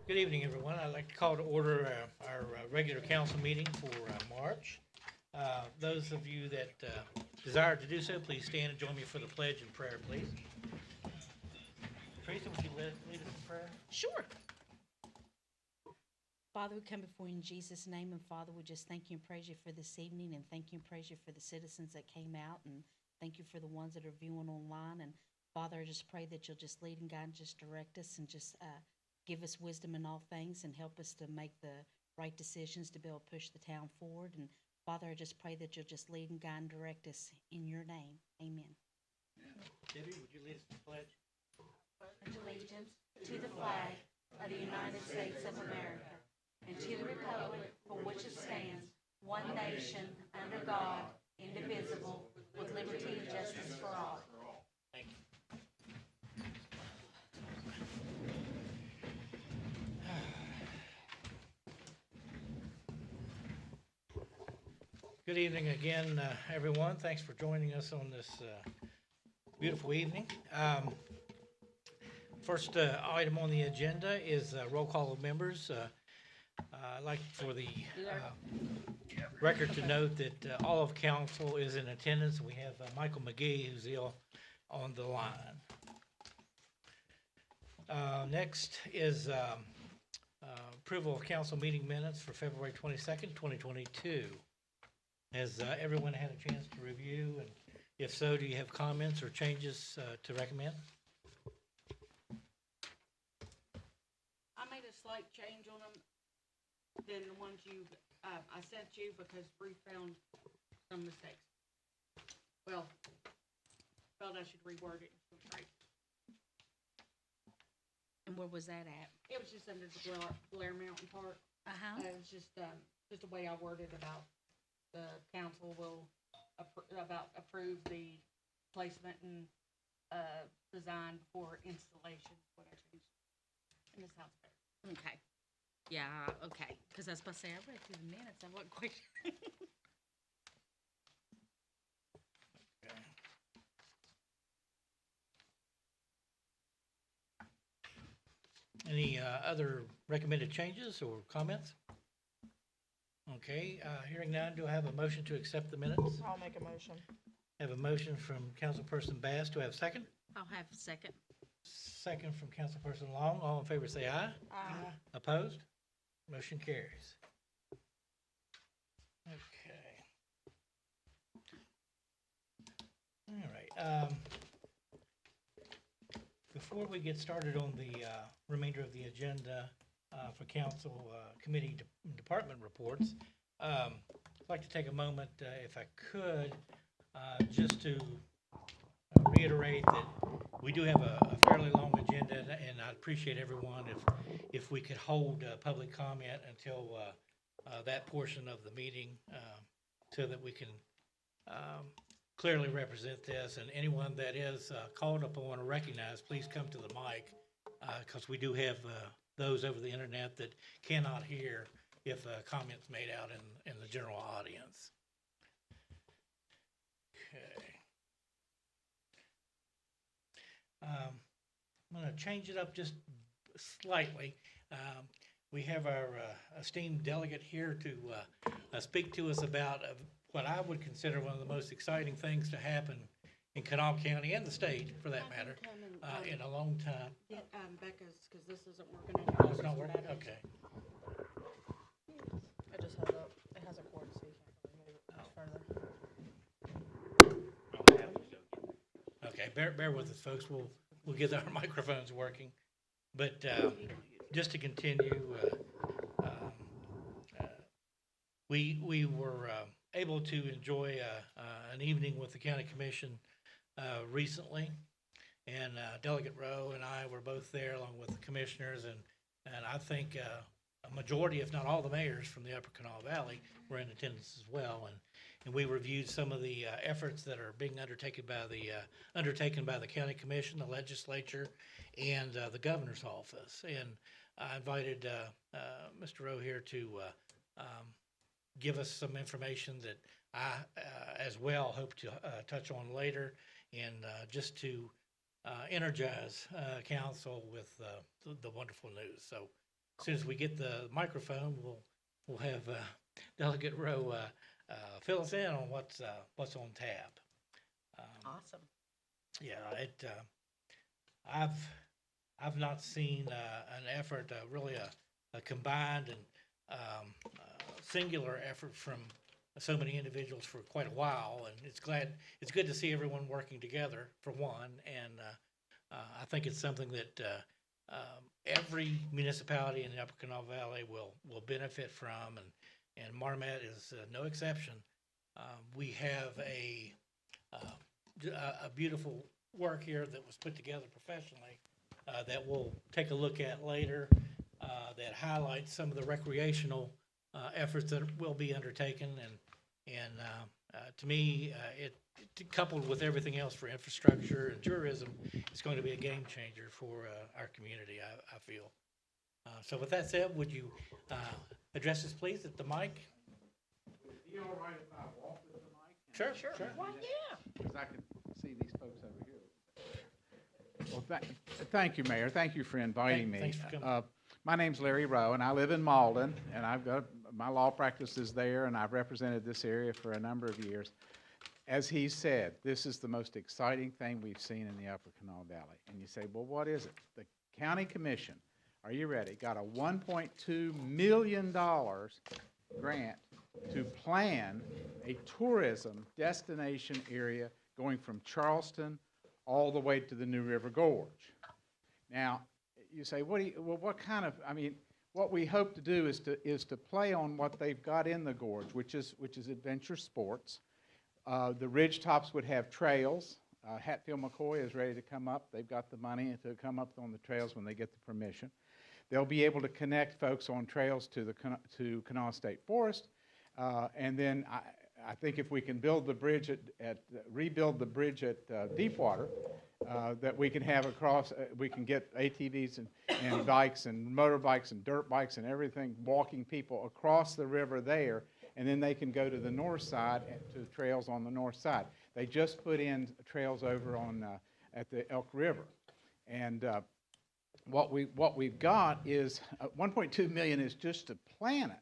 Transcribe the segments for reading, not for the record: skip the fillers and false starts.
Good evening, everyone. I'd like to call to order our regular council meeting for March. Those of you that desire to do so, please stand and join me for the pledge and prayer, please. Teresa, would you lead us in prayer? Sure. Father, we come before you in Jesus' name, and Father, we just thank you and praise you for this evening, and thank you and praise you for the citizens that came out, and thank you for the ones that are viewing online. And Father, I just pray that you'll just lead and guide and just direct us and just give us wisdom in all things and help us to make the right decisions to be able to push the town forward. And Father, I just pray that you'll just lead and guide and direct us in your name. Amen. Debbie, would you lead us in the pledge? Pledge allegiance to the flag of the United States of America and to the republic for which it stands, one nation, under God, indivisible, with liberty and justice for all. Thank you. Good evening again, everyone. Thanks for joining us on this beautiful evening. First item on the agenda is roll call of members. I'd like for the record to note that all of council is in attendance. We have Michael McGee, who's ill, on the line. Next is approval of council meeting minutes for February 22nd, 2022. Has everyone had a chance to review? And if so, do you have comments or changes to recommend? I made a slight change on them than the ones I sent you because Bree found some mistakes. Well, felt I should reword it. Right. And where was that at? It was just under the Blair Mountain part. It was just the way I worded about the council will approve the placement and design for installation. What I changed, and this sounds better. Okay. Yeah, okay. Because I was about to say, I read through the minutes. I wasn't quite. Any other recommended changes or comments? Okay, hearing none, do I have a motion to accept the minutes? I'll make a motion. Have a motion from Councilperson Bass. Do I have a second? I'll have a second. Second from Councilperson Long. All in favor say aye. Aye. Opposed? Motion carries. Okay. All right. Before we get started on the remainder of the agenda for council committee department reports, I'd like to take a moment, if I could, just to reiterate that we do have a fairly long agenda, and I'd appreciate everyone if we could hold public comment until that portion of the meeting, so that we can clearly represent this. And anyone that is called upon or recognized, please come to the mic, because we do have those over the internet that cannot hear if comments made out in the general audience. Okay. I'm going to change it up just slightly. We have our esteemed delegate here to speak to us about what I would consider one of the most exciting things to happen in Kanawha County and the state, for that matter, in a long time. Yeah, Becca's, because this isn't working. Oh, it's not working? Okay. It just has it has a cord, so you can't really move it much further. Okay, bear with us, folks. We'll get our microphones working. But just to continue, we were able to enjoy an evening with the county commission recently, and Delegate Rowe and I were both there along with the commissioners, and I think a majority, if not all, the mayors from the Upper Kanawha Valley were in attendance as well, and we reviewed some of the efforts that are being undertaken by the county commission, the legislature, and the governor's office. And I invited Mr. Rowe here to give us some information that I, as well, hope to touch on later, and just to energize council with the wonderful news. So as soon as we get the microphone, we'll have Delegate Rowe fill us in on what's on tap. Awesome. Yeah, I've not seen an effort, really a combined and singular effort from so many individuals for quite a while, and it's good to see everyone working together for one, and I think it's something that every municipality in the Upper Kanawha Valley will benefit from, and Marmet is no exception. We have a beautiful work here that was put together professionally that we'll take a look at later, that highlights some of the recreational efforts that will be undertaken, and to me, it coupled with everything else for infrastructure and tourism, it's going to be a game changer for our community, I feel. So with that said, would you address us, please, at the mic? Would it be all right if I walk with the mic? Sure. Well, yeah. Because I can see these folks over here. Well, thank you, Mayor. Thank you for inviting me. Thanks for coming. My name's Larry Rowe, and I live in Malden, and I've got my law practice is there, and I've represented this area for a number of years. As he said, this is the most exciting thing we've seen in the Upper Kanawha Valley. And you say, well, what is it? The County Commission, are you ready, got a $1.2 million grant to plan a tourism destination area going from Charleston all the way to the New River Gorge. Now, you say, what kind of, what we hope to do is to play on what they've got in the gorge, which is adventure sports. The ridge tops would have trails. Hatfield McCoy is ready to come up. They've got the money to come up on the trails when they get the permission. They'll be able to connect folks on trails to Kanawha State Forest. And then I think if we can build the bridge rebuild the bridge at Deepwater, that we can have across, we can get ATVs and bikes and motorbikes and dirt bikes and everything, walking people across the river there, and then they can go to the north side, to trails on the north side. They just put in trails over on at the Elk River, and what we've got is 1.2 million is just to plan it.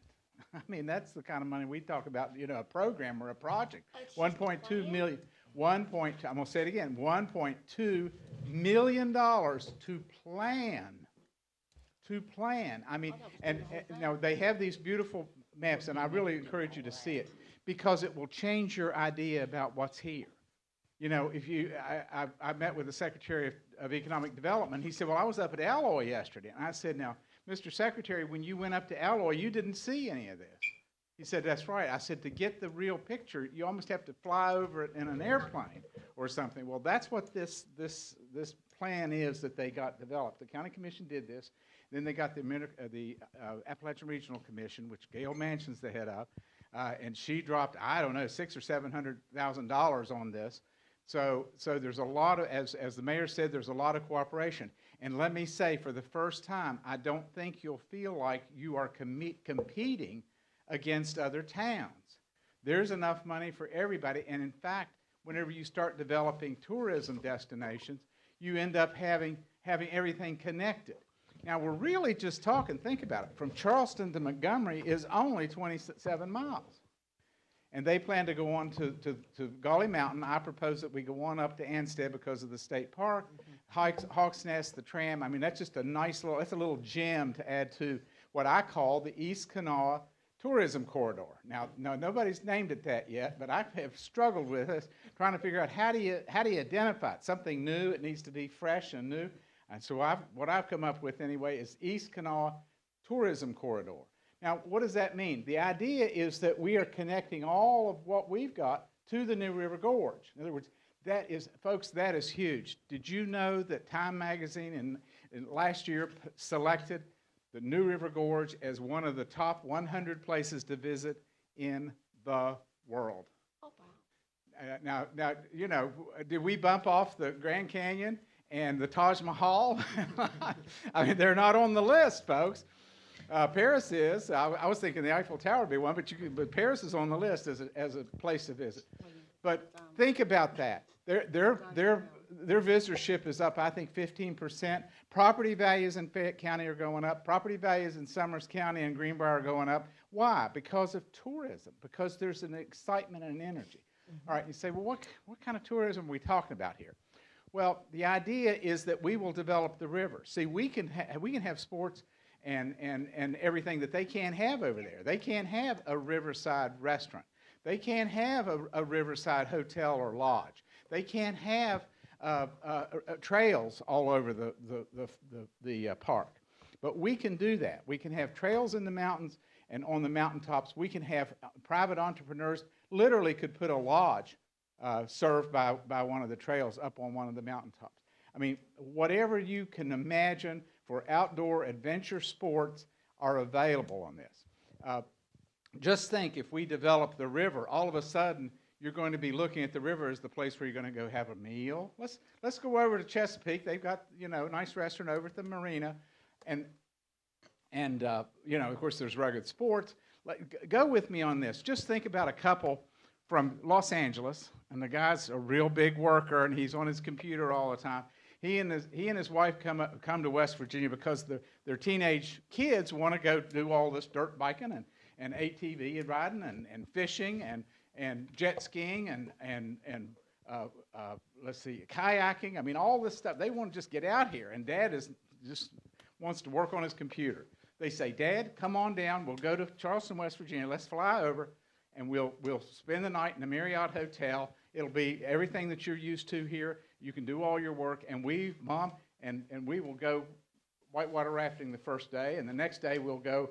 I mean, that's the kind of money we talk about, a program or a project. 1.2 million. I'm going to say it again, $1.2 million to plan. To plan. I mean, and they have these beautiful maps, and I really encourage you to see it, because it will change your idea about what's here. If I met with the Secretary of Economic Development. He said, well, I was up at Alloy yesterday. And I said, now, Mr. Secretary, when you went up to Alloy, you didn't see any of this. He said, that's right. I said, to get the real picture, you almost have to fly over it in an airplane or something. Well, that's what this plan is that they got developed. The County Commission did this. Then they got the Appalachian Regional Commission, which Gail Manchin's the head of, and she dropped, I don't know, $600,000 or $700,000 on this. So there's a lot of, as the mayor said, there's a lot of cooperation. And let me say, for the first time, I don't think you'll feel like you are competing against other towns. There's enough money for everybody, and in fact, whenever you start developing tourism destinations, you end up having everything connected. Now, we're really just talking, think about it, from Charleston to Montgomery is only 27 miles. And they plan to go on to Gauley Mountain. I propose that we go on up to Anstead because of the state park. Hawks Nest, the tram, that's just a nice that's a little gem to add to what I call the East Kanawha Tourism Corridor. Now, nobody's named it that yet, but I have struggled with this, trying to figure out how do you identify it? Something new, it needs to be fresh and new. And so what I've come up with anyway is East Kanawha Tourism Corridor. Now, what does that mean? The idea is that we are connecting all of what we've got to the New River Gorge. In other words, that is huge. Did you know that Time Magazine in last year selected the New River Gorge as one of the top 100 places to visit in the world? Oh, wow. Now, did we bump off the Grand Canyon and the Taj Mahal? They're not on the list, folks. Paris is. I was thinking the Eiffel Tower would be one, but Paris is on the list as a place to visit. But think about that. their visitorship is up, I think, 15%. Property values in Fayette County are going up. Property values in Summers County and Greenbrier are going up. Why? Because of tourism, because there's an excitement and an energy. All right, you say, well, what kind of tourism are we talking about here? Well, the idea is that we will develop the river. See, we can have sports and everything that they can't have over there. They can't have a riverside restaurant. They can't have a riverside hotel or lodge. They can't have trails all over the park. But we can do that. We can have trails in the mountains and on the mountaintops. We can have private entrepreneurs literally could put a lodge served by one of the trails up on one of the mountaintops. I mean, whatever you can imagine for outdoor adventure sports are available on this. Just think, if we develop the river, all of a sudden you're going to be looking at the river as the place where you're going to go have a meal. Let's go over to Chesapeake. They've got, you know, a nice restaurant over at the marina, and you know, of course, there's rugged sports. Go with me on this. Just think about a couple from Los Angeles, and the guy's a real big worker, and he's on his computer all the time. He and his wife come to West Virginia because their teenage kids want to go do all this dirt biking and ATV riding and fishing and jet skiing and let's see, kayaking. I mean, all this stuff. They want to just get out here, and Dad just wants to work on his computer. They say, Dad, come on down. We'll go to Charleston, West Virginia. Let's fly over, and we'll spend the night in the Marriott Hotel. It'll be everything that you're used to here. You can do all your work, and Mom, we will go whitewater rafting the first day, and the next day we'll go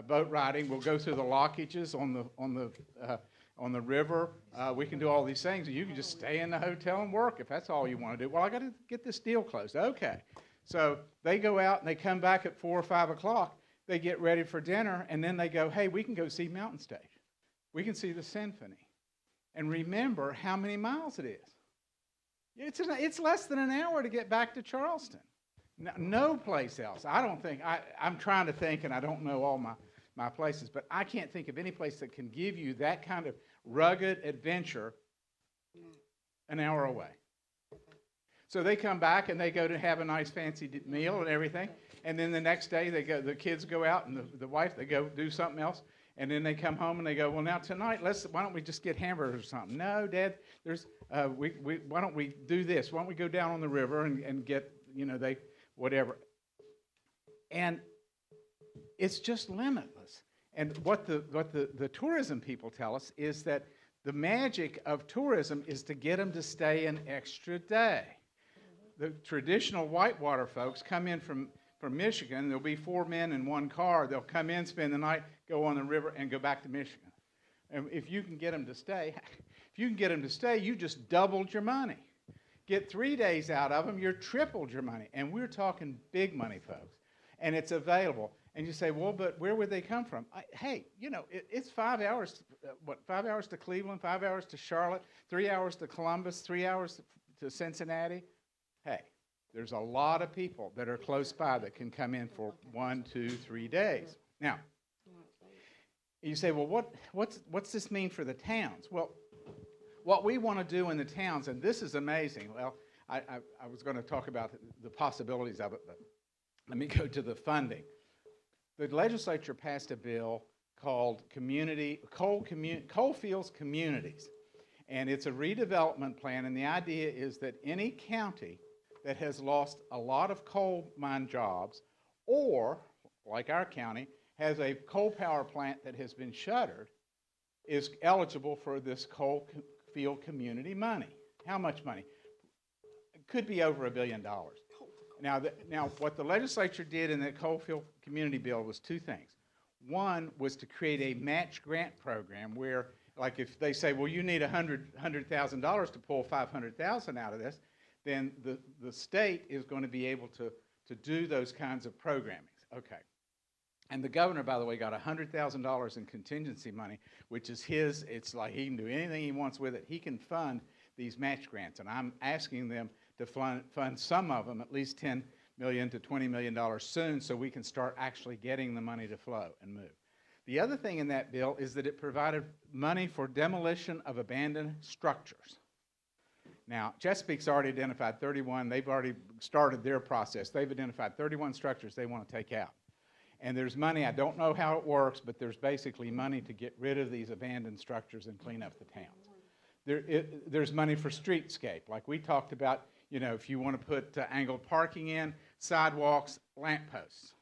boat riding. We'll go through the lockages on the river. We can do all these things, and you can just stay in the hotel and work if that's all you want to do. Well, I got to get this deal closed. Okay. So they go out and they come back at 4 or 5 o'clock. They get ready for dinner, and then they go, hey, we can go see Mountain Stage. We can see the symphony. And remember how many miles it is. It's less than an hour to get back to Charleston. No place else. I don't think, I'm trying to think, and I don't know all my places, but I can't think of any place that can give you that kind of rugged adventure an hour away. So they come back and they go to have a nice fancy meal and everything, and then the next day the kids go out and the wife, they go do something else, and then they come home and they go, well, now tonight why don't we just get hamburgers or something? No, Dad, why don't we do this? Why don't we go down on the river and get, you know, whatever. And it's just limitless. And what the tourism people tell us is that the magic of tourism is to get them to stay an extra day. The traditional whitewater folks come in from Michigan. There'll be 4 men in one car. They'll come in, spend the night, go on the river, and go back to Michigan. And if you can get them to stay, you just doubled your money. Get 3 days out of them, you're tripled your money. And we're talking big money, folks. And it's available. And you say, well, but where would they come from? Hey, you know, it's 5 hours, 5 hours to Cleveland, 5 hours to Charlotte, 3 hours to Columbus, 3 hours to Cincinnati. Hey, there's a lot of people that are close by that can come in for 1, 2, 3 days. Now, you say, well, what's this mean for the towns? Well, what we want to do in the towns, and this is amazing. Well, I was going to talk about the possibilities of it, but let me go to the funding. The legislature passed a bill called Coalfields Communities, and it's a redevelopment plan, and the idea is that any county that has lost a lot of coal mine jobs, or, like our county, has a coal power plant that has been shuttered, is eligible for this Coalfield Community money. How much money? It could be over $1 billion. Now, what the legislature did in the Coalfield Community Bill was 2 things. One was to create a match grant program where, like, if they say, well, you need $100,000 to pull $500,000 out of this, then the state is going to be able to do those kinds of programmings. Okay. And the governor, by the way, got $100,000 in contingency money, which is his. It's like he can do anything he wants with it. He can fund these match grants, and I'm asking them to fund some of them, at least $10 million to $20 million soon, so we can start actually getting the money to flow and move. The other thing in that bill is that it provided money for demolition of abandoned structures. Now, Chesapeake's already identified 31. They've already started their process. They've identified 31 structures they want to take out. And there's money, I don't know how it works, but there's basically money to get rid of these abandoned structures and clean up the towns. There's money for streetscape, like we talked about, you know, if you want to put angled parking in, sidewalks, lampposts.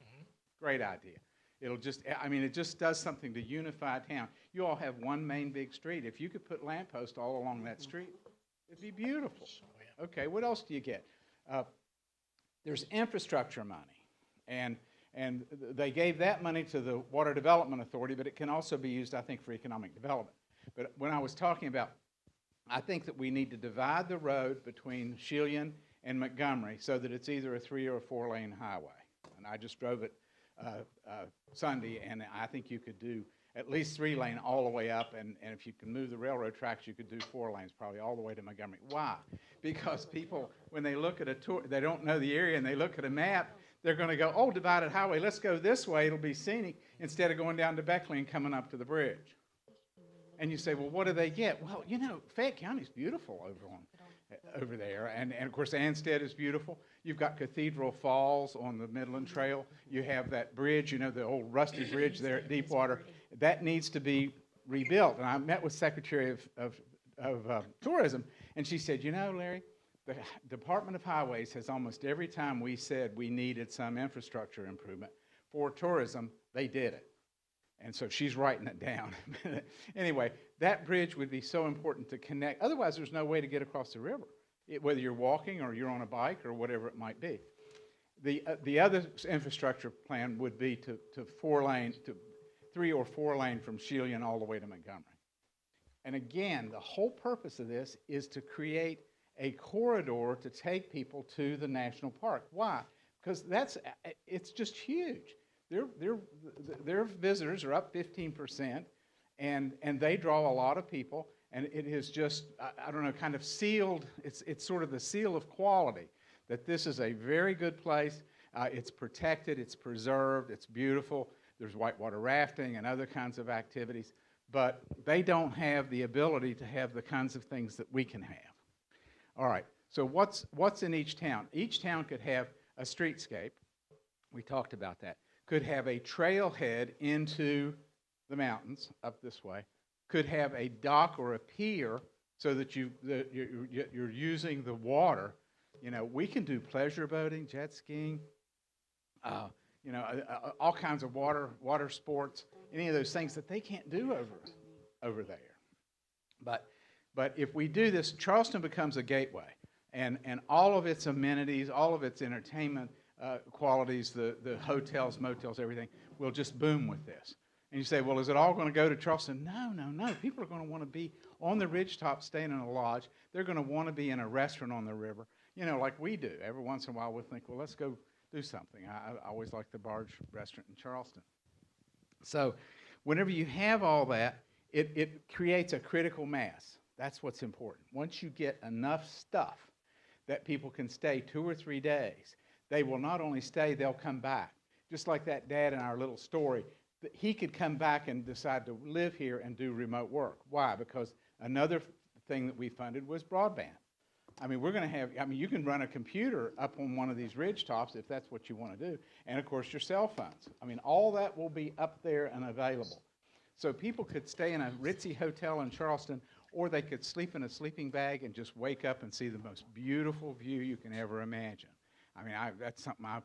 Great idea. It'll just, I mean, it just does something to unify town. You all have one main big street. If you could put lampposts all along that street, it'd be beautiful. Okay, what else do you get? There's infrastructure money, and they gave that money to the Water Development Authority, but it can also be used, I think, for economic development. But when I was talking about, I think that we need to divide the road between Shillian and Montgomery so that it's either a 3 or a 4 lane highway. And I just drove it Sunday, and I think you could do at least 3 lane all the way up, and if you can move the railroad tracks, you could do 4 lanes probably all the way to Montgomery. Why? Because people, when they look at a tour, they don't know the area, and they look at a map, they're going to go, oh, divided highway, let's go this way, it'll be scenic, instead of going down to Beckley and coming up to the bridge. And you say, well, what do they get? Well, you know, Fayette County's beautiful over there, and of course, Anstead is beautiful. You've got Cathedral Falls on the Midland Trail. You have that bridge, you know, the old rusty bridge there at Deepwater. That needs to be rebuilt. And I met with Secretary of Tourism, and she said, you know, Larry, the Department of Highways has almost every time we said we needed some infrastructure improvement for tourism, they did it. And so she's writing it down. Anyway, that bridge would be so important to connect. Otherwise, there's no way to get across the river, whether you're walking or you're on a bike or whatever it might be. The other infrastructure plan would be to 4 lane, to 3 or 4 lane from Shillian all the way to Montgomery. And again, the whole purpose of this is to create a corridor to take people to the national park. Why? Because it's just huge. Their visitors are up 15%, and they draw a lot of people, and it is just, I don't know, kind of sealed, it's sort of the seal of quality, that this is a very good place, it's protected, it's preserved, it's beautiful, there's whitewater rafting and other kinds of activities, but they don't have the ability to have the kinds of things that we can have. All right, so what's in each town? Each town could have a streetscape, we talked about that, could have a trailhead into the mountains up this way, could have a dock or a pier so that you're using the water. You know, we can do pleasure boating, jet skiing, you know, all kinds of water sports, any of those things that they can't do over there. But if we do this, Charleston becomes a gateway, and all of its amenities, all of its entertainment qualities, the hotels, motels, everything, will just boom with this. And you say, well, is it all going to go to Charleston? No. People are going to want to be on the ridgetop staying in a lodge. They're going to want to be in a restaurant on the river, you know, like we do. Every once in a while we'll think, well, let's go do something. I always like the Barge restaurant in Charleston. So whenever you have all that, it creates a critical mass. That's what's important. Once you get enough stuff that people can stay 2 or 3 days, they will not only stay, they'll come back. Just like that dad in our little story, he could come back and decide to live here and do remote work. Why? Because another thing that we funded was broadband. I mean, we're going to have, I mean, you can run a computer up on one of these ridge tops if that's what you want to do, and of course your cell phones. I mean, all that will be up there and available. So people could stay in a ritzy hotel in Charleston, or they could sleep in a sleeping bag and just wake up and see the most beautiful view you can ever imagine. I mean, that's something I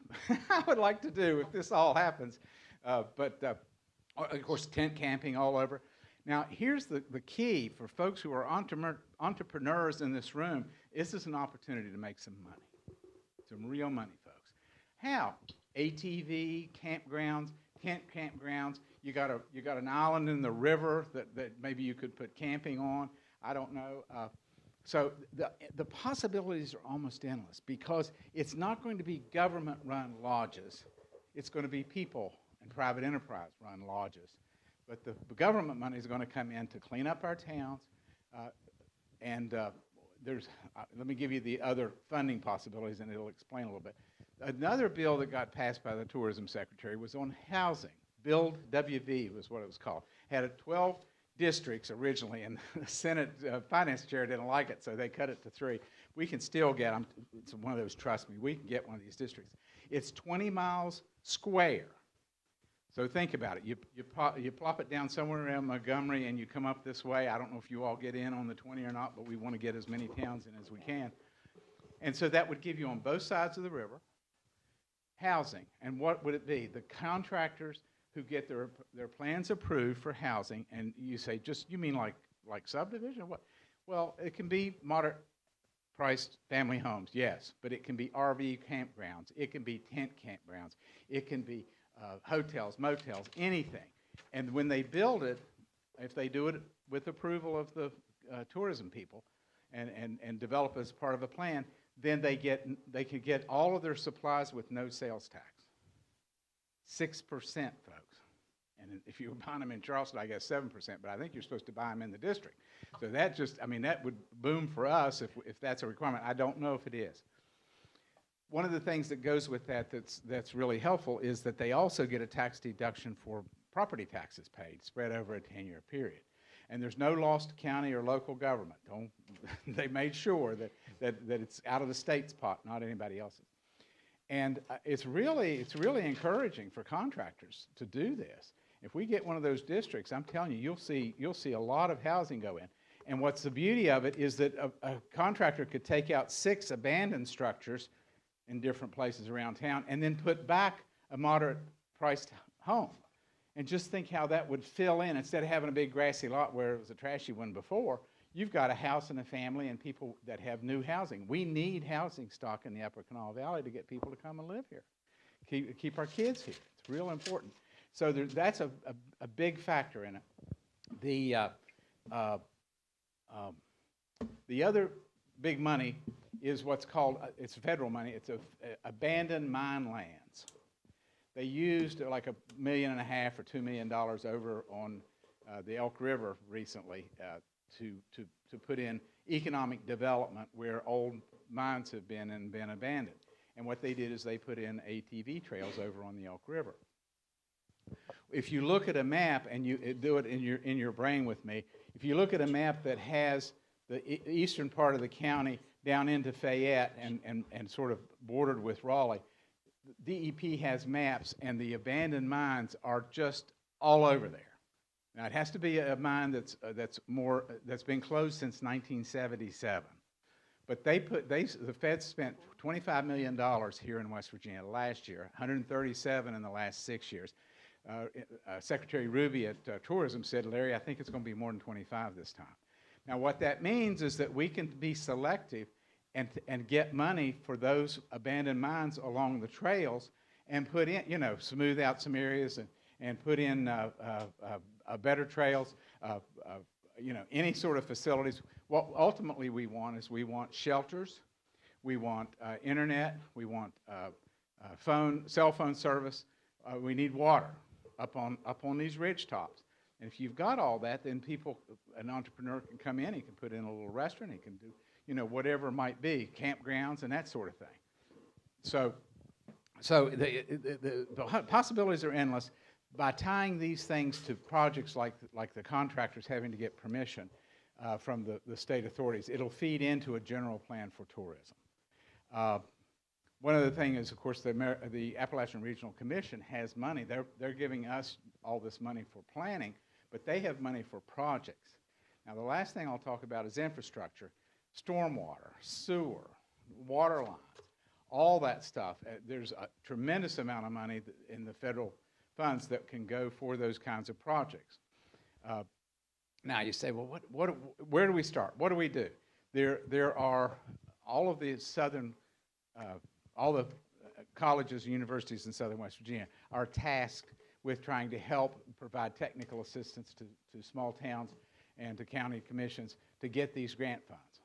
would like to do if this all happens. But of course, tent camping all over. Now, here's the key for folks who are entrepreneurs in this room. This is an opportunity to make some money, some real money, folks. How? ATV, campgrounds, tent campgrounds. You got an island in the river that maybe you could put camping on. I don't know. So the possibilities are almost endless because it's not going to be government-run lodges. It's going to be people and private enterprise-run lodges. But the government money is going to come in to clean up our towns. Let me give you the other funding possibilities, and it'll explain a little bit. Another bill that got passed by the tourism secretary was on housing. Build WV was what it was called. Had a districts originally, and the Senate Finance Chair didn't like it, so they cut it to 3. We can still get them. It's one of those, trust me, we can get one of these districts. It's 20 miles square. So think about it. You plop it down somewhere around Montgomery and you come up this way. I don't know if you all get in on the 20 or not, but we want to get as many towns in as we can. And so that would give you on both sides of the river housing. And what would it be? The contractors who get their plans approved for housing, and you say, you mean like subdivision or what? Well, it can be moderate priced family homes, yes, but it can be RV campgrounds. It can be tent campgrounds. It can be hotels, motels, anything. And when they build it, if they do it with approval of the tourism people and develop as part of a plan, then they can get all of their supplies with no sales tax. 6%, folks. And if you were buying them in Charleston, I guess 7%, but I think you're supposed to buy them in the district. So that that would boom for us if that's a requirement. I don't know if it is. One of the things that goes with that's really helpful is that they also get a tax deduction for property taxes paid spread over a 10-year period. And there's no loss to county or local government. They made sure that it's out of the state's pot, not anybody else's. And it's really encouraging for contractors to do this. If we get one of those districts, I'm telling you, you'll see a lot of housing go in. And what's the beauty of it is that a contractor could take out 6 abandoned structures in different places around town and then put back a moderate priced home. And just think how that would fill in. Instead of having a big grassy lot where it was a trashy one before, you've got a house and a family and people that have new housing. We need housing stock in the Upper Kanawha Valley to get people to come and live here, keep our kids here. It's real important. So that's a big factor in it. The other big money is what's called, it's federal money, it's abandoned mine lands. They used like $1.5 million or $2 million over on the Elk River recently to put in economic development where old mines have been abandoned. And what they did is they put in ATV trails over on the Elk River. If you look at a map, and you do it in your brain with me, if you look at a map that has the eastern part of the county down into Fayette and sort of bordered with Raleigh, DEP has maps, and the abandoned mines are just all over there. Now, it has to be a mine that's been closed since 1977. But the feds spent $25 million here in West Virginia last year, 137 in the last 6 years. Secretary Ruby at Tourism said, Larry, I think it's going to be more than 25 this time. Now, what that means is that we can be selective and get money for those abandoned mines along the trails and put in, smooth out some areas and put in better trails, any sort of facilities. What ultimately we want is we want shelters, we want internet, we want cell phone service, we need water up on these ridge tops. And if you've got all that, then an entrepreneur can come in, he can put in a little restaurant, he can do, whatever it might be, campgrounds and that sort of thing. So the possibilities are endless. By tying these things to projects like the contractors having to get permission from the state authorities, it'll feed into a general plan for tourism. One other thing is, of course, the Appalachian Regional Commission has money. They're giving us all this money for planning, but they have money for projects. Now, the last thing I'll talk about is infrastructure, stormwater, sewer, water lines, all that stuff. There's a tremendous amount of money in the federal funds that can go for those kinds of projects. Now, you say, well, where do we start? What do we do? There are all of the all the colleges and universities in southern West Virginia are tasked with trying to help provide technical assistance to small towns and to county commissions to get these grant funds,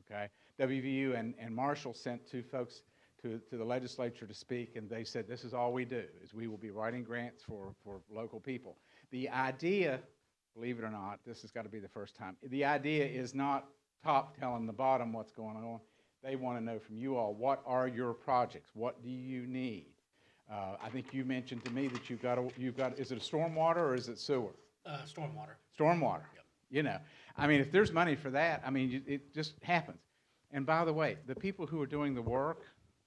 okay? WVU and Marshall sent 2 folks to the legislature to speak, and they said, this is all we do, is we will be writing grants for local people. The idea, believe it or not, this has got to be the first time, the idea is not top telling the bottom what's going on. They want to know from you all, what are your projects? What do you need? I think you mentioned to me that you've got, is it a stormwater or is it sewer? Stormwater. Stormwater. Yep. You know, I mean, if there's money for that, I mean, it just happens. And by the way, the people who are doing the work,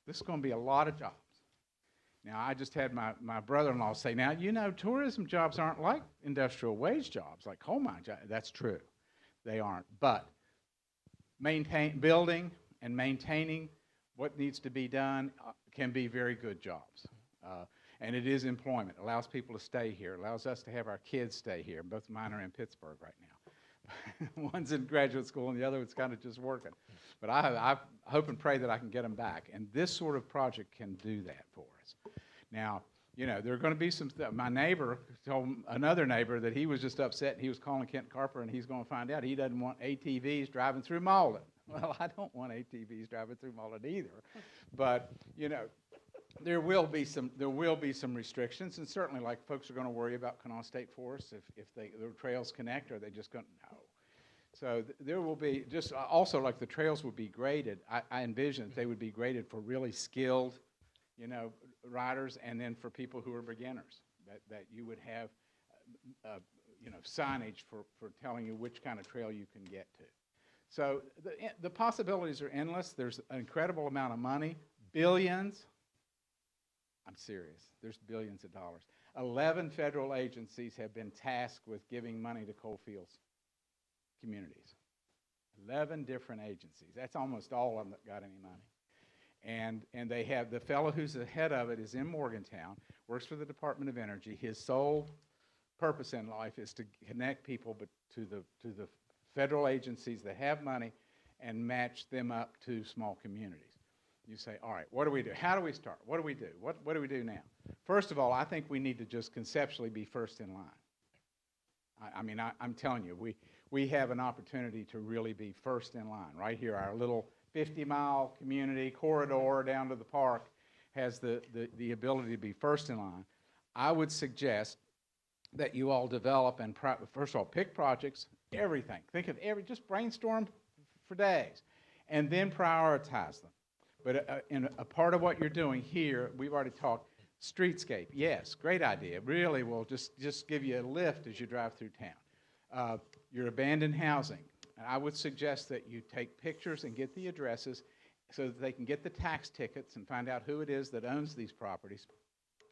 this is going to be a lot of jobs. Now, I just had my brother-in-law say, now, you know, tourism jobs aren't like industrial wage jobs, like coal mine jobs. That's true. They aren't. But building and maintaining what needs to be done can be very good jobs. And it is employment. It allows people to stay here. It allows us to have our kids stay here. Both of mine are in Pittsburgh right now. One's in graduate school and the other one's kind of just working. But I hope and pray that I can get them back. And this sort of project can do that for us. Now, you know, there are going to be some stuff. My neighbor told another neighbor that he was just upset and he was calling Kent Carper and he's going to find out he doesn't want ATVs driving through Malden. Well, I don't want ATVs driving through Malden either. But, you know, there will be some restrictions, and certainly, like, folks are going to worry about Kanawha State Forest if the trails connect, or are they just going to, no. So there will be just also, like, the trails would be graded. I envision that they would be graded for really skilled, you know, riders, and then for people who are beginners, that you would have, you know, signage for telling you which kind of trail you can get to. So the possibilities are endless. There's an incredible amount of money, billions. I'm serious. There's billions of dollars. 11 federal agencies have been tasked with giving money to Coalfields communities. 11 different agencies. That's almost all of them that got any money. And they have, the fellow who's the head of it is in Morgantown, works for the Department of Energy. His sole purpose in life is to connect people to the federal agencies that have money and match them up to small communities. You say, all right, what do we do? How do we start? What do we do? What do we do now? First of all, I think we need to just conceptually be first in line. I mean, I'm telling you, we have an opportunity to really be first in line. Right here, our little 50-mile community corridor down to the park has the ability to be first in line. I would suggest that you all develop and, first of all, pick projects, everything. Think of just brainstorm for days, and then prioritize them. But in a part of what you're doing here, we've already talked, streetscape. Yes, great idea. Really will just give you a lift as you drive through town. Your abandoned housing. And I would suggest that you take pictures and get the addresses so that they can get the tax tickets and find out who it is that owns these properties.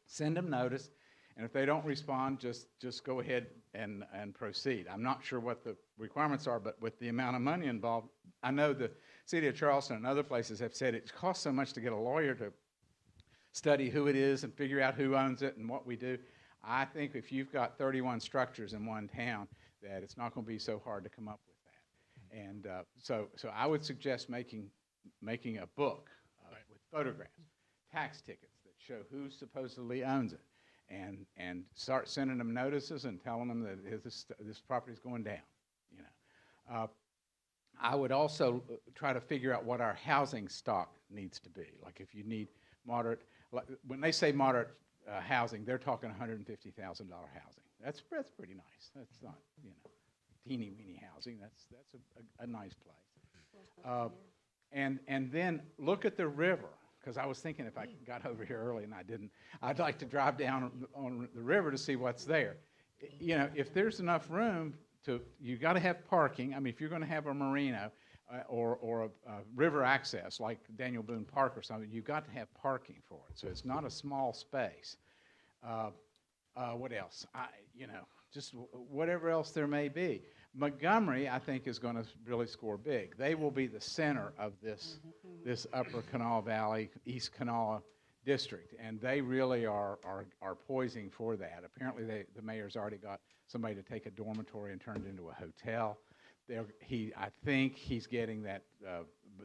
Send them notice, and if they don't respond, just go ahead and proceed. I'm not sure what the requirements are, but with the amount of money involved, I know the City of Charleston and other places have said it costs so much to get a lawyer to study who it is and figure out who owns it and what we do. I think if you've got 31 structures in one town, that it's not going to be so hard to come up with that. And so I would suggest making a book with photographs, tax tickets that show who supposedly owns it, and start sending them notices and telling them that this property is going down. You know, I would also try to figure out what our housing stock needs to be. Like if you need moderate, when they say moderate housing, they're talking $150,000 housing. That's pretty nice. That's not, you know, teeny weeny housing. That's a nice place. And then look at the river, because I was thinking if I got over here early and I didn't, I'd like to drive down on the river to see what's there. You know, if there's enough room you got to have parking. I mean, if you're going to have a marina or a river access like Daniel Boone Park or something, you've got to have parking for it. So it's not a small space. What else? You know, just whatever else there may be. Montgomery, I think, is going to really score big. They will be the center of this Upper Kanawha Valley, East Kanawha district, and they really are poising for that. Apparently, the mayor's already got somebody to take a dormitory and turn it into a hotel. I think he's getting that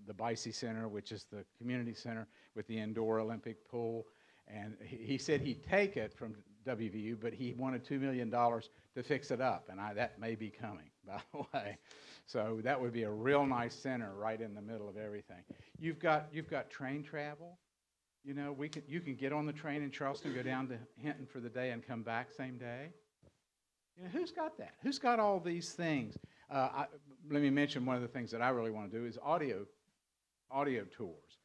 the Bicey Center, which is the community center with the indoor Olympic pool, and he said he'd take it from WVU, but he wanted $2 million to fix it up, and that may be coming, by the way. So that would be a real nice center right in the middle of everything. You've got train travel. You know, you can get on the train in Charleston, go down to Hinton for the day, and come back same day. You know, who's got that? Who's got all these things? Let me mention one of the things that I really want to do is audio tours.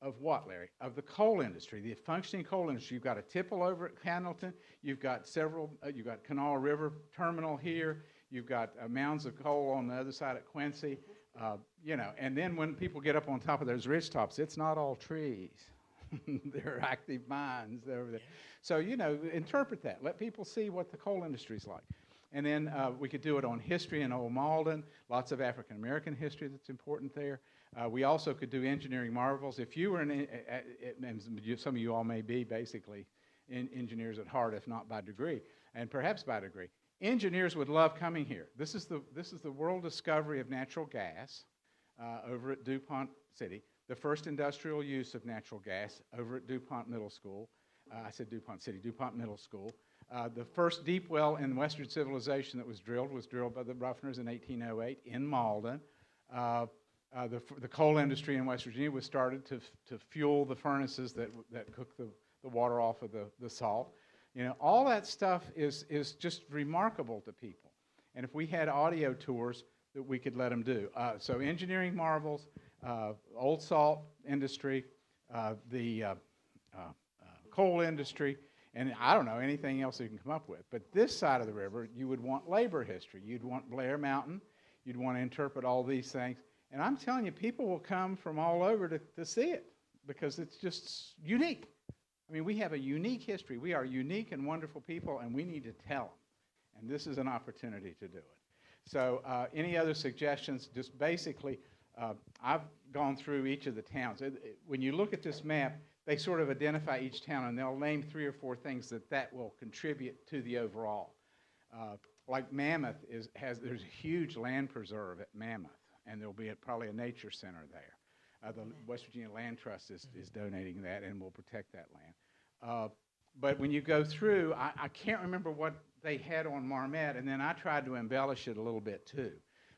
Of what, Larry? Of the coal industry, the functioning coal industry. You've got a tipple over at Hamilton. You've got you've got Kanawha River Terminal here. You've got mounds of coal on the other side at Quincy. You know, and then when people get up on top of those ridge tops, it's not all trees. There are active mines over there. So, you know, interpret that. Let people see what the coal industry's like. And then we could do it on history in Old Malden, lots of African-American history that's important there. We also could do engineering marvels. If you were, and some of you all may be basically engineers at heart, if not by degree, and perhaps by degree. Engineers would love coming here. This is the world discovery of natural gas over at DuPont City, the first industrial use of natural gas over at DuPont Middle School. I said DuPont City, DuPont Middle School. The first deep well in Western civilization that was drilled by the Ruffners in 1808 in Malden. The coal industry in West Virginia was started to fuel the furnaces that cook the water off of the salt. You know, all that stuff is just remarkable to people. And if we had audio tours that we could let them do. So engineering marvels, old salt industry, the coal industry, and I don't know, anything else you can come up with. But this side of the river, you would want labor history. You'd want Blair Mountain. You'd want to interpret all these things. And I'm telling you, people will come from all over to see it because it's just unique. I mean, we have a unique history. We are unique and wonderful people, and we need to tell them. And this is an opportunity to do it. So any other suggestions? Just basically, I've gone through each of the towns. When you look at this map, they sort of identify each town, and they'll name 3 or 4 things that will contribute to the overall. Like Mammoth there's a huge land preserve at Mammoth, and there'll be probably a nature center there. The West Virginia Land Trust is donating that and will protect that land. But when you go through, I can't remember what they had on Marmet, and then I tried to embellish it a little bit too.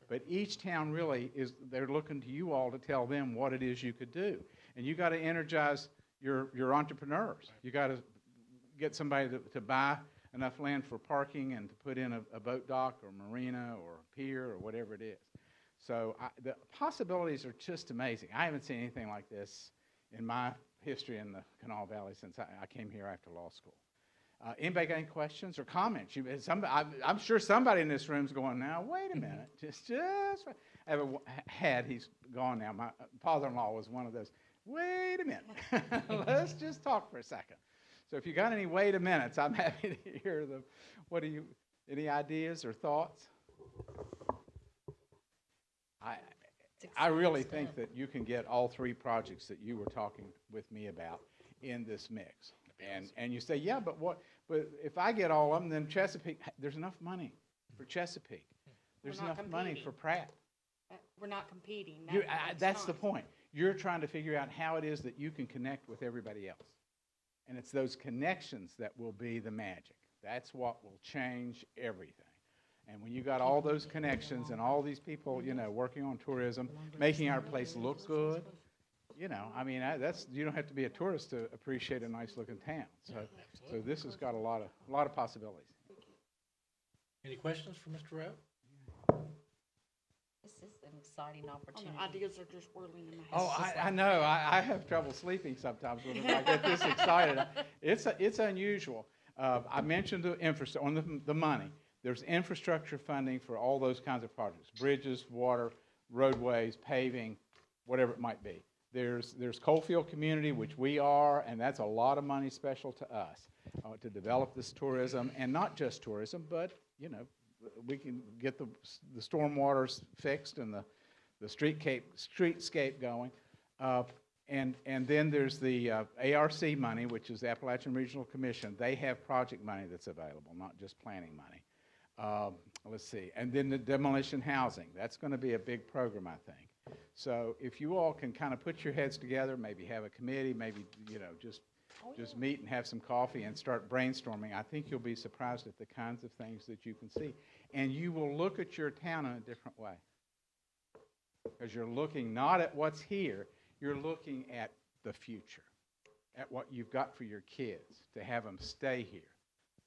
But each town really they're looking to you all to tell them what it is you could do. And you got to energize your entrepreneurs. You got to get somebody to buy enough land for parking and to put in a boat dock or marina or a pier or whatever it is. So the possibilities are just amazing. I haven't seen anything like this in my history in the Kanawha Valley since I came here after law school. Anybody got any questions or comments? I'm sure somebody in this room is going, now, wait a minute. Just I have he's gone now. My father-in-law was one of those, wait a minute. Let's just talk for a second. So if you got any wait a minutes, I'm happy to hear them. Any ideas or thoughts? I really think that you can get all 3 projects that you were talking with me about in this mix. And you say, yeah, but if I get all of them, then Chesapeake, there's enough money for Chesapeake. There's enough money for Pratt. We're not competing. That's the point. You're trying to figure out how it is that you can connect with everybody else. And it's those connections that will be the magic. That's what will change everything. And when you got all those connections and all these people, you know, working on tourism, making our place look good, you know, I mean, you don't have to be a tourist to appreciate a nice-looking town. So this has got a lot of possibilities. Any questions for Mr. Rowe? This is an exciting opportunity. Ideas are just whirling in my head. Oh, I know. I have trouble sleeping sometimes when I get this excited. It's unusual. I mentioned the infrastructure, on the money. There's infrastructure funding for all those kinds of projects, bridges, water, roadways, paving, whatever it might be. There's Coalfield Community, which we are, and that's a lot of money special to us to develop this tourism, and not just tourism, but, you know, we can get the stormwaters fixed and the streetscape going. And then there's the ARC money, which is the Appalachian Regional Commission. They have project money that's available, not just planning money. Let's see. And then the demolition housing. That's going to be a big program, I think. So if you all can kind of put your heads together, maybe have a committee, maybe, you know, just meet and have some coffee and start brainstorming, I think you'll be surprised at the kinds of things that you can see. And you will look at your town in a different way. Because you're looking not at what's here, you're looking at the future, at what you've got for your kids, to have them stay here,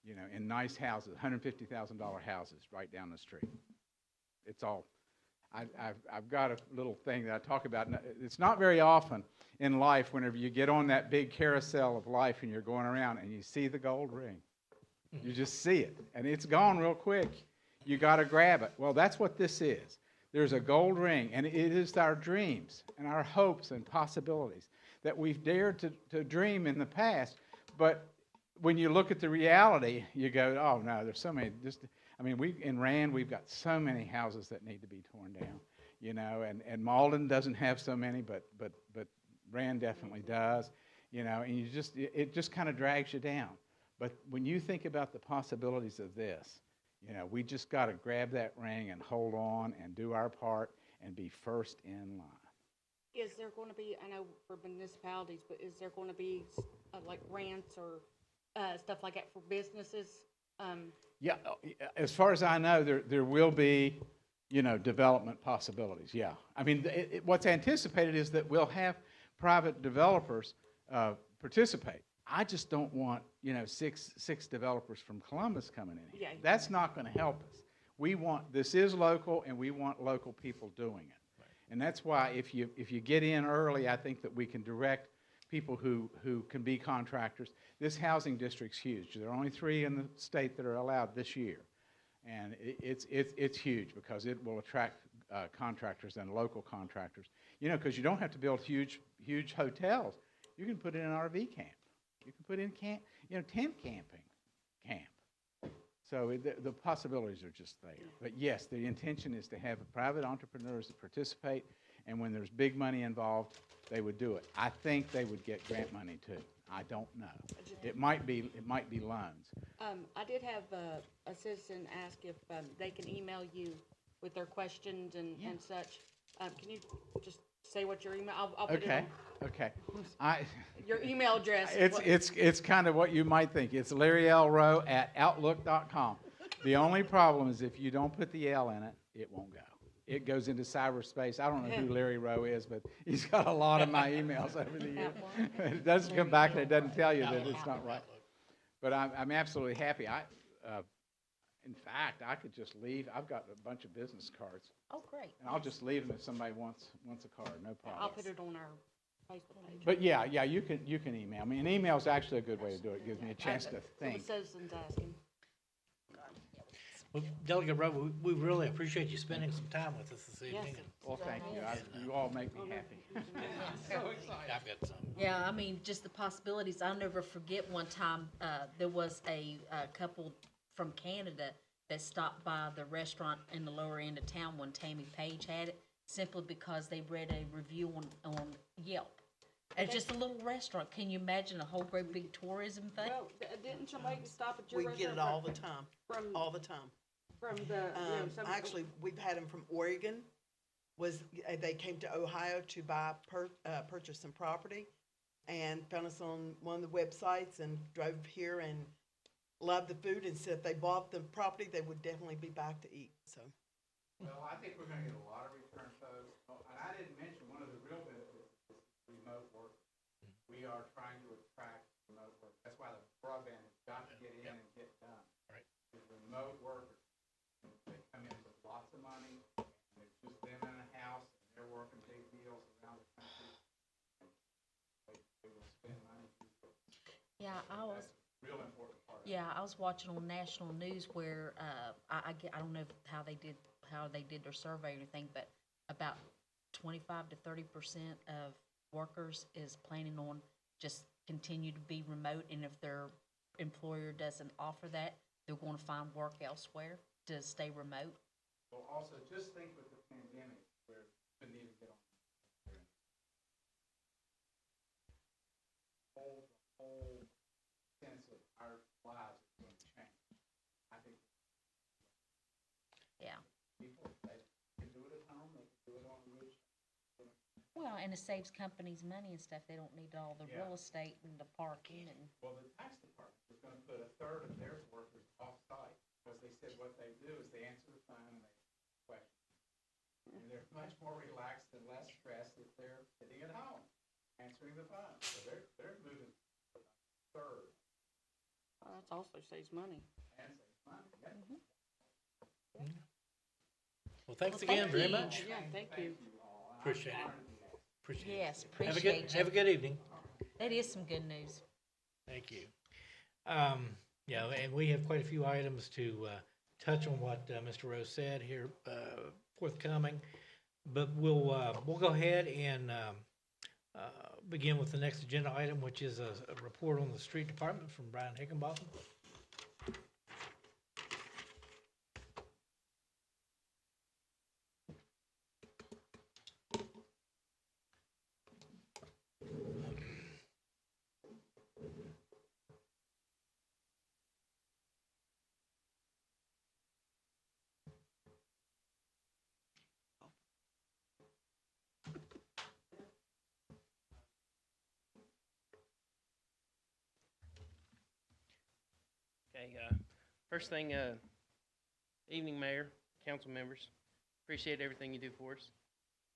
you know, in nice houses, $150,000 houses right down the street. It's all, I've got a little thing that I talk about. And it's not very often in life whenever you get on that big carousel of life and you're going around and you see the gold ring. You just see it, and it's gone real quick. You got to grab it. Well, that's what this is. There's a gold ring, and it is our dreams and our hopes and possibilities that we've dared to dream in the past. But when you look at the reality, you go, oh, no, there's so many. In Rand, we've got so many houses that need to be torn down, you know, and Malden doesn't have so many, but Rand definitely does, you know, and it just kind of drags you down. But when you think about the possibilities of this, you know, we just got to grab that ring and hold on and do our part and be first in line. Is there going to be, I know for municipalities, but is there going to be like grants or stuff like that for businesses? Yeah, as far as I know, there will be, you know, development possibilities, yeah. I mean, what's anticipated is that we'll have private developers participate. I just don't want, you know, six developers from Columbus coming in here. Yeah. That's not going to help us. This is local, and we want local people doing it. Right. And that's why if you get in early, I think that we can direct people who can be contractors. This housing district's huge. There are only 3 in the state that are allowed this year. And it's huge because it will attract contractors and local contractors. You know, because you don't have to build huge hotels. You can put in an RV camp. You can put in tent camping camp. So the possibilities are just there. But yes, the intention is to have private entrepreneurs that participate, and when there's big money involved, they would do it. I think they would get grant money too. I don't know. It might be loans. I did have a citizen ask if they can email you with their questions and such. Can you just say what your email? I'll put it on. Okay. Your email address. It's kind of what you might think. It's LarryLRowe@outlook.com. The only problem is if you don't put the L in it, it won't go. It goes into cyberspace. I don't know who Larry Rowe is, but he's got a lot of my emails over the years. It doesn't come back and it doesn't tell you that it's not right. But I'm absolutely happy. In fact, I could just leave. I've got a bunch of business cards. Oh, great. And I'll just leave them if somebody wants a card. No problem. I'll put it on our Facebook page. But yeah, you can email me. And email is actually a good way to do it. It gives me a chance to The think. citizens asking. Well, Delegate Rowe, we really appreciate you spending some time with us this evening. Yes. Well, thank you. You all make me happy. I've got some. Yeah, I mean, just the possibilities. I'll never forget one time, there was a couple from Canada that stopped by the restaurant in the lower end of town when Tammy Page had it, simply because they read a review on Yelp. It's just a little restaurant. Can you imagine a whole great big tourism thing? Well, didn't somebody stop at your We restaurant? get it all the time, From, all the time. from the, Actually, we've had them from Oregon. They came to Ohio to purchase some property, and found us on one of the websites and drove here and loved the food, and said if they bought the property, they would definitely be back to eat. So Well, I think we're going to get a lot of return folks. Oh, and I didn't mention one of the real benefits is remote work. We are trying to attract remote work. That's why the broadband has got to get in and get done. Right. Because remote workers, they come in with lots of money, and it's just them in a house, and they're working big deals around the country. They will spend money. Yeah, I was. Real important part. Yeah, I was watching on national news where I don't know how they did their survey or anything, but about 25 to 30% of workers is planning on just continue to be remote, and if their employer doesn't offer that, they're going to find work elsewhere to stay remote. Well, also, just think with the pandemic, where we couldn't even get on. The whole sense of our lives is going to change. I think Yeah. people, they can do it at home, they can do it on the road. Well, and it saves companies money and stuff. They don't need all the Yeah. real estate and the parking and. Well, the tax department is going to put a third of their workers off-site, because they said what they do is they answer the phone and they ask questions. And they're much more relaxed and less stressed if they're sitting at home, answering the phone. So they're moving a third. that also saves money. And saves money, yeah. Well, thanks Well, again thank very you. much. Yeah, thank you. Appreciate it. Appreciate it. Yes, Have a appreciate good, have a you. good evening. That is some good news. Thank you. Yeah, and we have quite a few items to touch on what Mr. Rose said here forthcoming. But we'll go ahead and begin with the next agenda item, which is a report on the street department from Brian Higginbotham. Okay, first thing, evening, Mayor, council members. Appreciate everything you do for us.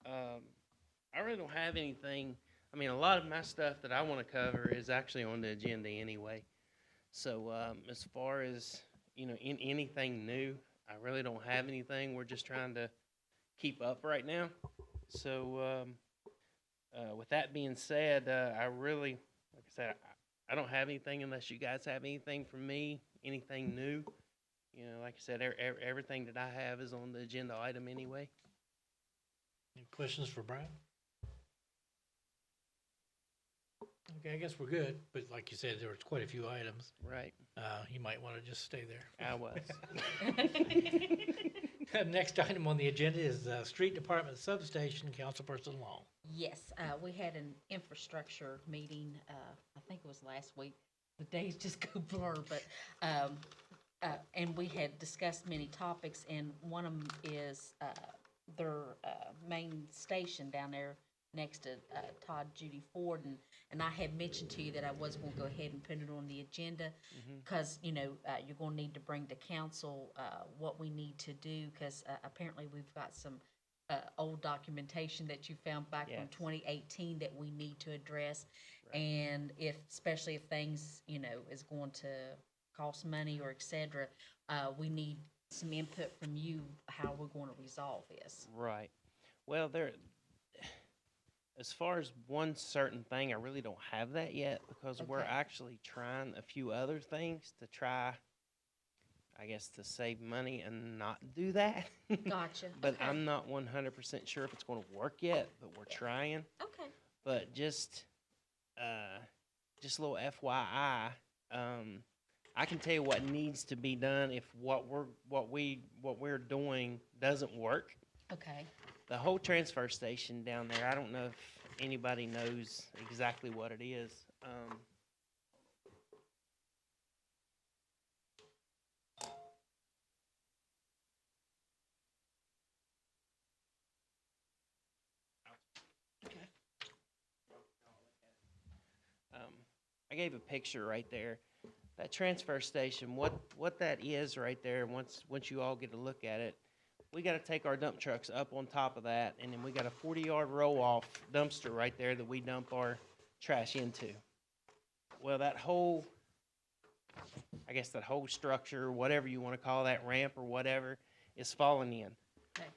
I really don't have anything. I mean, a lot of my stuff that I want to cover is actually on the agenda anyway. So as far as, in anything new, I really don't have anything. We're just trying to keep up right now. So with that being said, I really, like I said, I don't have anything unless you guys have anything from me, anything new. Like I said, everything that I have is on the agenda item anyway. Any questions for Brian? Okay, I guess we're good, but like you said, there was quite a few items. Right, You might want to just stay there. I was. Next item on the agenda is Street Department Substation, Councilperson Long. Yes, we had an infrastructure meeting, I think it was last week. The days just go blur, but, and we had discussed many topics, and one of them is, their, main station down there next to, Todd Judy Ford, and I had mentioned to you that I was gonna go ahead and put it on the agenda, cause, you're gonna need to bring to council, what we need to do, cause, apparently we've got some, old documentation that you found back from Yes. 2018 that we need to address. And especially if things, is going to cost money or et cetera, we need some input from you, how we're going to resolve this. Right. Well, as far as one certain thing, I really don't have that yet because we're Okay. actually trying a few other things to try, I guess, to save money and not do that. Gotcha. But Okay. I'm not 100% sure if it's going to work yet, but we're trying. Okay. But just a little FYI, I can tell you what needs to be done if what we're doing doesn't work. Okay. The whole transfer station down there, I don't know if anybody knows exactly what it is. I gave a picture right there. That transfer station, what that is right there, once you all get a look at it, we gotta take our dump trucks up on top of that, and then we got a 40-yard roll-off dumpster right there that we dump our trash into. Well, that whole structure, whatever you wanna call that, ramp or whatever, is falling in. Okay.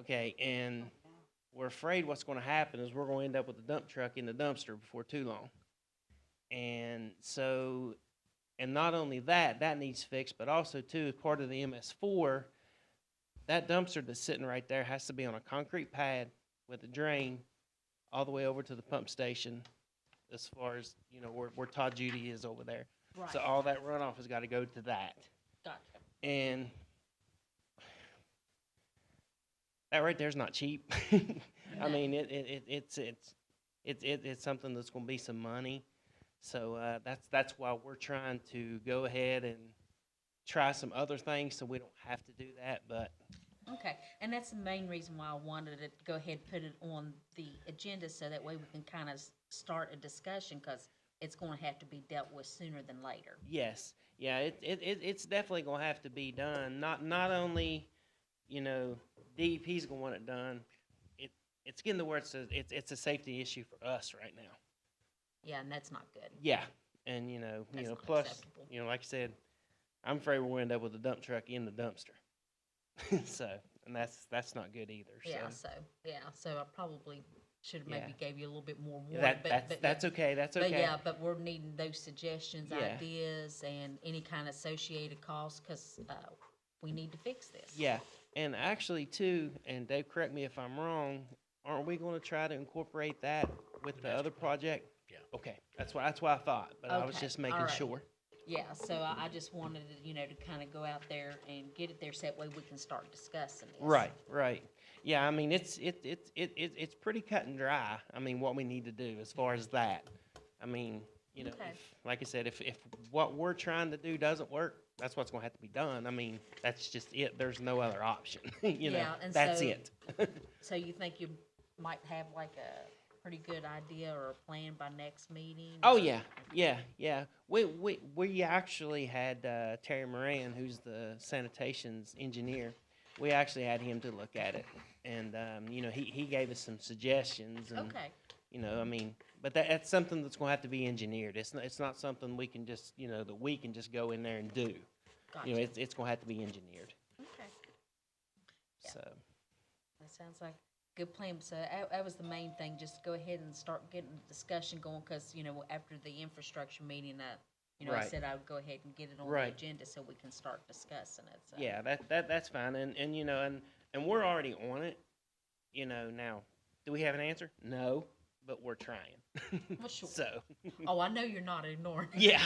Okay, and we're afraid what's gonna happen is we're gonna end up with a dump truck in the dumpster before too long. And so, and not only that needs fixed, but also too, as part of the MS4, that dumpster that's sitting right there has to be on a concrete pad with a drain all the way over to the pump station as far as, where Todd Judy is over there. Right. So all that runoff has got to go to that. Gotcha. And that right there is not cheap. I No. mean, it's something that's going to be some money. So that's why we're trying to go ahead and try some other things so we don't have to do that. But Okay, and that's the main reason why I wanted to go ahead and put it on the agenda, so that way we can kind of start a discussion, because it's going to have to be dealt with sooner than later. yes, yeah, it's definitely going to have to be done. Not only, DEP's going to want it done. It's getting to where it's a safety issue for us right now. Yeah, and that's not good. Yeah, and That's not plus, acceptable. like I said, I'm afraid we'll end up with a dump truck in the dumpster. So and that's not good either. So I probably should have Yeah. maybe gave you a little bit more warning. That's okay. That's But okay. yeah, but we're needing those suggestions, Yeah. ideas, and any kind of associated costs, because we need to fix this. Yeah, and actually too, and Dave, correct me if I'm wrong. Aren't we going to try to incorporate that with the other project? Yeah. Okay, that's what I thought, but I was Okay, just making all right. sure. Yeah, so I just wanted to, to kind of go out there and get it there, so that way we can start discussing this. Right, right. Yeah, I mean it's pretty cut and dry. I mean what we need to do as far as that. I mean, Okay. if, like I said, if what we're trying to do doesn't work, that's what's going to have to be done. I mean, that's just it. There's no other option. Yeah, and that's so- it. So you think you might have like a pretty good idea or a plan by next meeting? Oh yeah. We actually had Terry Moran, who's the sanitation's engineer. We actually had him to look at it, and he gave us some suggestions. And, Okay, I mean, but that's something that's going to have to be engineered. It's not something we can just that we can just go in there and do. gotcha. It's going to have to be engineered. Okay, Yeah. So that sounds like a good plan. So that was the main thing, just go ahead and start getting the discussion going, because, after the infrastructure meeting, I Right. said I would go ahead and get it on the Right. agenda so we can start discussing it, so. yeah, that's fine, and we're already on it. Now, do we have an answer? No, but we're trying. Well, sure. So Oh, I know you're not ignoring it. yeah.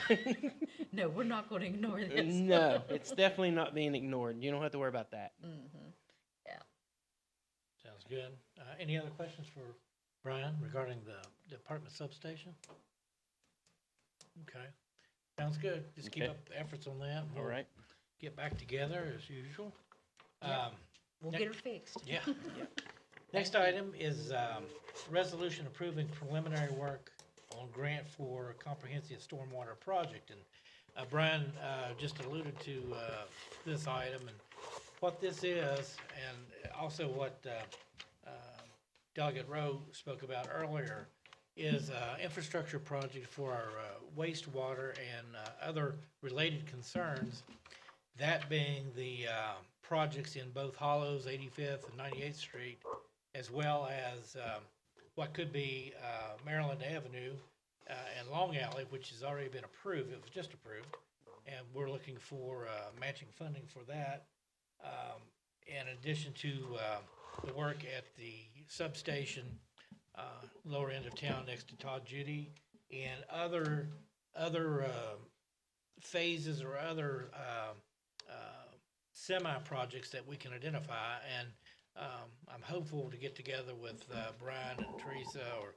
No, we're not gonna ignore this. No, it's definitely not being ignored. You don't have to worry about that. Mm-hmm, yeah. Sounds good. Any other questions for Brian regarding the department substation? Okay, sounds good. Just keep Okay. up the efforts on that. All We'll right. Get back together as usual. Yeah. We'll Next- get her fixed. Yeah. Next item is resolution approving preliminary work on grant for comprehensive stormwater project. And Brian just alluded to this item and what this is, and also what Delegate Rowe spoke about earlier, is infrastructure project for our wastewater and other related concerns. That being the projects in both Hollows, 85th and 98th Street, as well as what could be Maryland Avenue and Long Alley, which has already been approved. It was just approved. And we're looking for matching funding for that. In addition to the work at the substation, lower end of town next to Todd Judy, and other phases or other semi-projects that we can identify. And I'm hopeful to get together with Brian and Teresa or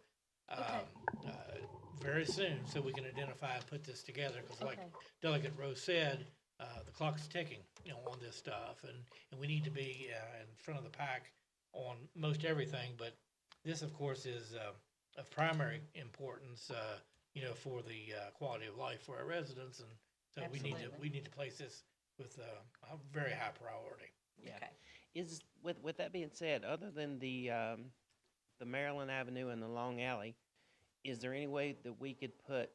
very soon, so we can identify and put this together. Because like Okay. Delegate Rose said, the clock's ticking, on this stuff, and we need to be in front of the pack on most everything. But this, of course, is of primary importance, for the quality of life for our residents, and so Absolutely. we need to place this with a very high priority. Yeah. Okay. Is with that being said, other than the Maryland Avenue and the Long Alley, is there any way that we could put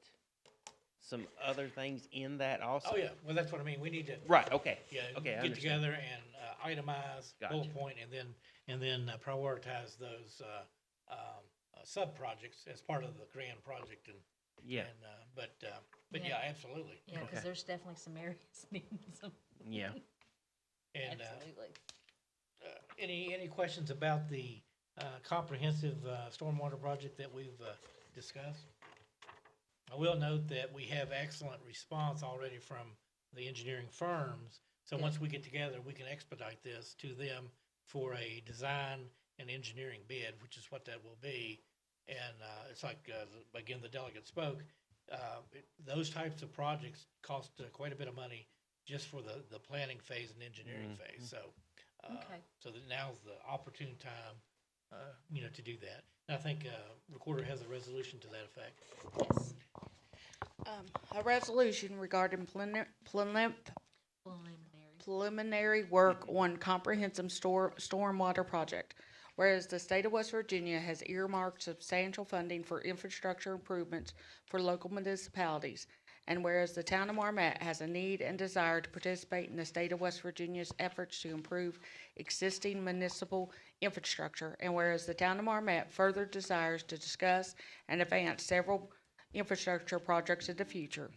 some other things in that also? Oh, yeah, well, that's what I mean, we need to, Right. Okay. yeah, Okay, I get understand. together and itemize, bullet Gotcha. point, and then prioritize those sub-projects as part of the grand project, and, Yeah. but Yeah. yeah, absolutely. Yeah, because Okay. there's definitely some areas needing some, Yeah. And absolutely. any questions about the comprehensive stormwater project that we've discussed? I will note that we have excellent response already from the engineering firms. So Good. once we get together, we can expedite this to them for a design and engineering bid, which is what that will be. And it's like, again, the delegate spoke, those types of projects cost quite a bit of money just for the planning phase and engineering phase. So, Okay. so that now's the opportune time, to do that. And I think Recorder has a resolution to that effect. Yes. A resolution regarding Preliminary. preliminary work on comprehensive stormwater project. Whereas the state of West Virginia has earmarked substantial funding for infrastructure improvements for local municipalities. And whereas the town of Marmet has a need and desire to participate in the state of West Virginia's efforts to improve existing municipal infrastructure, and whereas the town of Marmet further desires to discuss and advance several infrastructure projects in the future,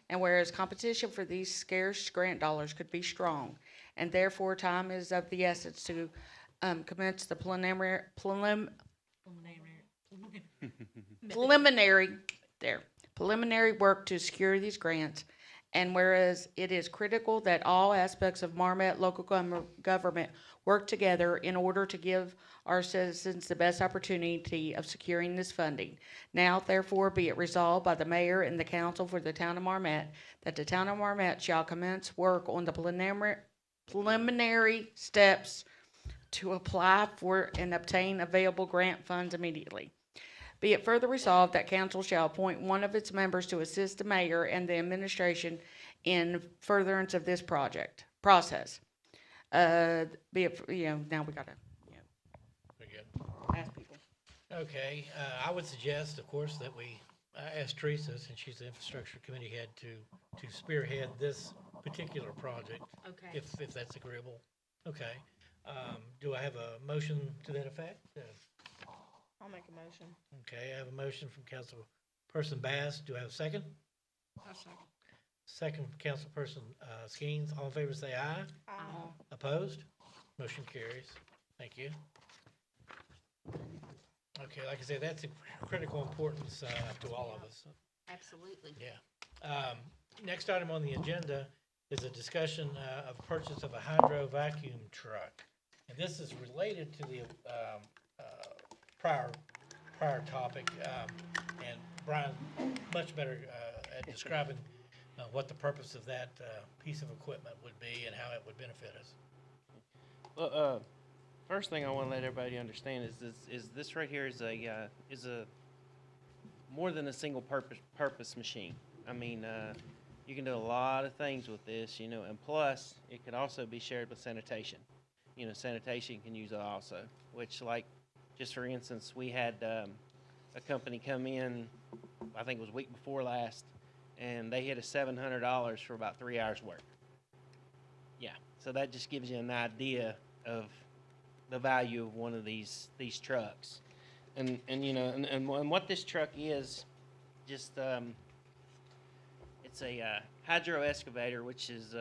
and whereas competition for these scarce grant dollars could be strong, and therefore time is of the essence to commence the preliminary work to secure these grants. And whereas it is critical that all aspects of Marmet local government work together in order to give our citizens the best opportunity of securing this funding. Now therefore be it resolved by the mayor and the council for the town of Marmet that the town of Marmet shall commence work on the preliminary steps to apply for and obtain available grant funds immediately. Be it further resolved that council shall appoint one of its members to assist the mayor and the administration in furtherance of this process. Be it, now we gotta, Very good. ask people. Okay, I would suggest, of course, that we ask Teresa, since she's the infrastructure committee head, to spearhead this particular project, Okay. if that's agreeable. Okay. Do I have a motion to that effect? I'll make a motion. Okay, I have a motion from Councilperson Bass. Do I have a second? I'll second. Second from Councilperson Skeens. All in favor say aye. Opposed? Motion carries. Thank you. Okay, like I said, that's of critical importance to all of us. Absolutely. Yeah. Next item on the agenda is a discussion of purchase of a hydro vacuum truck. And this is related to the prior topic. And Brian, much better at describing what the purpose of that piece of equipment would be and how it would benefit us. Well, first thing I want to let everybody understand is this right here is a more than a single purpose machine. I mean, you can do a lot of things with this, and plus it could also be shared with sanitation. Sanitation can use it also, which, like, just for instance, we had a company come in, I think it was week before last, and they hit us $700 for about 3 hours work. Yeah, so that just gives you an idea of the value of one of these trucks, and what this truck is, just it's a hydro excavator, which is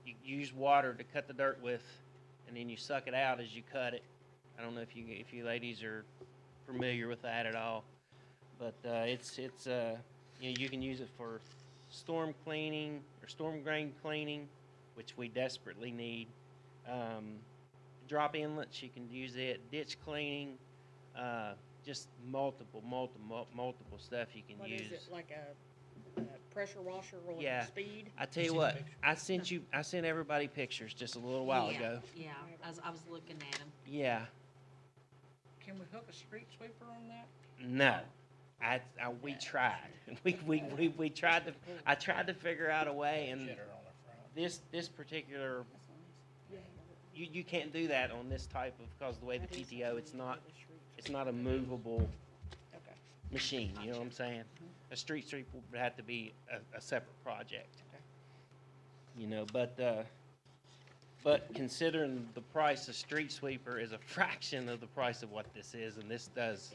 you use water to cut the dirt with, and then you suck it out as you cut it. I don't know if you ladies are familiar with that at all, but it's you can use it for storm cleaning or storm drain cleaning, which we desperately need. Drop inlets, you can use it. Ditch cleaning, just multiple stuff you can use. What is it, like a pressure washer on Yeah. speed? I tell You you see the what, picture? I sent everybody pictures just a little while ago. Yeah, I was looking at them. Yeah, Can we hook a street sweeper on that? no, we tried. We tried to. I tried to figure out a way, and this particular, you can't do that on this type of, because the way the PTO, it's not a movable Okay. machine. You know what I'm saying? A street sweeper would have to be a separate project. But considering the price of street sweeper is a fraction of the price of what this is, and this does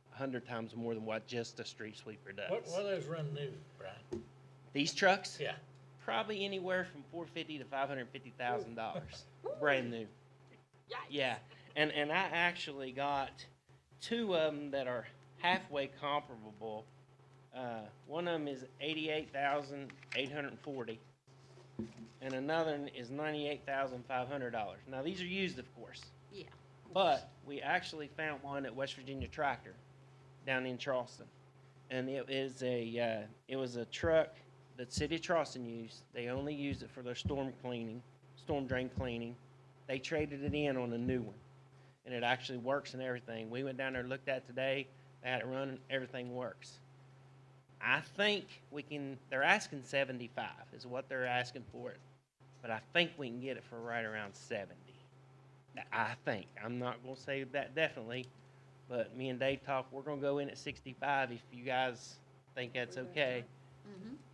100 times more than what just a street sweeper does. What are those run new, Brian? These trucks? Yeah. Probably anywhere from $450,000 to $550,000, brand new. Yeah, and I actually got two of them that are halfway comparable. One of them is $88,840, and another one is $98,500. Now these are used, of course. Yeah. But we actually found one at West Virginia Tractor down in Charleston, and it was a truck that City of Charleston used. They only used it for their storm drain cleaning. They traded it in on a new one, and it actually works and everything. We went down there and looked at it today. They had it running. Everything works. I think we can. They're asking 75 is what they're asking for it, but I think we can get it for right around 70. I think. I'm not gonna say that definitely, but me and Dave talked. We're gonna go in at 65 if you guys think that's okay.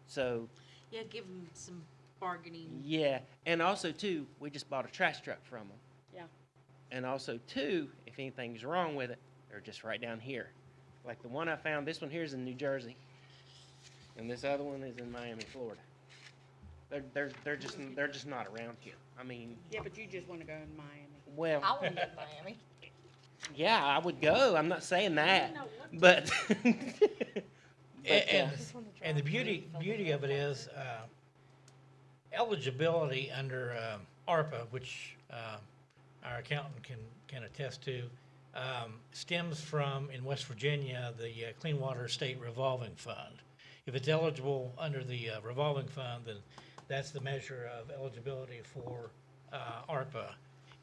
So, Yeah, give them some bargaining. yeah, and also too, we just bought a trash truck from them. Yeah. And also too, if anything's wrong with it, they're just right down here. Like the one I found, this one here is in New Jersey, and this other one is in Miami, Florida. They're just not around here. I mean, Yeah, but you just wanna go in Miami. well, I want to go to Miami. yeah, I would go. I'm not saying that, but And, and the beauty of it is, eligibility under, ARPA, which, our accountant can attest to, stems from, in West Virginia, the Clean Water State Revolving Fund. If it's eligible under the revolving fund, then that's the measure of eligibility for ARPA.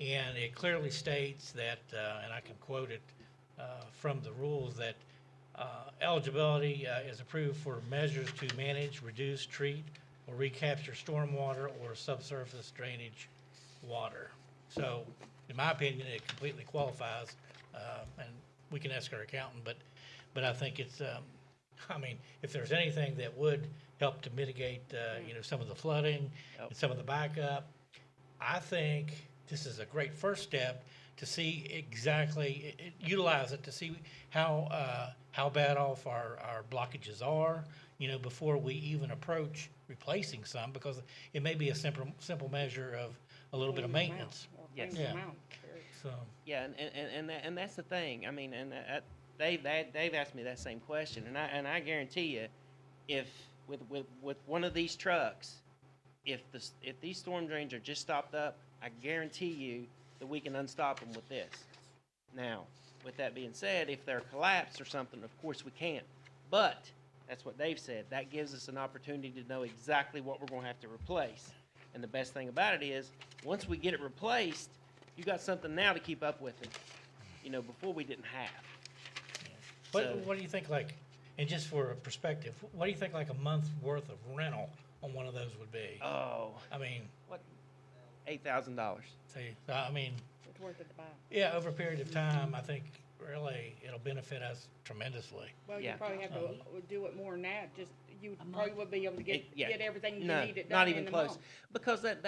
And it clearly states that, and I can quote it from the rules, that eligibility is approved for measures to manage, reduce, treat, or recapture stormwater or subsurface drainage water. So, in my opinion, it completely qualifies, and we can ask our accountant, but I think it's, I mean, if there's anything that would help to mitigate, some of the flooding and some of the backup, I think this is a great first step to see exactly, utilize it to see how bad off our blockages are, before we even approach replacing some, because it may be a simple measure of a little bit of maintenance. Yes. Clean them Yeah. out. So, yeah, and that's the thing. I mean, and Dave asked me that same question, and I guarantee you, if with one of these trucks, if these storm drains are just stopped up, I guarantee you that we can unstop them with this. Now, with that being said, if they're collapsed or something, of course we can't. But that's what Dave said. That gives us an opportunity to know exactly what we're going to have to replace. And the best thing about it is, once we get it replaced, you got something now to keep up with it. Before we didn't have. So- what do you think, like, and just for a perspective, what do you think like a month's worth of rental on one of those would be? Oh, I mean, what? $8,000. I mean, It's worth it to buy. yeah, over a period of time, I think really it'll benefit us tremendously. Well, you Yeah. probably have to do it more than that, just, you A probably month? would be able to get Yeah. everything you No, need it not done even in a close. month. Because and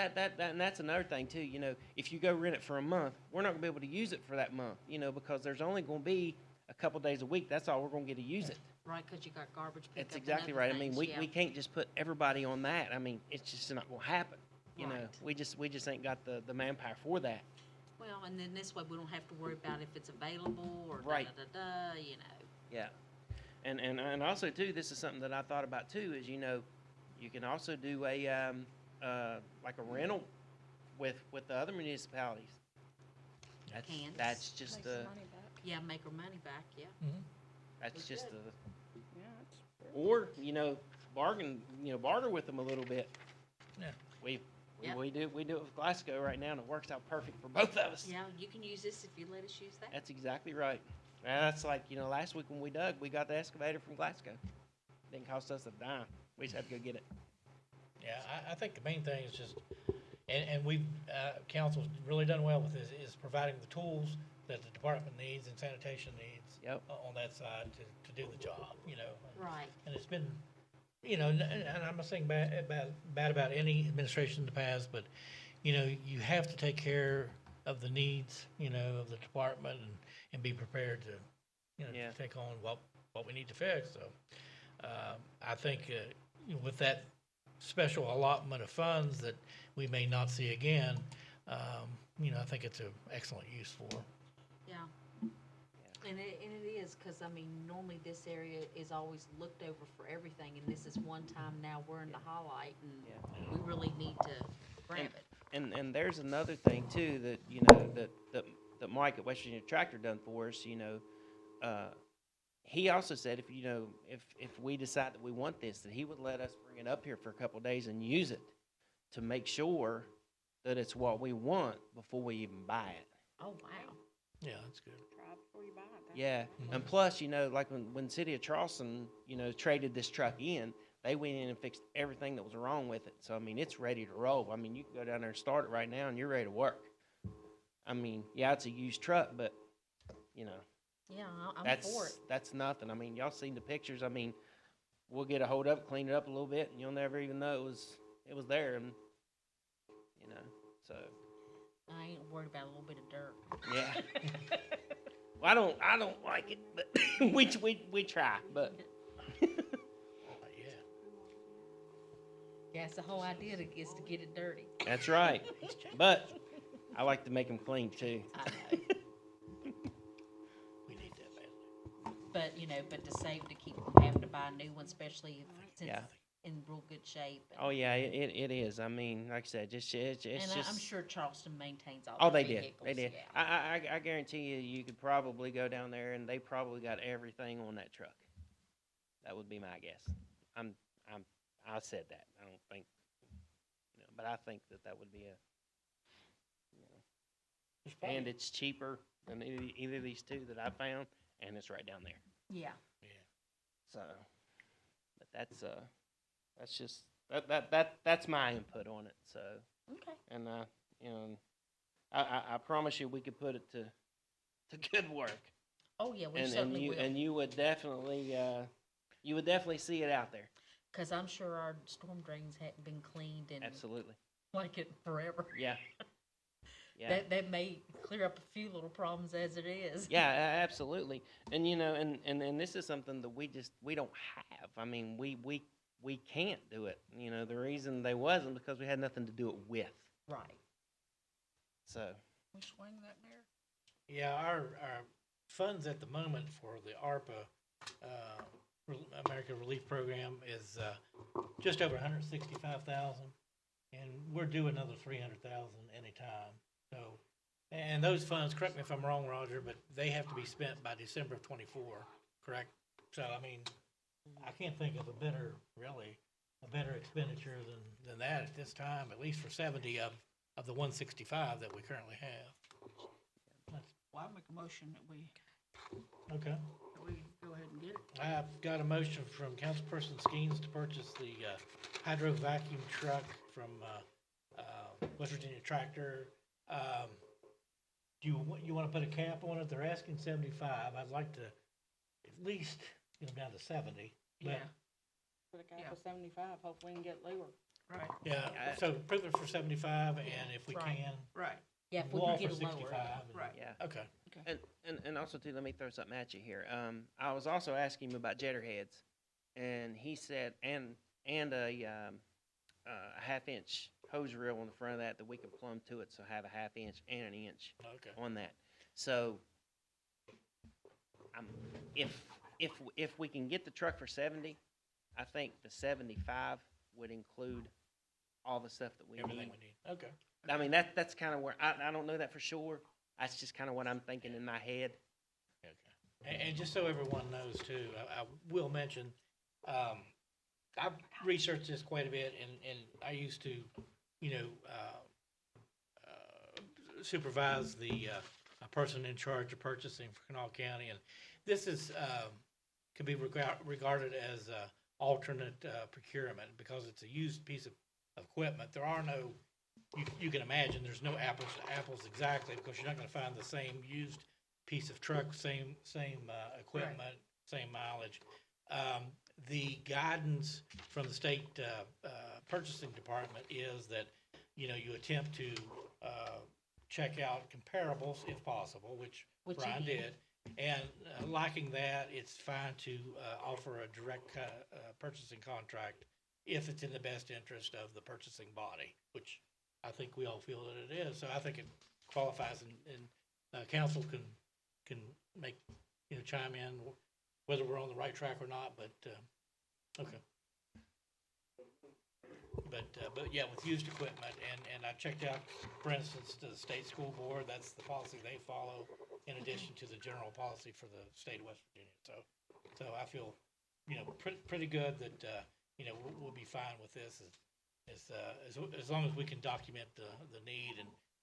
that's another thing too. If you go rent it for a month, we're not gonna be able to use it for that month. Because there's only gonna be a couple days a week. That's all we're gonna get to use it. Right, because you got garbage pickup. That's and exactly other right. I mean, things, yeah. we can't just put everybody on that. I mean, it's just not gonna happen. Right. We just ain't got the manpower for that. Well, and then this way, we don't have to worry about if it's available or Right. da-da-da-da, Yeah. And also too, this is something that I thought about too, is you can also do a like a rental with the other municipalities. Can. That's just Yeah, make our money back, yeah. that's just the Yeah, it's. or barter with them a little bit. Yeah. Yeah. We do it with Glasgow right now, and it works out perfect for both of us. Yeah, you can use this if you let us use that. That's exactly right. That's like last week when we dug, we got the excavator from Glasgow. Didn't cost us a dime. We just had to go get it. Yeah, I think the main thing is just, and we've, council's really done well with this, is providing the tools that the department needs and sanitation needs. Yep. On that side to do the job, Right. And it's been, and I'm not saying bad about any administration in the past, but, you have to take care of the needs, of the department and be prepared to, Yeah. to take on what we need to fix. So, I think, with that special allotment of funds that we may not see again, I think it's an excellent use for. Yeah. And it is, because, normally this area is always looked over for everything, and this is one time now we're in the highlight, and we really need to grab it. And there's another thing too that Mike at West Virginia Tractor done for us. He also said if we decide that we want this, that he would let us bring it up here for a couple of days and use it to make sure that it's what we want before we even buy it. Oh, wow. Yeah, that's good. Try before you buy it. Yeah, and plus, like when City of Charleston, traded this truck in, they went in and fixed everything that was wrong with it. So, it's ready to roll. You can go down there and start it right now, and you're ready to work. Yeah, it's a used truck, but, Yeah, I'm that's for it. that's nothing. Y'all seen the pictures. we'll get a hold up, clean it up a little bit, and you'll never even know it was there, and you know, so I ain't worried about a little bit of dirt. yeah. Well, I don't like it, but we try, but Yeah. Yeah, it's the whole idea is to get it dirty. that's right. But I like to make them clean too. I know. We need that badly. But to save, to keep from having to buy a new one, especially since Yeah. it's in real good shape. Oh yeah, it is. I mean, like I said, it's And just. I'm sure Charleston maintains all Oh, their they did. vehicles. They did. Yeah. I guarantee you, you could probably go down there and they probably got everything on that truck. That would be my guess. I said that. I don't think, but I think that would be There's probably- and it's cheaper than either of these two that I found, and it's right down there. Yeah. Yeah. So, but that's just that's my input on it. So. Okay. And I promise you, we could put it to good work. Oh, yeah, we And certainly will. you would definitely see it out there. Because I'm sure our storm drains hadn't been cleaned in Absolutely. like it forever. Yeah. Yeah. That may clear up a few little problems as it is. Yeah, absolutely. And and this is something that we don't have. I mean, we can't do it. The reason they wasn't because we had nothing to do it with. Right. So. We swing that there? Yeah, our funds at the moment for the ARPA, American Relief Program is just over 165,000, and we're due another 300,000 anytime. So, and those funds, correct me if I'm wrong, Roger, but they have to be spent by December of '24, correct? So, I mean, I can't think of a better expenditure than that at this time, at least for 70 of the 165 that we currently have. Well, I make a motion that we Okay. go ahead and get it. I've got a motion from Councilperson Skeens to purchase the hydro vacuum truck from West Virginia Tractor. Do you want to put a cap on it? They're asking 75. I'd like to at least get them down to 70. But, Yeah. For the cap Yeah. of 75, hopefully we can get lower. Right, yeah, so approve it for 75, and if we Right. can, right, Yeah, if we we'll can offer get it lower. 65. and- right. Yeah. Okay. And also too, let me throw something at you here. I was also asking him about jetter heads, and he said and a half-inch hose reel on the front of that we could plumb to it, so have a half-inch and an inch Okay. on that. So, if we can get the truck for 70, I think the 75 would include all the stuff that we Everything need. we need. Okay. I mean, that's kind of where I don't know that for sure. That's just kind of what I'm thinking in my head. Okay. And just so everyone knows too, I will mention, I've researched this quite a bit, and I used to, supervise the person in charge of purchasing for Kanawha County, and this is can be regarded as alternate procurement because it's a used piece of equipment. There are no, you can imagine, there's no apples to apples exactly because you're not going to find the same used piece of truck, same equipment, same mileage. The guidance from the state purchasing department is that, you attempt to check out comparables if possible, which Which you Brian did. did. And lacking that, it's fine to offer a direct purchasing contract if it's in the best interest of the purchasing body, which I think we all feel that it is. So I think it qualifies, and council can make, chime in whether we're on the right track or not, but, okay. But yeah, with used equipment, and I checked out, for instance, the state school board, that's the policy they follow, in addition to the general policy for the state of West Virginia. So I feel, pretty good that, we'll be fine with this as long as we can document the need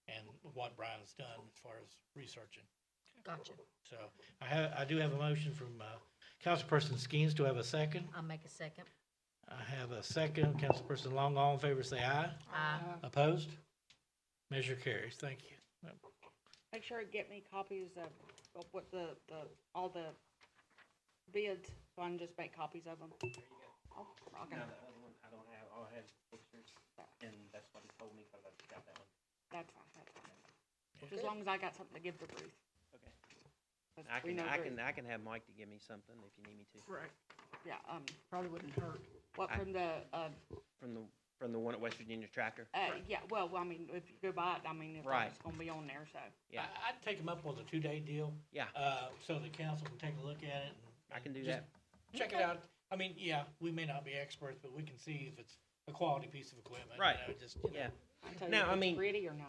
and what Brian's done as far as researching. Gotcha. So I do have a motion from Councilperson Skeens. Do I have a second? I'll make a second. I have a second. Councilperson Long, all in favor, say aye. Opposed? Measure carries. Thank you. Make sure to get me copies of what all the bids, so I can just make copies of them. I'll No, get, the other one, I don't have, I'll have pictures, and that's what he told me, cause I got that one. that's fine, that's fine. Just as long as I got something to give to Ruth. Okay. 'Cause I we can, know I Ruth. can, I can have Mike to give me something if you need me to. Right. Yeah, Probably wouldn't hurt. what, I- from the, From the one at West Virginia Tractor. yeah, well, I mean, if you go by it, I mean, if Right. it's gonna be on there, so. Yeah. I'd take them up with a 2-day deal. Yeah. So the council can take a look at it. I can do just that. Check it out. I mean, yeah, we may not be experts, but we can see if it's a quality piece of equipment. Right. Just, Yeah, I tell you, Now, if I it's mean- pretty or no.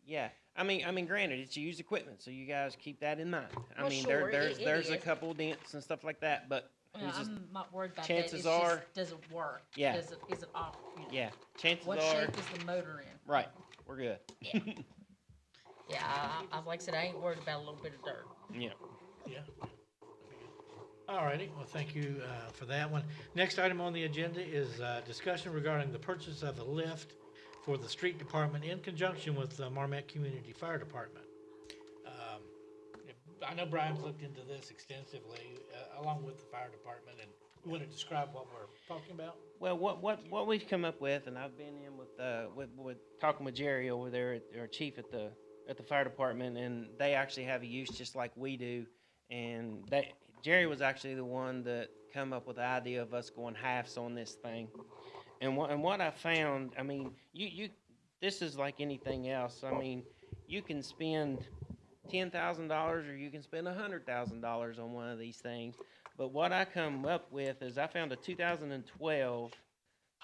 yeah. I mean, granted, it's used equipment, so you guys keep that in mind. I Well, mean, sure, there's a is. couple dents and stuff like that, but Yeah, it's just, I'm not worried about that. chances It's are- just, does it work? Yeah. Is it off? You know, yeah, chances What are, shape is the motor in? right, we're good. Yeah, like I said, I ain't worried about a little bit of dirt. Yeah. yeah. All righty. Well, thank you for that one. Next item on the agenda is discussion regarding the purchase of a lift for the street department in conjunction with the Marmet Community Fire Department. I know Brian's looked into this extensively, along with the fire department, and you want to describe what we're talking about? Well, what we've come up with, and I've been in with talking with Jerry over there, our chief at the fire department, and they actually have a use just like we do, and Jerry was actually the one that come up with the idea of us going halves on this thing, and what I found, I mean, you this is like anything else. I mean, you can spend $10,000 or you can spend $100,000 on one of these things. But what I come up with is I found a 2012.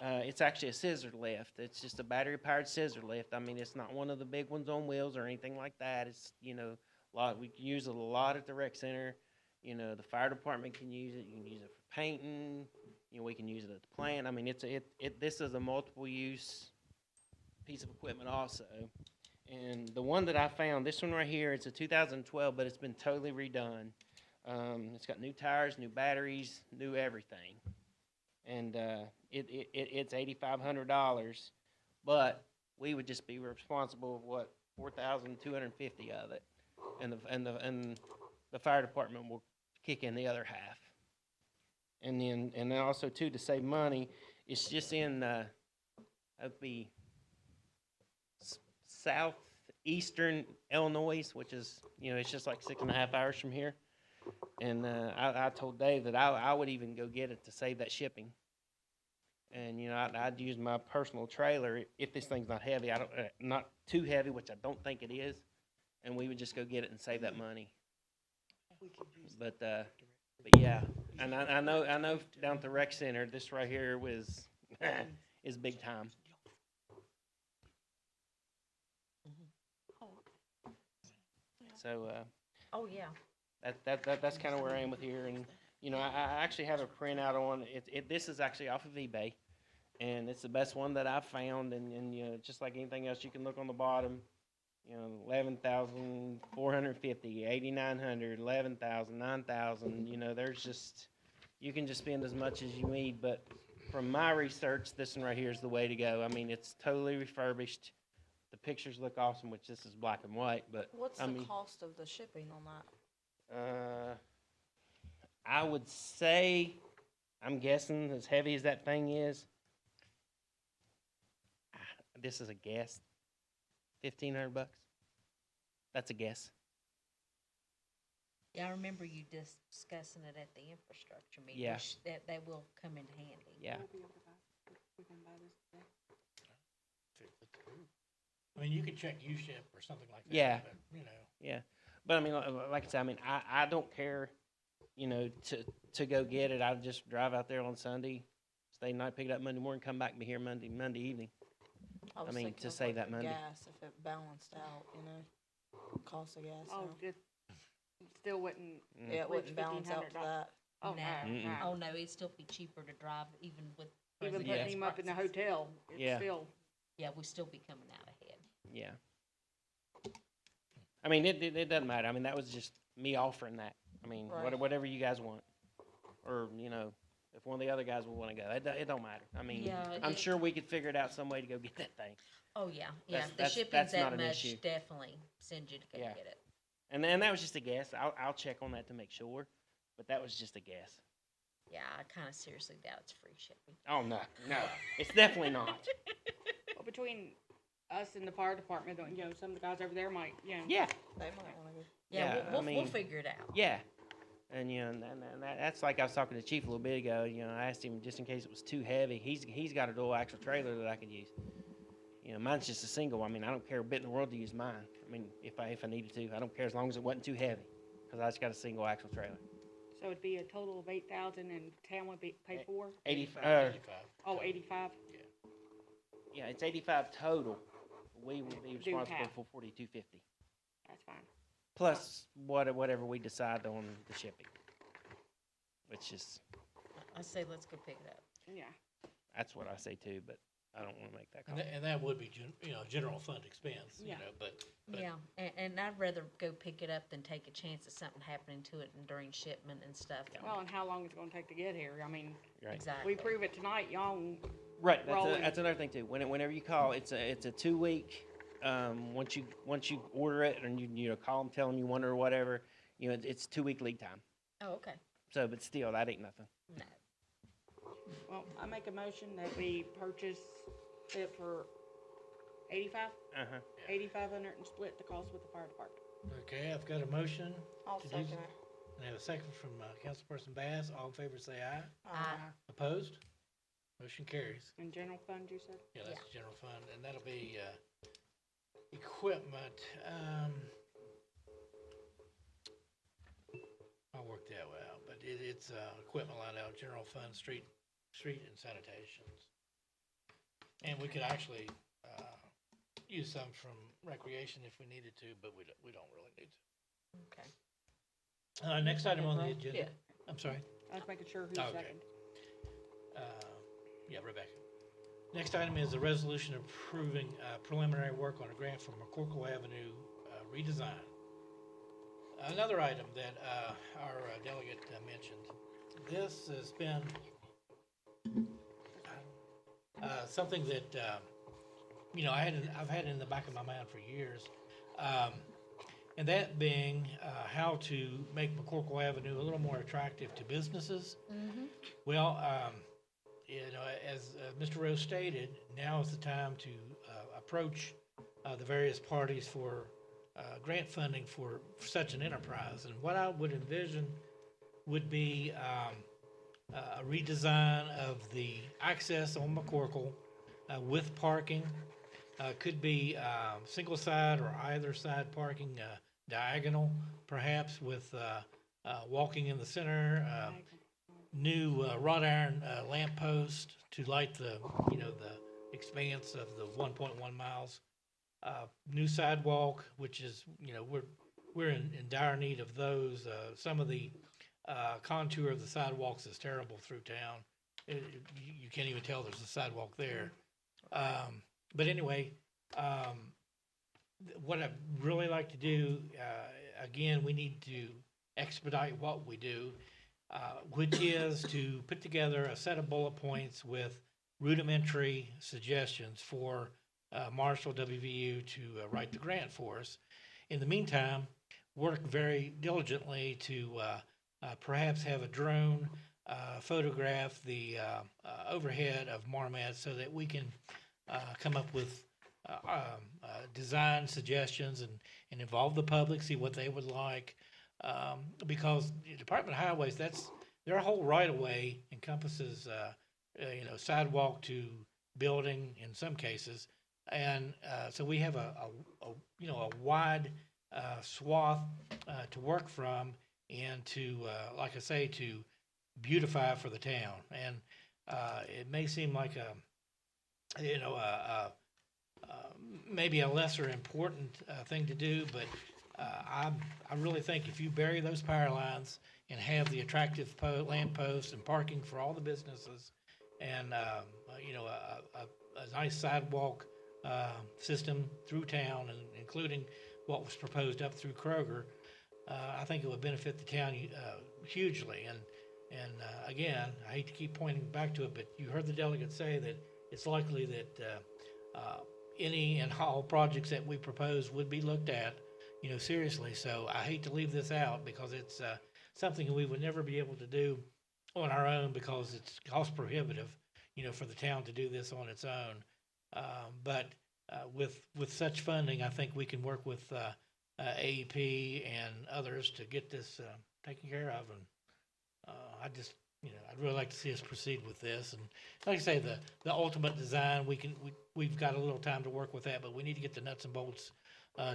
It's actually a scissor lift. It's just a battery-powered scissor lift. I mean, it's not one of the big ones on wheels or anything like that. It's we can use it a lot at the rec center. The fire department can use it. You can use it for painting. We can use it at the plant. I mean, this is a multiple-use piece of equipment also. And the one that I found, this one right here, it's a 2012, but it's been totally redone. It's got new tires, new batteries, new everything. And it's $8,500, but we would just be responsible for $4,250 of it, and the fire department will kick in the other half. And then also too, to save money, it's just in it'd be southeastern Illinois, which is, it's just like 6.5 hours from here. And I told Dave that I would even go get it to save that shipping. And I'd use my personal trailer if this thing's not heavy. Not too heavy, which I don't think it is. And we would just go get it and save that money. But yeah, and I know down at the rec center, this right here was is big time. So Oh, yeah. that's kind of where I am with here, and I actually have a printout on it. This is actually off of eBay, and it's the best one that I've found. And just like anything else, you can look on the bottom. 11,450, 8,900, 11,000, 9,000. There's just you can just spend as much as you need. But from my research, this one right here is the way to go. I mean, it's totally refurbished. The pictures look awesome, which this is black and white. But What's I the mean, cost of the shipping on that? I would say, I'm guessing, as heavy as that thing is, this is a guess, $1,500. That's a guess. Yeah, I remember you discussing it at the infrastructure meeting. Yeah. which That will come in handy. Yeah. We can buy this today. I mean, you could check U-Ship or something like that. Yeah. But, Yeah. But I mean, like I said, I mean, I don't care, to go get it. I just drive out there on Sunday, stay night, pick it up Monday morning, come back and be here Monday evening. Was mean, thinking to of, save like, that the money. Gas, if it balanced out, cost of gas. Oh, now. it still wouldn't, Yeah, it reach wouldn't balance out to $1,500. that. oh, No. no, Mm-mm. no. Oh, no, it'd still be cheaper to drive even with. Even present putting him up in the prices. hotel, it's Yeah. still, Yeah, we'd still be coming out ahead. Yeah. I mean, it doesn't matter. I mean, that was just me offering that. I mean, Right. whatever you guys want. Or, if one of the other guys would want to go, it don't matter. I mean, Yeah, I'm it- sure we could figure it out some way to go get that thing. Oh, yeah, yeah. That's- The that's shipping's not that an much, issue. definitely send you to go Yeah. get it. And then that was just a guess. I'll check on that to make sure, but that was just a guess. Yeah, I kind of seriously doubt it's free shipping. Oh, no, it's definitely not. Well, between us and the fire department, you know, some of the guys over there might, you know. Yeah, They might wanna go. Yeah, Yeah, I we'll mean- figure it out. yeah. And, you know, that's like I was talking to the chief a little bit ago, you know, I asked him just in case it was too heavy. He's got a dual axle trailer that I could use. You know, mine's just a single. I mean, I don't care a bit in the world to use mine. I mean, if I needed to, I don't care as long as it wasn't too heavy, because I just got a single axle trailer. So it'd be a total of 8,000 and town would be paid for? 85. Oh, 85? Yeah, it's 85 total. We would be Do responsible half. for 42.50 That's fine. plus whatever we decide on the shipping, which is I say let's go pick it up. Yeah. that's what I say too. But I don't want to make that And call. and that would be, general fund expense, Yeah. but Yeah, and I'd rather go pick it up than take a chance of something happening to it and during shipment and stuff. Well, and how long is it gonna take to get here? I mean, Right. Exactly. we prove it tonight, y'all. Right. rolling. That's another thing too. Whenever you call, it's a 2 week. Once you order it and you call them, tell them you want it or whatever, it's 2 week lead time. Oh, okay. So, but still, that ain't nothing. No. Well, I make a motion that we purchase it for 85, Uh huh. 8,500 and split the cost with the fire department. okay, I've got a motion. I'll to do second so. it. And I have a second from Councilperson Bass. All in favor say aye. Aye. Opposed? Motion carries. And general fund, you said? Yeah, that's the general fund, and that'll be equipment. I'll work that one out, but it's equipment line out, general fund, street and sanitations. And we could actually use some from recreation if we needed to, but we don't really need Okay. to. Next item on the agenda. Yeah. I'm sorry. I was making sure who's Okay. second. Yeah, Rebecca. Next item is a resolution approving preliminary work on a grant for McCorkle Avenue redesign. Another item that our delegate mentioned. This has been something that I've had in the back of my mind for years, and that being how to make McCorkle Avenue a little more attractive to businesses. Mm-hmm. Well, as Mr. Rose stated, now is the time to approach the various parties for grant funding for such an enterprise. And what I would envision would be a redesign of the access on McCorkle with parking. Could be single side or either side parking, diagonal perhaps, with walking in the center. New wrought iron lamp post to light the expanse of the 1.1 miles. New sidewalk, which is, we're in dire need of those. Some of the contour of the sidewalks is terrible through town. You can't even tell there's a sidewalk there. But anyway, what I'd really like to do, again, we need to expedite what we do. Which is to put together a set of bullet points with rudimentary suggestions for Marshall WVU to write the grant for us. In the meantime, work very diligently to perhaps have a drone photograph the overhead of Marmat so that we can come up with design suggestions and involve the public, see what they would like. Because the Department of Highways, their whole right-of-way encompasses, sidewalk to building in some cases. And so we have a wide swath to work from and to, like I say, to beautify for the town. And it may seem like maybe a lesser important thing to do, but I really think if you bury those power lines and have the attractive lamp posts and parking for all the businesses, and a nice sidewalk system through town, and including what was proposed up through Kroger, I think it would benefit the town hugely. And again, I hate to keep pointing back to it, but you heard the delegate say that it's likely that any and all projects that we propose would be looked at, seriously. So I hate to leave this out because it's something we would never be able to do on our own because it's cost prohibitive, for the town to do this on its own. But with such funding, I think we can work with AEP and others to get this taken care of. And I'd really like to see us proceed with this. And like I say, the ultimate design, we've got a little time to work with that, but we need to get the nuts and bolts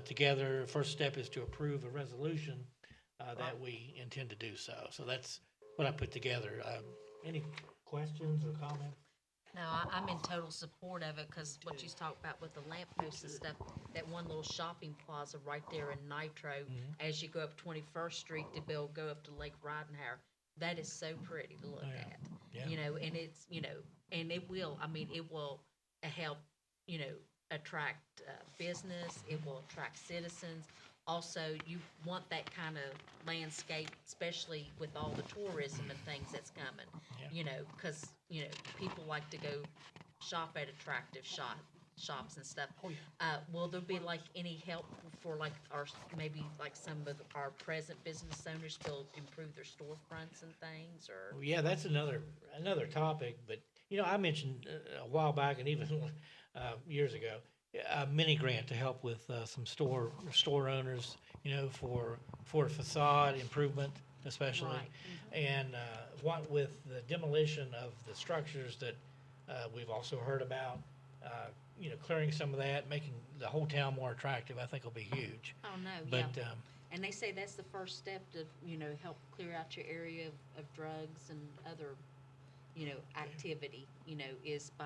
together. First step is to approve a resolution that we intend to do so. So that's what I put together. Any questions or comments? No, I'm in total support of it, because what you talked about with the lampposts and stuff, that one little shopping plaza right there in Nitro, as you go up 21st Street to go up to Lake Ridenhour, that is so pretty to look Oh, yeah. at. Yeah. And it's, and it will help, attract business, it will attract citizens. Also, you want that kind of landscape, especially with all the tourism and things that's coming. Yeah. Because, people like to go shop at attractive shops and stuff. Oh, yeah. Will there be like any help for like maybe like some of our present business owners to improve their storefronts and things, or? Well, yeah, that's another topic, but, I mentioned a while back and even years ago, a mini grant to help with some store owners, for facade improvement especially. Right. And what with the demolition of the structures that we've also heard about, clearing some of that, making the whole town more attractive, I think will be huge. Oh, no, yeah. But, And they say that's the first step to, help clear out your area of drugs and other, activity, is by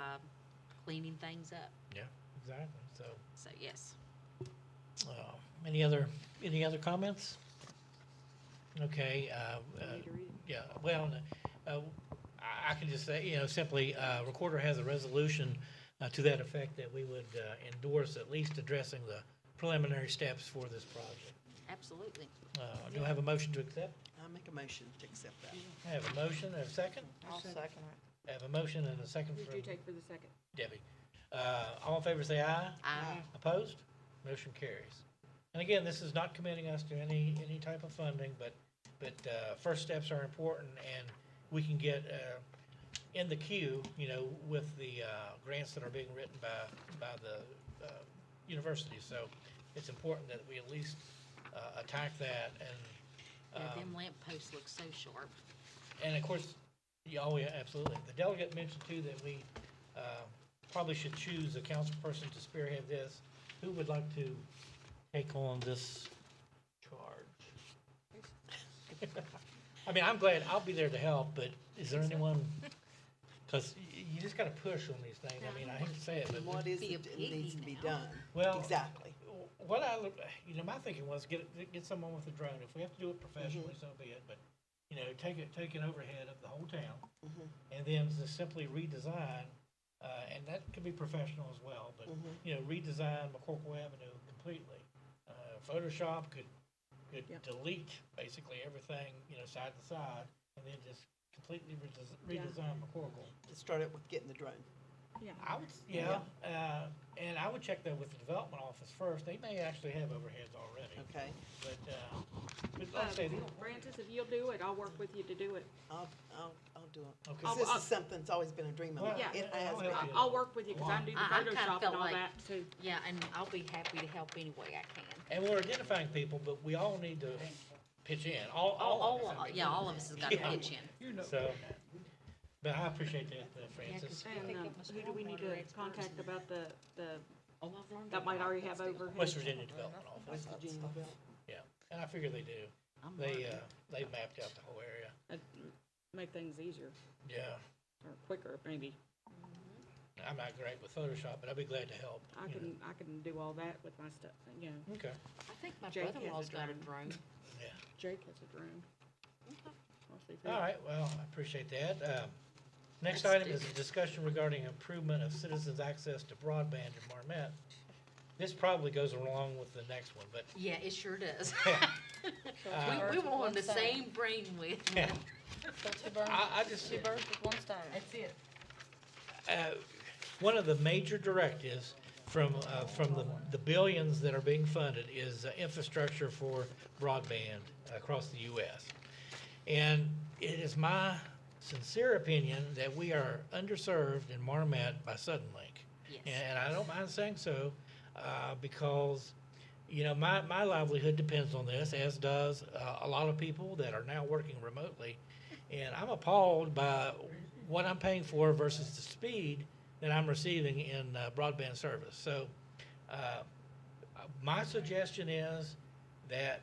cleaning things up. yeah, exactly, so. So, yes. Any other comments? Okay, yeah, well, I can just say, simply, Recorder has a resolution to that effect that we would endorse, at least addressing the preliminary steps for this project. Absolutely. Do I have a motion to accept? I'll make a motion to accept that. I have a motion and a second. I'll second it. I have a motion and a second Who'd from you take for the second? Debbie. All in favor say aye. Aye. Opposed? Motion carries. And again, this is not committing us to any type of funding, but first steps are important, and we can get in the queue, with the grants that are being written by the university. So it's important that we at least attack that. And Yeah, them lamp posts look so sharp. and of course, yeah, oh yeah, absolutely. The delegate mentioned too that we probably should choose a council person to spearhead this. Who would like to take on this charge? I mean, I'm glad, I'll be there to help, but is there anyone? Because you just gotta push on these things. I mean, I hate to say it, but, What is Be a it that piggy needs to be now. done? well, Exactly. what my thinking was get someone with a drone. If we have to do it professionally, so be it, but, take an overhead of the whole town, and then just simply redesign, and that could be professional as well, but, redesign McCorkle Avenue completely. Photoshop could delete basically everything, side to side, and then just completely redesign McCorkle. It started with getting the drone. Yeah. I would, and I would check that with the development office first. They may actually have overheads already, Okay, but like I say, Francis, if you'll do it, I'll work with you to do it. I'll do it. Okay. 'Cause this is something that's always been a dream of Well, mine. Yeah. It has I'll been. help you. I'll work with you, cause I do the I kinda Photoshop felt and all like- that too. Yeah, and I'll be happy to help any way I can. and we're identifying people, but we all need to pitch in. All of us. All of us has got to Yeah. pitch in. So, but I appreciate that, Francis. And, who do we need to contact about the, Oh, I've learned that a might lot. already have overhead? West Virginia Development Office, West Virginia Development. yeah, and I figure they do. I'm They, learning. they've mapped out the whole area, That'd Make things easier, yeah. or quicker, maybe. I'm not great with Photoshop, but I'd be glad to help. I can do all that with my stuff, Okay, I think my Jake has a brother-in-law's got a drone. drone. yeah. Jake has a drone. I'll see if he- All right, well, I appreciate that. Next Let's item do is a discussion regarding improvement of citizens' access to broadband in Marmet. This probably goes along with the next one, but Yeah, it sure does. Uh, We were on the same brainwave. yeah, So two birds, I just, two birds with one stone. That's it. one of the major directives from the billions that are being funded is infrastructure for broadband across the U.S. And it is my sincere opinion that we are underserved in Marmet by Suddenlink. Yes. And I don't mind saying so, because, you know, my livelihood depends on this, as does a lot of people that are now working remotely. And I'm appalled by what I'm paying for versus the speed that I'm receiving in broadband service. So my suggestion is that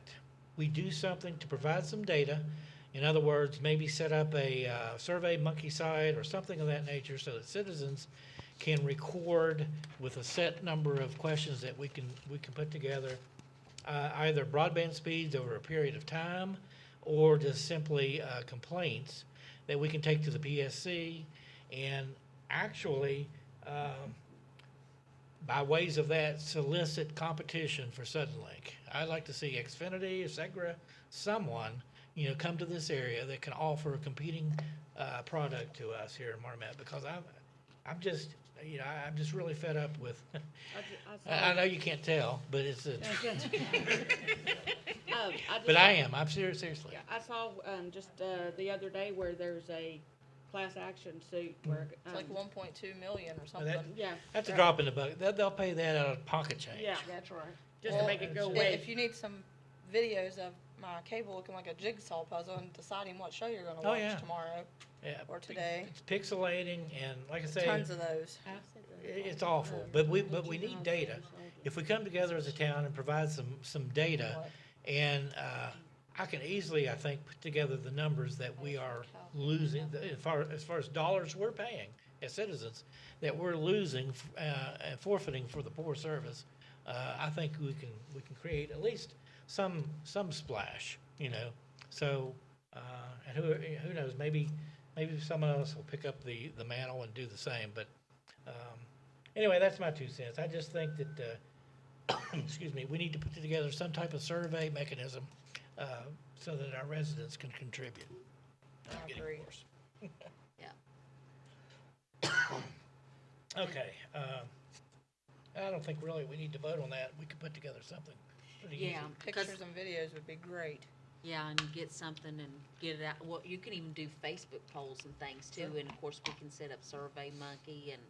we do something to provide some data. In other words, maybe set up a Survey Monkey site or something of that nature so that citizens can record with a set number of questions that we can put together, either broadband speeds over a period of time or just simply complaints that we can take to the PSC and actually, by ways of that, solicit competition for Suddenlink. I'd like to see Xfinity, Segra, someone, you know, come to this area that can offer a competing product to us here in Marmet, because I'm just, you know, I'm just really fed up with. I know you can't tell, but it's a. But I am. I'm serious. Seriously. Yeah, I saw, just, the other day where there's a class action suit where. It's like 1.2 million or something. that- Yeah. That's a drop in the bucket. They'll pay that out of pocket change. Yeah, that's right. Just to Well, make it go if away. If you need some videos of my cable looking like a jigsaw puzzle and deciding what show you're gonna Oh, watch yeah. tomorrow Yeah, or today, it's pixelating, and like I say, tons of those. it's awful. But we need data. If we come together as a town and provide some data, and I can easily, I think, put together the numbers that we are losing, as far as dollars we're paying as citizens, that we're losing and forfeiting for the poor service. I think we can create at least some splash, you know. So, and who knows? Maybe someone else will pick up the mantle and do the same. But anyway, that's my 2 cents. I just think that excuse me, we need to put together some type of survey mechanism so that our residents can contribute. I agree. Yeah. Okay. I don't think really we need to vote on that. We could put together something pretty easy. Yeah, because, Pictures and videos would be great. yeah, and get something and get it out. Well, you can even do Facebook polls and things too, and of course, we can set up Survey Monkey, and,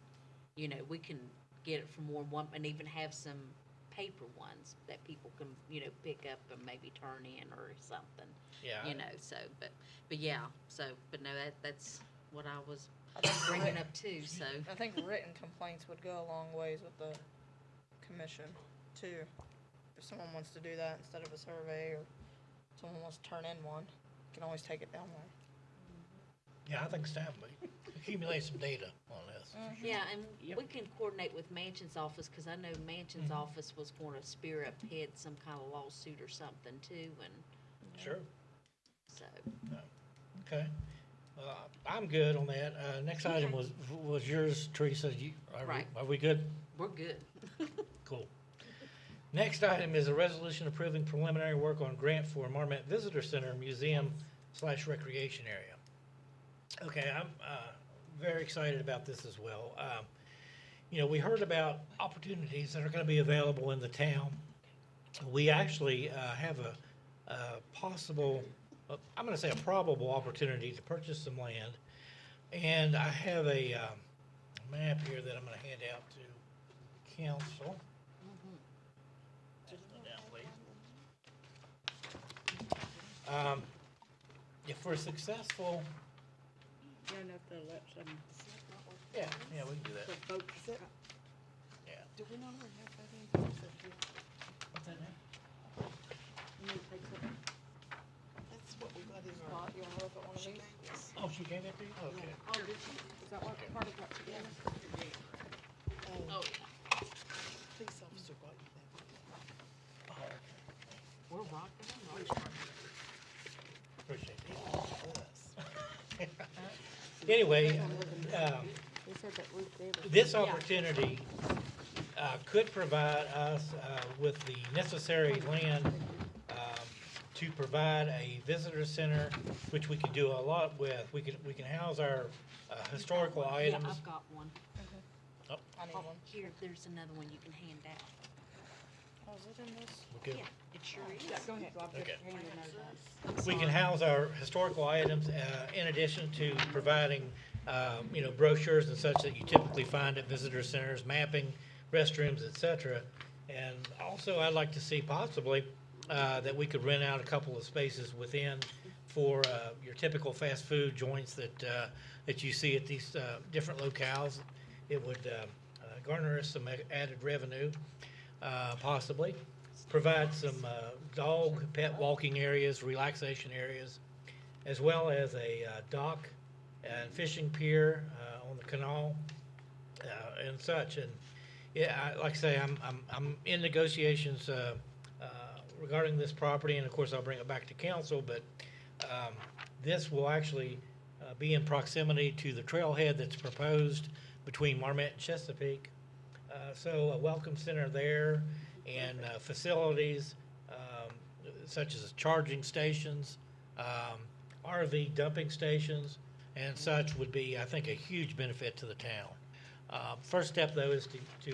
you know, we can get it from more than one, and even have some paper ones that people can, you know, pick up and maybe turn in or something, Yeah. you know, so, but yeah, so, but no, that's what I was I think bringing writ- up too, so. I think written complaints would go a long ways with the commission too. If someone wants to do that instead of a survey, or someone wants to turn in one, you can always take it down there. Yeah, I think staff may accumulate some data on this. Yeah, and we can coordinate with Manchin's office, because I know Manchin's office was going to spearhead some kind of lawsuit or something too, and Sure. so. Okay. I'm good on that. Next item was yours, Teresa. Right. Are we good? We're good. Cool. Next item is a resolution approving preliminary work on grant for Marmet Visitor Center Museum/Recreation Area. Okay, I'm very excited about this as well. You know, we heard about opportunities that are going to be available in the town. We actually have a possible, I'm going to say a probable opportunity to purchase some land. And I have a map here that I'm going to hand out to council. If we're successful, You don't have to let some yeah, we can do that. folks. Yeah. Do we not already have that in? What's that name? That's what we got in our. Scott, you wanna look at one of She these? gave us. Oh, she gave it to you? Okay. Oh, did you? Is that what part of what you gave us? Oh, police officer got you that. Oh, We're rocking and rolling. appreciate it. Anyway, They said that Ruth gave us. this opportunity could provide us with the necessary land to provide a visitor center, which we can do a lot with. We can house our historical items. Yeah, I've got one. I need Oh, one. here, there's another one you can hand out. Oh, is it in this? We're good. It sure is. Yeah, go ahead, Rob, just Okay. hand it over. We can house our historical items in addition to providing, brochures and such that you typically find at visitor centers, mapping, restrooms, et cetera. And also, I'd like to see possibly that we could rent out a couple of spaces within for your typical fast food joints that you see at these different locales. It would garner us some added revenue, possibly. Provide some dog, pet walking areas, relaxation areas, as well as a dock and fishing pier on the canal and such. And yeah, like I say, I'm in negotiations regarding this property, and of course I'll bring it back to council. But this will actually be in proximity to the trailhead that's proposed between Marmet and Chesapeake. So a welcome center there, and facilities such as charging stations, RV dumping stations, and such would be, I think, a huge benefit to the town. First step, though, is to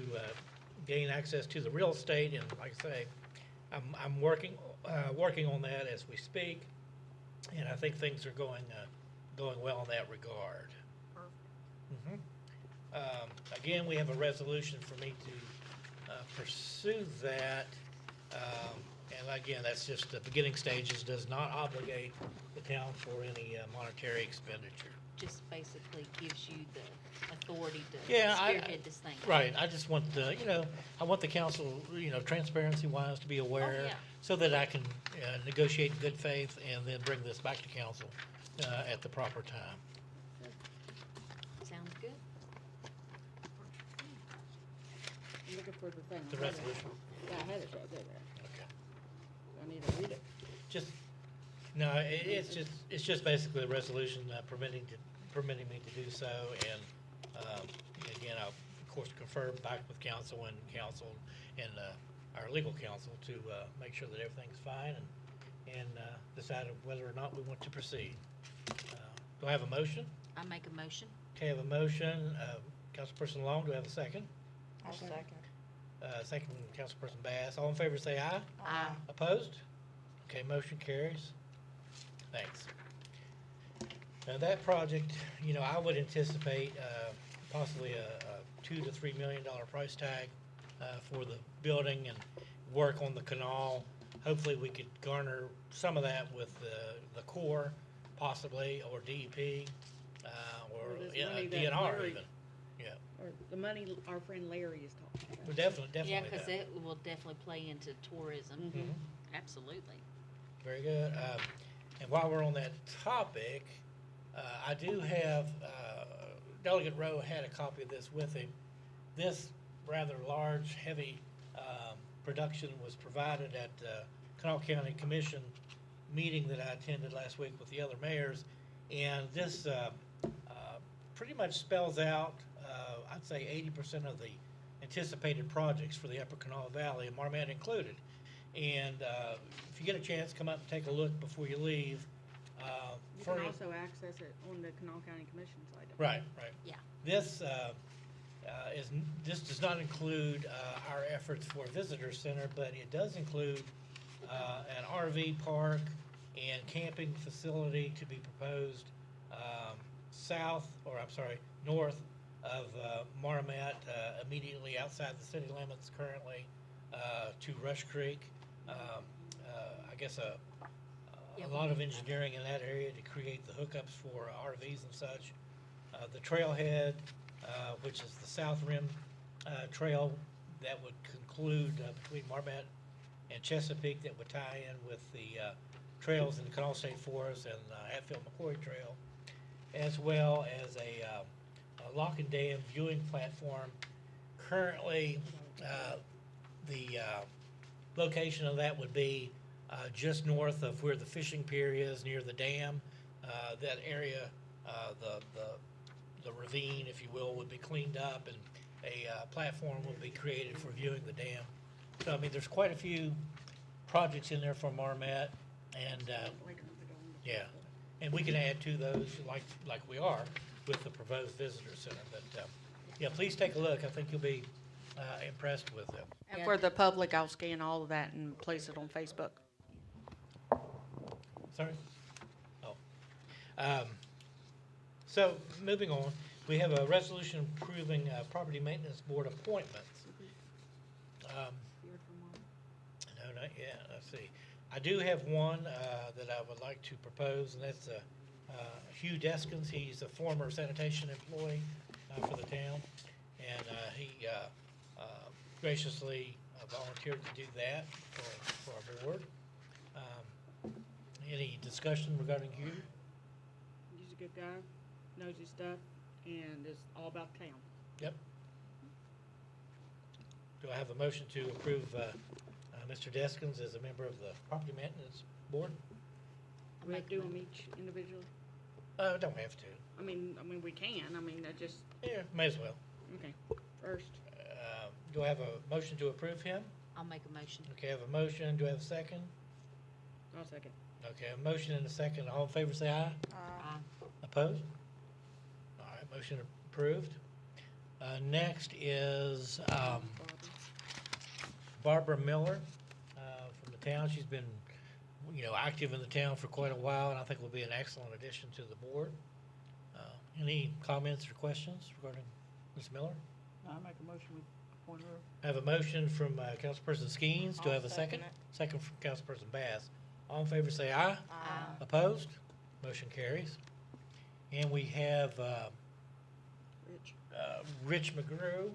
gain access to the real estate, and like I say, I'm working on that as we speak, and I think things are going well in that regard. Mhm. Again, we have a resolution for me to pursue that. And again, that's just the beginning stages, does not obligate the town for any monetary expenditure. Just basically gives you the authority to Yeah, spearhead this thing. Right, I just want I want the council, transparency wise to be aware, yeah. so that I can negotiate in good faith and then bring this back to council at the proper time. Sounds good. I'm looking for the thing. The resolution, Yeah, I had it right there. okay. I need to read it. No, it's just basically a resolution permitting me to do so, and again, I'll of course confer back with council and our legal counsel to make sure that everything's fine and decide whether or not we want to proceed. Do I have a motion? I make a motion. Okay, I have a motion. Councilperson Long, do I have a second? I'll second. Second, Councilperson Bass. All in favor say aye. Aye. Opposed? Okay, motion carries. Thanks. Now, that project, I would anticipate possibly a $2 to $3 million price tag for the building and work on the canal. Hopefully, we could garner some of that with the Corps, possibly, or DEP, or Or this money that DNR Larry- even. Yeah, Or the money our friend Larry is talking about. but definitely Yeah, that. because it will definitely play into tourism. Mhm. Absolutely. Very good. And while we're on that topic, I do have, Delegate Rowe had a copy of this with him. This rather large, heavy production was provided at the Kanawha County Commission meeting that I attended last week with the other mayors. And this pretty much spells out, I'd say 80% of the anticipated projects for the Upper Kanawha Valley, and Marmet included. And if you get a chance, come up and take a look before you leave. You For- can also access it on the Kanawha County Commission site. Right. Yeah. This this does not include our efforts for a visitor center, but it does include an RV park and camping facility to be proposed north of Marmet, immediately outside the city limits currently, to Rush Creek. I guess a lot of engineering in that area to create the hookups for RVs and such. The trailhead, which is the South Rim Trail that would conclude between Marmet and Chesapeake, that would tie in with the trails in the Kanawha State Forest and Hatfield-McCoy Trail, as well as a lock and dam viewing platform. Currently, the location of that would be just north of where the fishing pier is, near the dam. That area, the ravine, if you will, would be cleaned up, and a platform would be created for viewing the dam. So, I mean, there's quite a few projects in there for Marmet, and yeah, and we can add to those like we are with the proposed visitor center. But yeah, please take a look. I think you'll be impressed with them. And Yeah. for the public, I'll scan all of that and place it on Facebook. Sorry? Oh. So, moving on, we have a resolution approving property maintenance board appointments. No, not yet, let's see. I do have one that I would like to propose, and that's Hugh Deskins. He's a former sanitation employee for the town, and he graciously volunteered to do that for our board. Any discussion regarding Hugh? He's a good guy, knows his stuff, and is all about town. Yep. Do I have a motion to approve Mr. Deskins as a member of the property maintenance board? We have to do them each individually. Don't have to. I mean, we can. I mean, I just, Yeah, may as well. okay, first. Do I have a motion to approve him? I'll make a motion. Okay, I have a motion. Do I have a second? I'll second. Okay, a motion and a second. All in favor, say aye. Aye. Opposed? All right, motion approved. Next is Barbara Miller from the town. She's been, active in the town for quite a while, and I think will be an excellent addition to the board. Any comments or questions regarding Ms. Miller? I make a motion, we appoint her. I have a motion from Councilperson Skeens. Do I I'll have a second? second Second from Councilperson Bass. All in favor, say aye. Aye. Opposed? Motion carries. And we have Rich. Rich McGrew.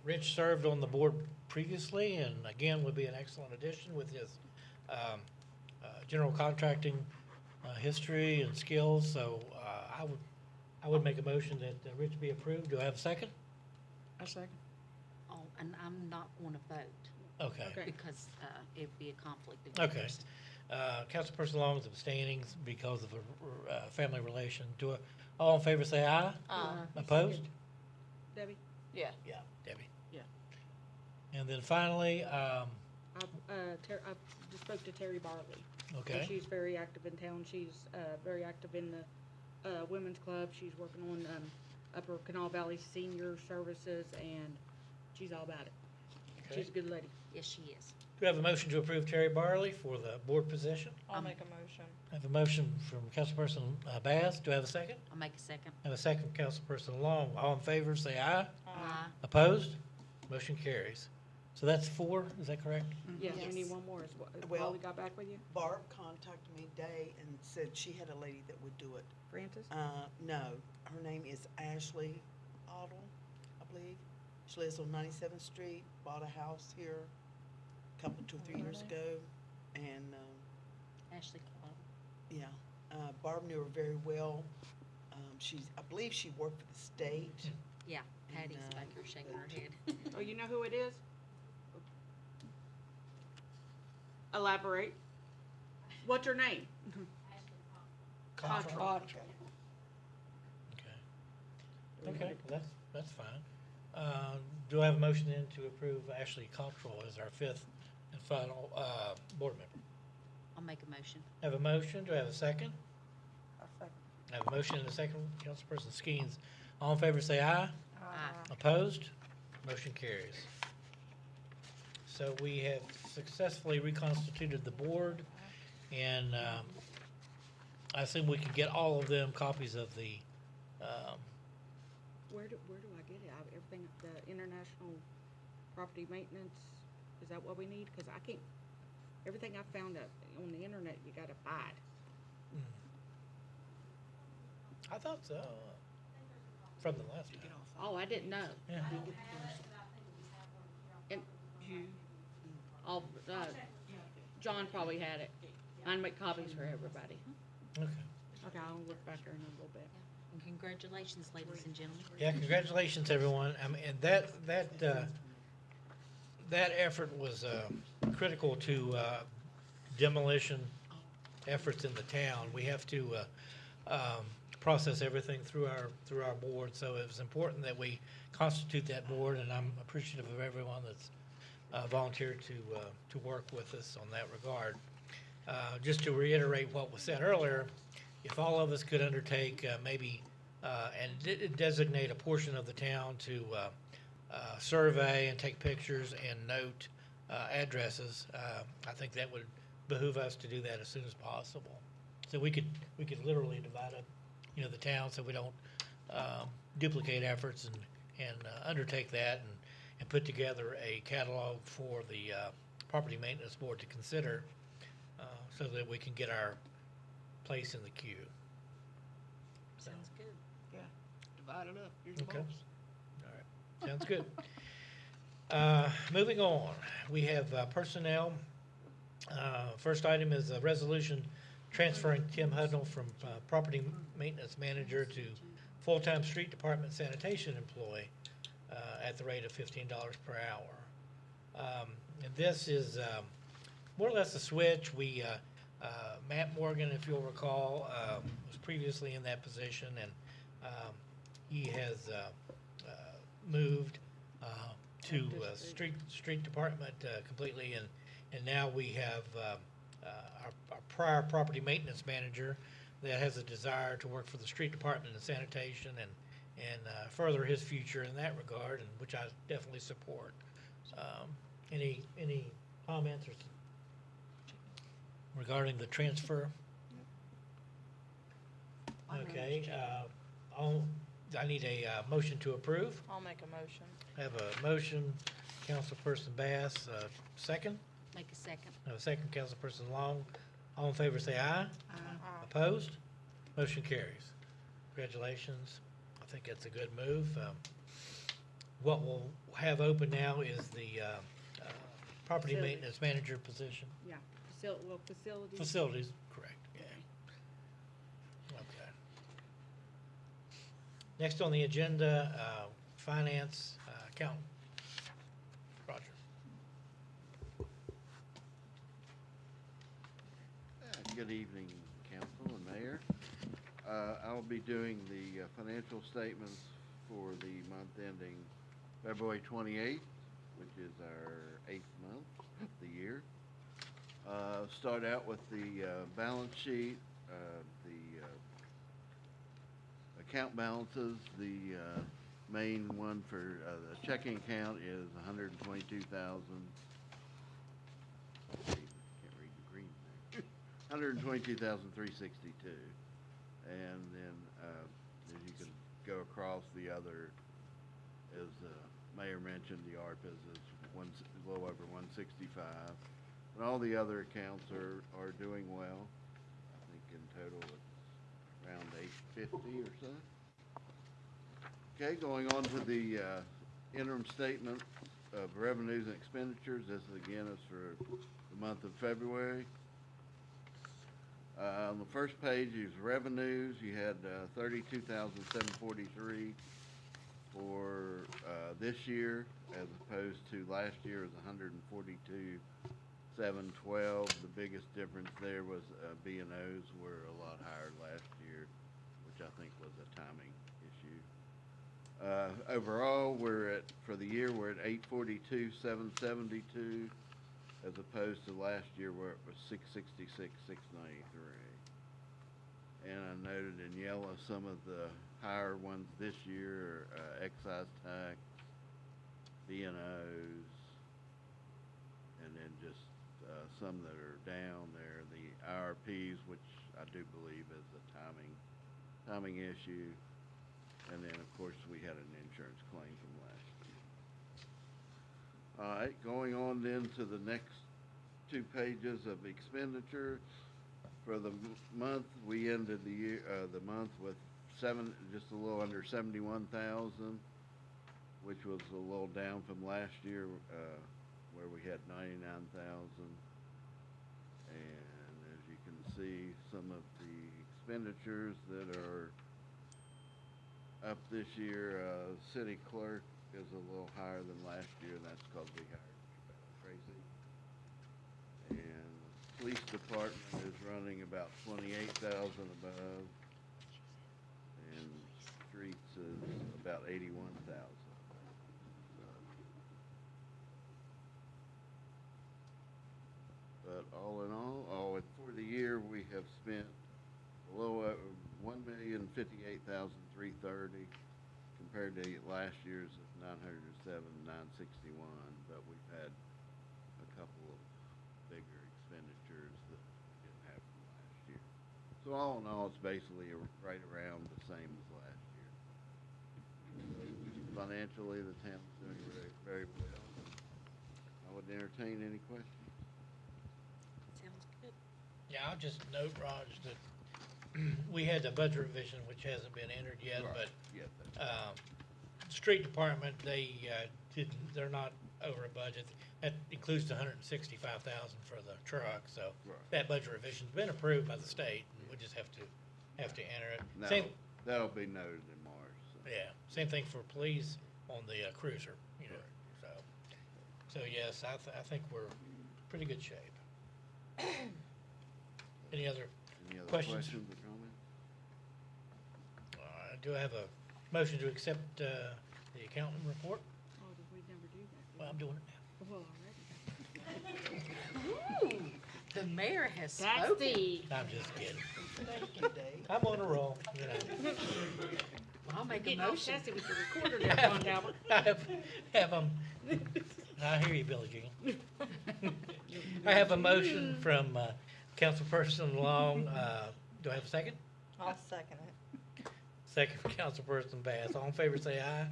Rich served on the board previously and again would be an excellent addition with his general contracting history and skills. So I would make a motion that Rich be approved. Do I have a second? I second. Oh, and I'm not going to vote Okay. Okay. because it'd be a conflict of Okay. interest. Councilperson Long is abstaining because of a family relation. All in favor say aye. Opposed? Debbie? Yeah. Yeah, Debbie. Yeah. And then finally, I just spoke to Terry Barley. okay, And she's very active in town. She's very active in the women's club. She's working on Upper Canal Valley Senior Services, and she's all about it. Okay. She's a good lady. Yes, she is. do we have a motion to approve Terry Barley for the board position? I'll make a motion. I have a motion from Councilperson Bass. Do I have a second? I'll make a second. I have a second from Councilperson Long. All in favor, say aye. Aye. Opposed? Motion carries. So that's 4, is that correct? Yes, we Yes. need one more. Is Well- Polly got back with you? Barb contacted me today and said she had a lady that would do it. Francis? No, her name is Ashley Ottle, I believe. She lives on 97th Street, bought a house here a couple, 2 or 3 years ago. And, Ashley Clark. yeah, Barb knew her very well. I believe she worked for the state. Yeah, Patty's And, back here shaking her head. Oh, you know who it is? Elaborate. What's her name? Cottrell. Okay, that's fine. Do I have a motion then to approve Ashley Cottrell as our 5th and final board member? I'll make a motion. I have a motion. Do I have a second? I'll second. I have a motion and a second. Councilperson Skeens. All in favor say aye. Aye. Opposed? Motion carries. So we have successfully reconstituted the board, and I assume we could get all of them copies of the, Where do I get it? Everything, the international property maintenance, is that what we need? Cause I can't, everything I found on the internet, you gotta buy it. I thought so, from the last time. Oh, I didn't know. Yeah. And John probably had it. I'd make copies for everybody. Okay. Okay, I'll look back there in a little bit. And congratulations, ladies and gentlemen. Yeah, congratulations, everyone. I mean, and that effort was critical to demolition efforts in the town. We have to process everything through our board, so it was important that we constitute that board, and I'm appreciative of everyone that's volunteered to work with us on that regard. Just to reiterate what was said earlier, if all of us could undertake maybe and designate a portion of the town to survey and take pictures and note addresses, I think that would behoove us to do that as soon as possible. So we could literally divide up, the town so we don't duplicate efforts and undertake that and put together a catalog for the property maintenance board to consider so that we can get our place in the queue. So, Sounds good. Divide it up. Here's the Okay. box. all right, sounds good. Moving on, we have personnel. First item is a resolution transferring Tim Hudnall from property maintenance manager to full-time street department sanitation employee at the rate of $15 per hour. And this is more or less a switch. Matt Morgan, if you'll recall, was previously in that position, and he has moved to street department completely, and now we have our prior property maintenance manager that has a desire to work for the street department and sanitation and further his future in that regard, and which I definitely support. Any comments or regarding the transfer? Okay, I need a motion to approve. I'll make a motion. I have a motion, Councilperson Bass, second. Make a second. I have a second, Councilperson Long. All in favor say aye. Opposed? Motion carries. Congratulations. I think that's a good move. What we'll have open now is the property Facility. maintenance manager position. Yeah, facilities. Facilities, correct, yeah. Okay. Next on the agenda, finance, accountant. Roger. Good evening, council and mayor. I'll be doing the financial statements for the month ending February 28th, which is our 8th month of the year. Start out with the balance sheet, the account balances. The main one for the checking account is 122,000. Can't read the green there. 122,362, and then as you can go across the other, as Mayor mentioned, the ARPA's is a little over 165, and all the other accounts are doing well. I think in total it's around 850 or so. Okay, going on to the interim statement of revenues and expenditures. This again is for the month of February. On the first page is revenues. You had 32,743 for this year, as opposed to last year is 142,712. The biggest difference there was B&Os were a lot higher last year, which I think was a timing issue. Overall, for the year we're at 842,772. As opposed to last year where it was 666,693. And I noted in yellow some of the higher ones this year are excise tax, B&Os, and then just some that are down there, the IRPs, which I do believe is a timing issue. And then, of course, we had an insurance claim from last year. All right, going on then to the next 2 pages of expenditure. For the month, we ended the month with just a little under 71,000, which was a little down from last year, where we had 99,000. And as you can see, some of the expenditures that are up this year, city clerk is a little higher than last year, and that's because we hired Tracy. And the police department is running about 28,000 above, and streets is about 81,000. But all in all, for the year, we have spent a little over 1,058,330 compared compared to last year's is 907, 961, but we've had a couple of bigger expenditures that we didn't have from last year. So all in all, it's basically right around the same as last year. Financially, the town's doing very, very well. I would entertain any questions. Sounds good. Yeah, I'll just note, Raj, that we had the budget revision, which hasn't been entered yet, Right. but Yeah, street department, they're not over a budget. That includes the 165,000 for the truck, so Right. that budget revision's been approved by the state, and we just have to enter it. Same, that'll be noted in March. So. yeah, same thing for police on the cruiser, you know, so yes, I think we're in pretty good shape. Any other Any other Questions? questions or comments? Do I have a motion to accept the accountant report? Oh, did we never do that? Well, I'm doing it Well, already. The mayor has That's spoken. the, now. I'm just kidding. Thank you, Dave. I'm on a roll, you know. I'll make a getting all motion. tested with the recorder there, Ron Talbot. Have them. I hear you, Billie Jean. I have a motion from Councilperson Long. Do I have a second? I'll second it. Second from Councilperson Bass. All in favor, say aye.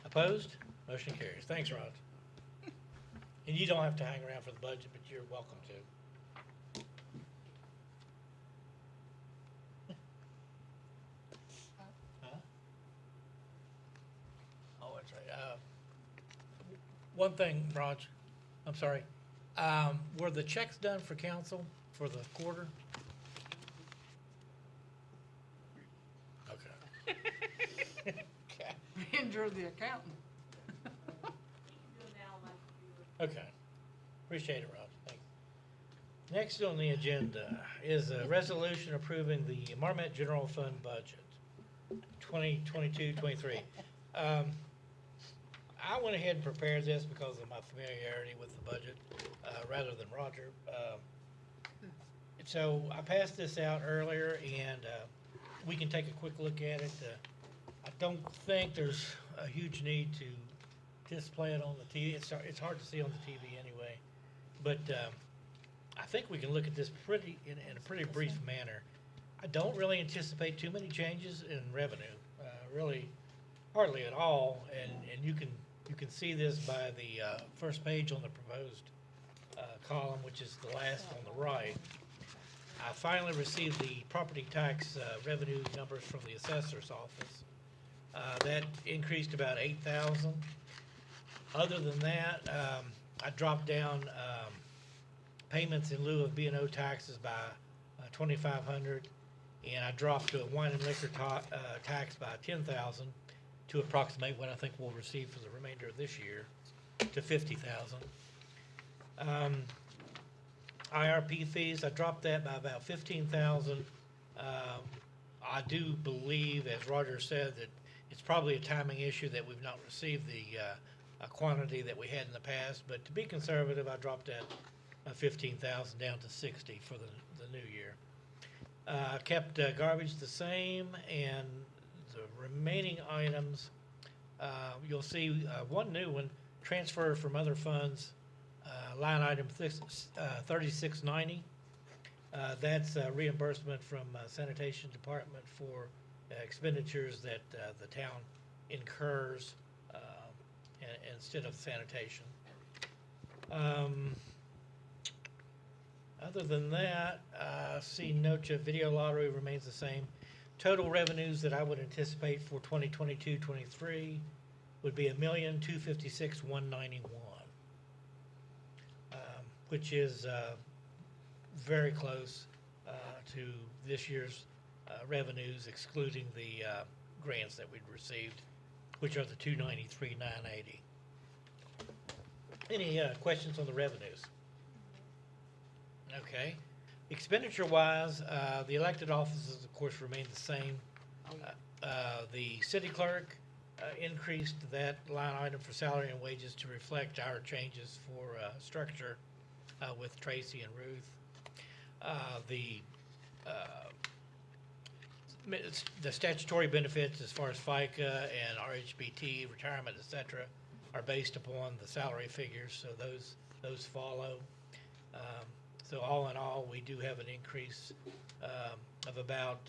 Opposed? Motion carries. Thanks, Rod. And you don't have to hang around for the budget, but you're welcome to. Huh? Oh, that's right. One thing, Raj, I'm sorry. Were the checks done for council for the quarter? Okay. Okay. Andrew, the accountant. Okay. Appreciate it, Rob. Thanks. Next on the agenda is a resolution approving the Marmet General Fund budget, 2022-23. I went ahead and prepared this because of my familiarity with the budget, rather than Roger. So I passed this out earlier, and we can take a quick look at it. I don't think there's a huge need to display it on the TV. It's hard to see on the TV anyway. But I think we can look at this in a pretty brief manner. I don't really anticipate too many changes in revenue, really hardly at all. And you can see this by the first page on the proposed column, which is the last on the right. I finally received the property tax revenue numbers from the assessor's office. That increased about 8,000. Other than that, I dropped down payments in lieu of B&O taxes by 2,500, and I dropped wine and liquor tax by 10,000 to approximate what I think we'll receive for the remainder of this year to 50,000. IRP fees, I dropped that by about 15,000. I do believe, as Roger said, that it's probably a timing issue that we've not received the quantity that we had in the past, but to be conservative, I dropped that 15,000 down to 60 for the new year. Kept garbage the same, and the remaining items, you'll see one new one, transfer from other funds, line item 3690. That's reimbursement from sanitation department for expenditures that the town incurs instead of sanitation. Other than that, see video lottery remains the same. Total revenues that I would anticipate for 2022-23 would be $1,256,191, which is very close to this year's revenues, excluding the grants that we'd received, which are the $293,980. Any questions on the revenues? Okay. Expenditure-wise, the elected offices, of course, remain the same. The city clerk increased that line item for salary and wages to reflect our changes for structure with Tracy and Ruth. The the statutory benefits as far as FICA and RHBT, retirement, et cetera, are based upon the salary figures, so those follow. So all in all, we do have an increase of about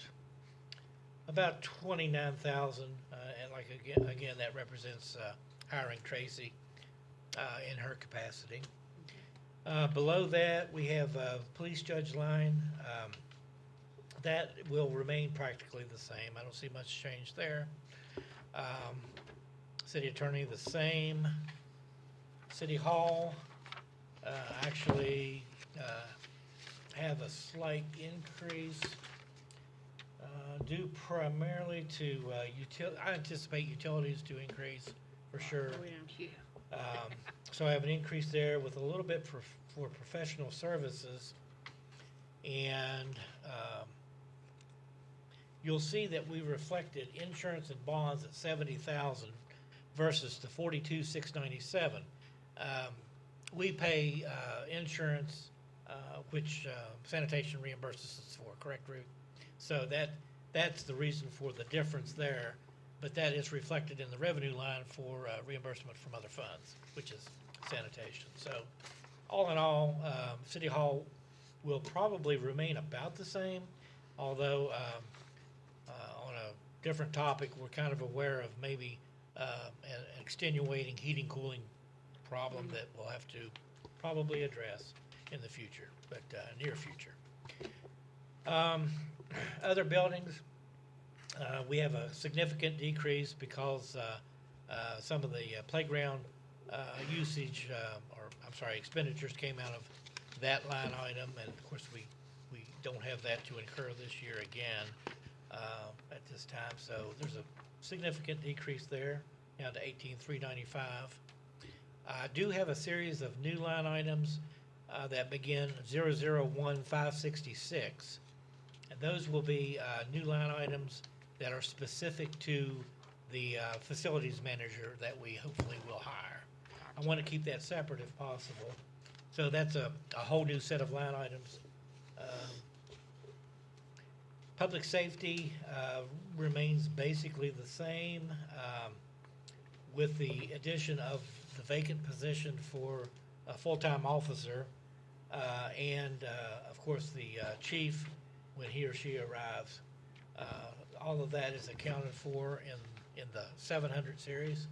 29,000, and like again, that represents hiring Tracy in her capacity. Below that, we have police judge line. That will remain practically the same. I don't see much change there. City attorney, the same. City hall, actually have a slight increase due primarily to I anticipate utilities to increase for sure. So I have an increase there with a little bit for professional services, and you'll see that we reflected insurance and bonds at 70,000 versus the 42,697. We pay insurance, which sanitation reimburses us for, correct, Ruth? So that's the reason for the difference there, but that is reflected in the revenue line for reimbursement from other funds, which is sanitation. So all in all, City Hall will probably remain about the same, although on a different topic, we're kind of aware of maybe an extenuating heating cooling problem that we'll have to probably address in the future, but near future. Other buildings, we have a significant decrease because some of the playground usage, expenditures came out of that line item, and of course we don't have that to incur this year again at this time. So there's a significant decrease there, down to 18,395. I do have a series of new line items that begin 001566, and those will be new line items that are specific to the facilities manager that we hopefully will hire. I want to keep that separate if possible. So that's a whole new set of line items. Public safety remains basically the same with the addition of the vacant position for a full-time officer and, of course, the chief when he or she arrives. All of that is accounted for in the 700 series.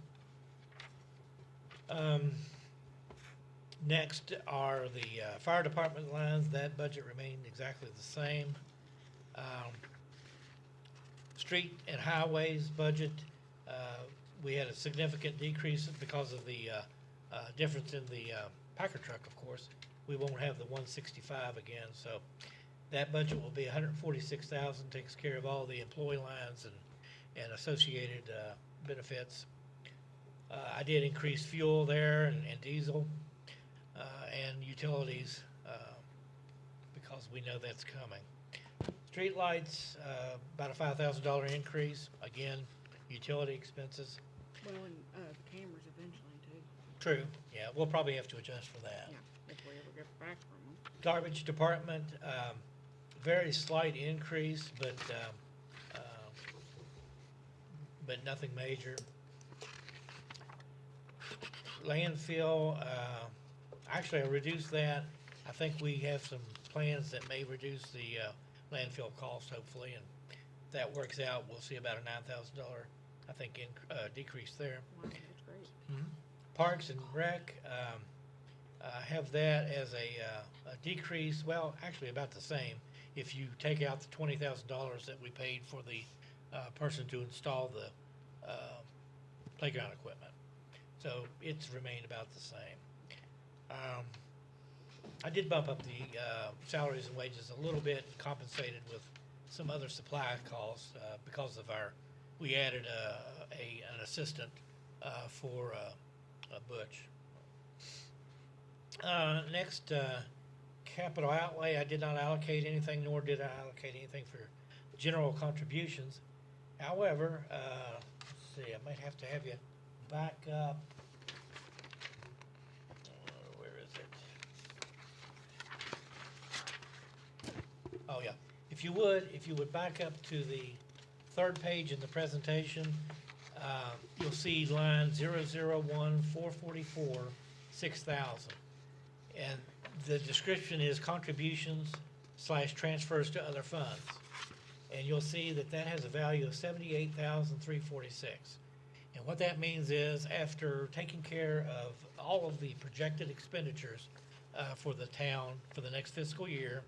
Next are the fire department lines. That budget remained exactly the same. Street and highways budget, we had a significant decrease because of the difference in the Packer truck, of course. We won't have the 165 again, so that budget will be 146,000, takes care of all the employee lines and associated benefits. I did increase fuel there and diesel and utilities because we know that's coming. Street lights, about a $5,000 increase. Again, utility expenses. Well, and, the cameras eventually too. True, yeah, we'll probably have to adjust for that. Yeah, if we ever get back from them. Garbage department, very slight increase, but nothing major. Landfill, actually I reduced that. I think we have some plans that may reduce the landfill cost hopefully, and if that works out, we'll see about a $9,000, I think, decrease there. Wow, that's great. Parks and Rec, have that as a decrease, well, actually about the same. If you take out the $20,000 that we paid for the person to install the playground equipment. So it's remained about the same. I did bump up the salaries and wages a little bit, compensated with some other supply costs because of we added an assistant for Butch. Next, capital outlay, I did not allocate anything, nor did I allocate anything for general contributions. However, let's see, I might have to have you back up. Where is it? Oh, yeah. If you would back up to the third page in the presentation, you'll see line 001-444, 6,000. And the description is contributions/transfers to other funds. And you'll see that that has a value of 78,346. And what that means is, after taking care of all of the projected expenditures for the town for the next fiscal year,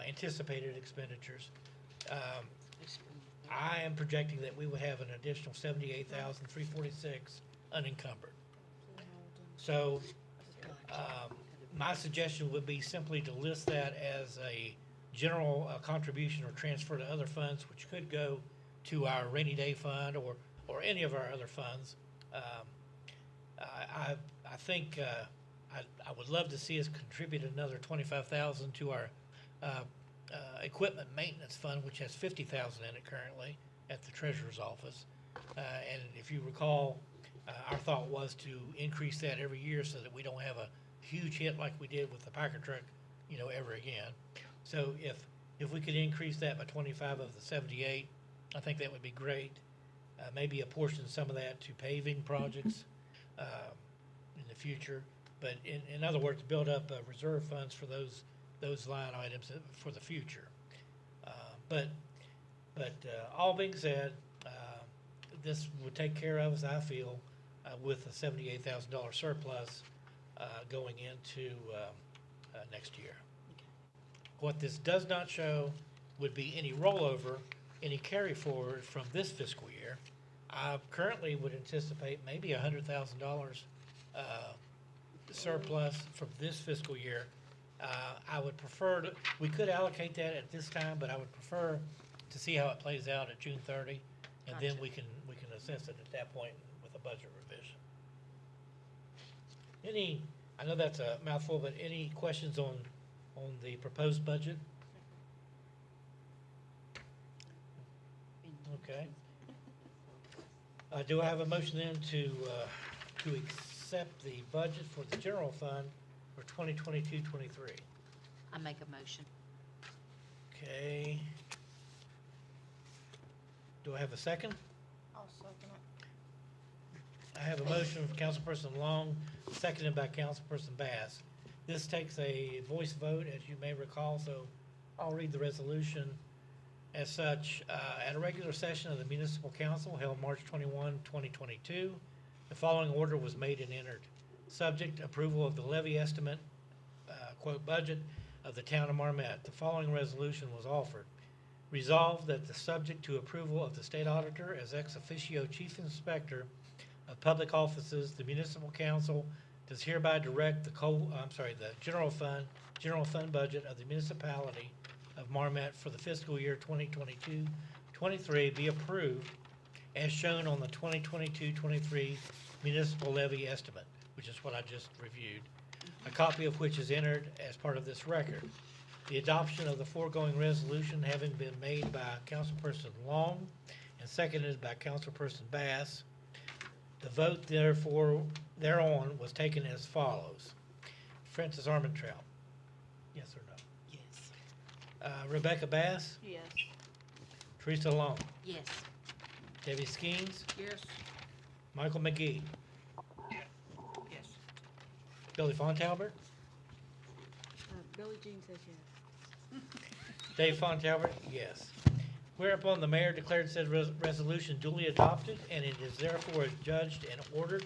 anticipated expenditures, I am projecting that we would have an additional 78,346 unencumbered. So, my suggestion would be simply to list that as a general contribution or transfer to other funds, which could go to our rainy day fund or any of our other funds. I think I would love to see us contribute another 25,000 to our equipment maintenance fund, which has 50,000 in it currently at the treasurer's office. And if you recall, our thought was to increase that every year so that we don't have a huge hit like we did with the Packer truck, ever again. So if we could increase that by 25 of the 78, I think that would be great. Maybe apportion some of that to paving projects in the future. But in other words, build up reserve funds for those line items for the future. But all being said, this would take care of us, I feel, with a $78,000 surplus going into next year. What this does not show would be any rollover, any carry forward from this fiscal year. I currently would anticipate maybe $100,000 surplus from this fiscal year. I would prefer we could allocate that at this time, but I would prefer to see how it plays out at June 30, and then we can assess it at that point with a budget revision. I know that's a mouthful, but any questions on the proposed budget? Okay. Do I have a motion then to accept the budget for the general fund for 2022-23? I make a motion. Okay. Do I have a second? I'll second it. I have a motion from Councilperson Long, seconded by Councilperson Bass. This takes a voice vote, as you may recall, so I'll read the resolution as such. At a regular session of the Municipal Council held March 21, 2022, the following order was made and entered. Subject approval of the levy estimate, quote, budget of the town of Marmet. The following resolution was offered. Resolved that the subject to approval of the state auditor as ex officio chief inspector of public offices, the municipal council does hereby direct the general fund budget of the municipality of Marmet for the fiscal year 2022-23 be approved as shown on the 2022-23 municipal levy estimate, which is what I just reviewed, a copy of which is entered as part of this record. The adoption of the foregoing resolution having been made by Councilperson Long and seconded by Councilperson Bass, the vote therefore thereon was taken as follows. Francis Armentrout. Yes or no? Yes. Rebecca Bass, Yes. Teresa Long, Yes. Debbie Skeens, Yes. Michael McGee, Yes. Billy Fontalbert, Billie Jean says yes. Dave Fontalbert, yes. Whereupon the mayor declared said resolution duly adopted, and it is therefore adjudged and ordered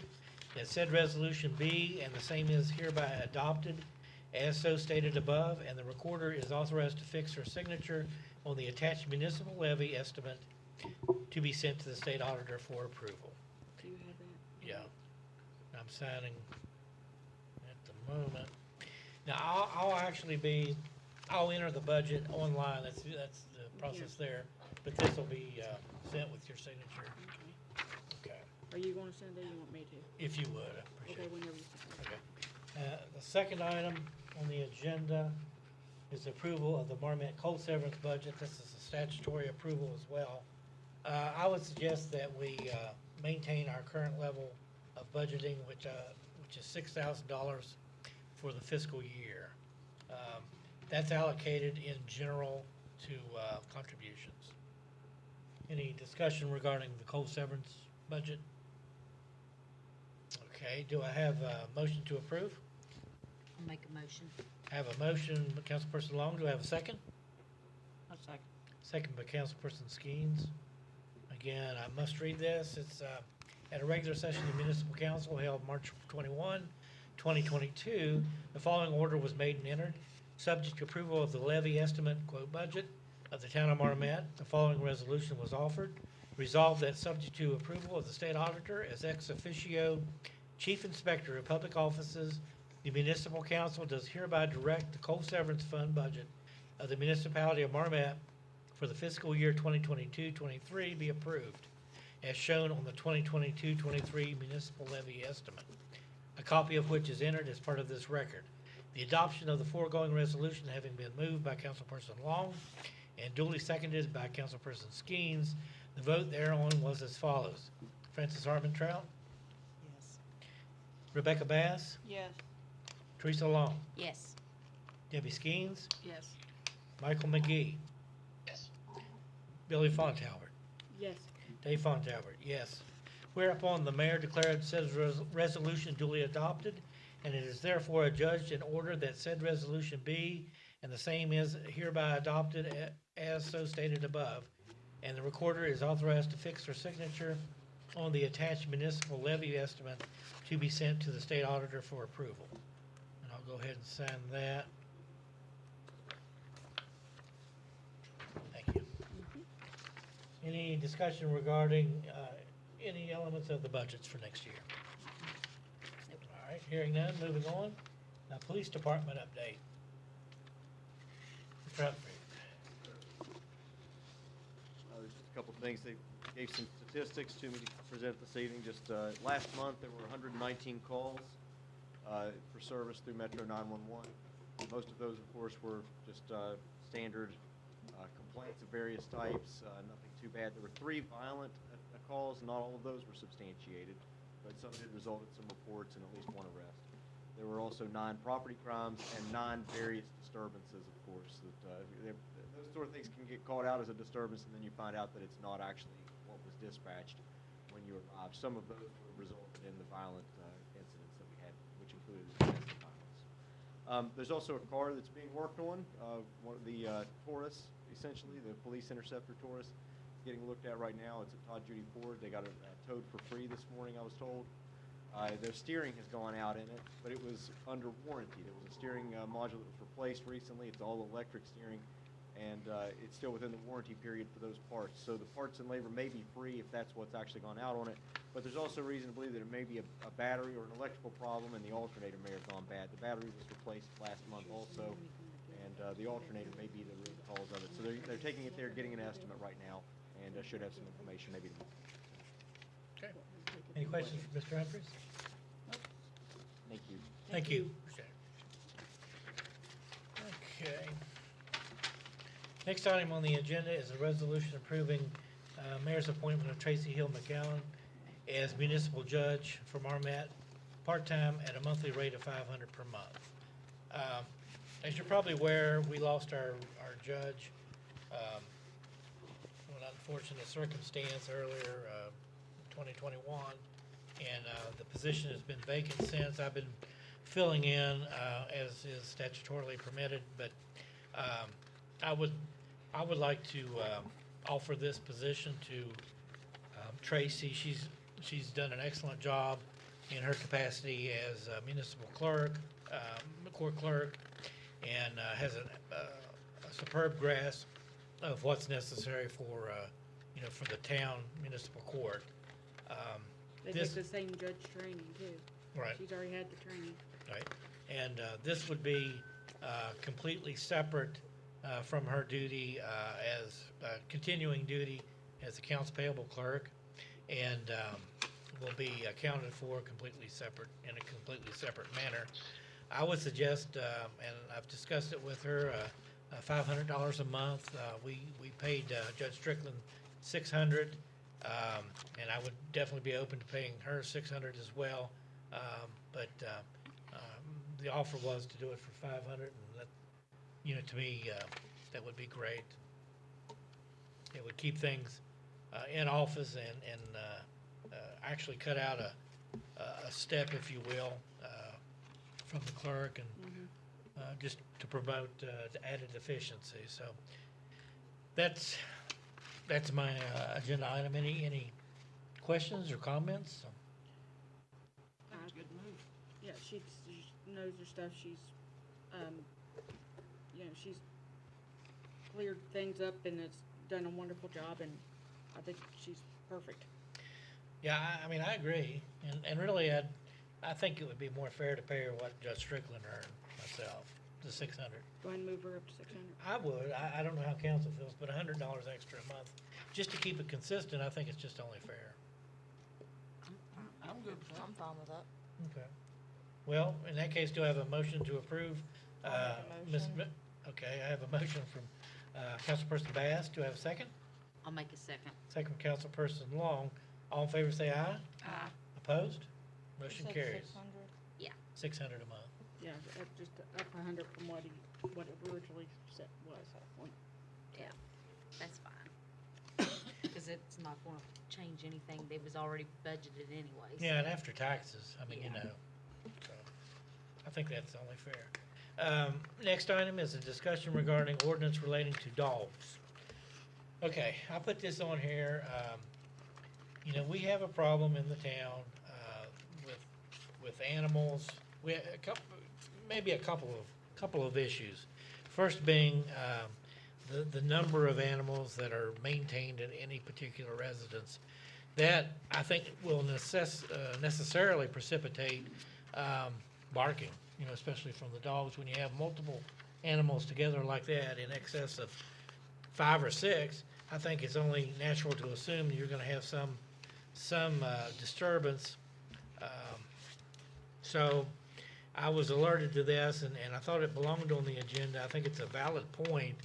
that said resolution be, and the same is hereby adopted as so stated above, and the recorder is authorized to fix her signature on the attached municipal levy estimate to be sent to the state auditor for approval. Do you have that? Yeah, I'm signing at the moment. Now, I'll enter the budget online, that's the process there, but this will be sent with your signature. Okay, Are you gonna send it, or you want me to? if you would, I appreciate Okay, it. whenever you send it. Okay. The second item on the agenda is approval of the Marmet coal severance budget. This is a statutory approval as well. I would suggest that we maintain our current level of budgeting, which is $6,000 for the fiscal year. That's allocated in general to contributions. Any discussion regarding the coal severance budget? Okay, do I have a motion to approve? I'll make a motion. I have a motion by Councilperson Long. Do I have a second? A second. Second by Councilperson Skeens. Again, I must read this. It's at a regular session of the Municipal Council held March 21, 2022. The following order was made and entered. Subject to approval of the levy estimate, quote, budget of the town of Marmet, the following resolution was offered. Resolved that subject to approval of the state auditor as ex officio chief inspector of public offices, the municipal council does hereby direct the coal severance fund budget of the municipality of Marmet for the fiscal year 2022-23 be approved, as shown on the 2022-23 municipal levy estimate, a copy of which is entered as part of this record. The adoption of the foregoing resolution having been moved by Councilperson Long and duly seconded by Councilperson Skeens, the vote thereon was as follows. Francis Armentrout, Yes. Rebecca Bass, Yes. Teresa Long, Yes. Debbie Skeens, Yes. Michael McGee, Yes. Billy Fontalbert, Yes. Dave Fontalbert, yes. Whereupon the mayor declared said resolution duly adopted, and it is therefore adjudged in order that said resolution be, and the same is hereby adopted as so stated above. And the recorder is authorized to fix her signature on the attached municipal levy estimate to be sent to the state auditor for approval. And I'll go ahead and sign that. Thank you. Any discussion regarding any elements of the budgets for next year? All right, hearing none, moving on. Now, police department update. Mr. Humphrey. There's just a couple of things. They gave some statistics to me to present this evening. Just last month, there were 119 calls for service through Metro 911. Most of those, of course, were just standard complaints of various types, nothing too bad. There were 3 violent calls. Not all of those were substantiated, but some did result in some reports and at least 1 arrest. There were also 9 property crimes and 9 various disturbances, of course. Those sort of things can get called out as a disturbance, and then you find out that it's not actually what was dispatched when you arrived. Some of those resulted in the violent incidents that we had, which included domestic violence. There's also a car that's being worked on, one of the Taurus, essentially, the police interceptor Taurus, getting looked at right now. It's at Todd Judy Ford. They got it towed for free this morning, I was told. Their steering has gone out in it, but it was under warranty. There was a steering module that was replaced recently. It's all electric steering, and it's still within the warranty period for those parts. So the parts and labor may be free if that's what's actually gone out on it, but there's also reason to believe that it may be a battery or an electrical problem, and the alternator may have gone bad. The battery was replaced last month also, and the alternator may be the root cause of it. So they're taking it there, getting an estimate right now, and should have some information maybe tomorrow. Okay. Any questions for Mr. Humphries? Thank you. Thank you. Okay. Next item on the agenda is a resolution approving mayor's appointment of Tracy Hill McGowan as municipal judge for Marmet, part-time at a monthly rate of $500 per month. As you're probably aware, we lost our judge from an unfortunate circumstance earlier, 2021, and the position has been vacant since. I've been filling in as is statutorily permitted, but I would like to offer this position to Tracy. She's done an excellent job in her capacity as a municipal clerk, court clerk, and has a superb grasp of what's necessary for for the town municipal court. They This- take the same judge training too. Right. She's already had the training. Right, and this would be completely separate from her duty as continuing duty as accounts payable clerk, and will be accounted for completely separate, in a completely separate manner. I would suggest, and I've discussed it with her, $500 a month. We paid Judge Strickland $600, and I would definitely be open to paying her $600 as well. But the offer was to do it for $500, and that, to me, that would be great. It would keep things in office and actually cut out a step, if you will, from the clerk and just to promote the added efficiency. So that's my agenda item. Any questions or comments? That's a good move. Yeah, she knows her stuff. She's, she's cleared things up and has done a wonderful job, and I think she's perfect. Yeah, I mean, I agree, and really, I think it would be more fair to pay her what Judge Strickland earned myself, the $600. Go ahead and move her up to 600. I would. I don't know how council feels, but $100 extra a month, just to keep it consistent, I think it's just only fair. I'm good with that. I'm fine with that. Okay. Well, in that case, do I have a motion to approve? I'll make a Ms. motion. Okay, I have a motion from Councilperson Bass. Do I have a second? I'll make a second. Second from Councilperson Long. All in favor say aye. Aye. Opposed? Motion carries. 600? 600 a month. Yeah, just up 100 from what it originally said was. Yeah, that's fine. Because it's not gonna change anything that was already budgeted anyways. Yeah, and after taxes, I mean, you Yeah. know. So, I think that's only fair. Next item is a discussion regarding ordinance relating to dogs. Okay, I put this on here. You know, we have a problem in the town with animals. We have maybe a couple of issues. First being the number of animals that are maintained in any particular residence. That, I think, will necessarily precipitate barking, you know, especially from the dogs. When you have multiple animals together like that in excess of 5 or 6, I think it's only natural to assume that you're going to have some disturbance. So I was alerted to this, and I thought it belonged on the agenda. I think it's a valid point,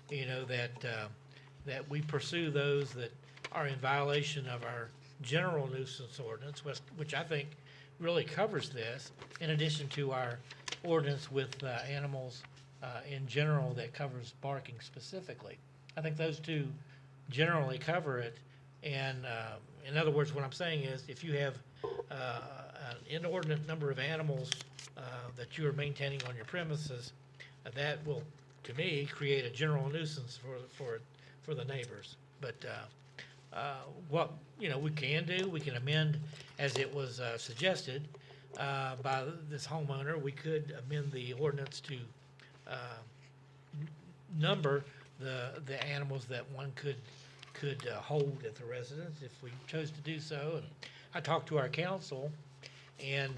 you know, that we pursue those that are in violation of our general nuisance ordinance, which I think really covers this, in addition to our ordinance with animals in general that covers barking specifically. I think those two generally cover it, and in other words, what I'm saying is, if you have an inordinate number of animals that you are maintaining on your premises, that will, to me, create a general nuisance for the neighbors. But what, you know, we can do, we can amend, as it was suggested by this homeowner, we could amend the ordinance to number the animals that one could hold at the residence if we chose to do so. And I talked to our council, and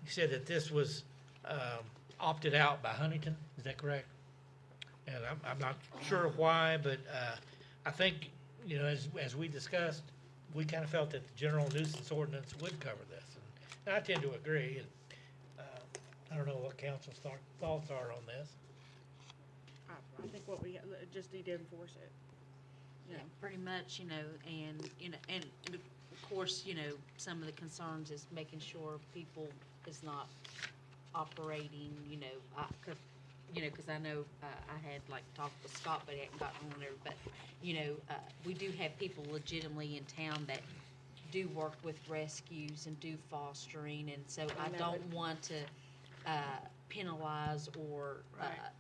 he said that this was opted out by Huntington. Is that correct? And I'm not sure why, but I think, you know, as we discussed, we kind of felt that the general nuisance ordinance would cover this. And I tend to agree. And I don't know what council's thoughts are on this. I think just need to enforce it. Yeah, pretty much, you know, and of course, you know, some of the concerns is making sure people is not operating, you know, cause I know, I had like talked with Scott, but he hadn't gotten on there, but, you know, we do have people legitimately in town that do work with rescues and do fostering, and so I don't want to, penalize or,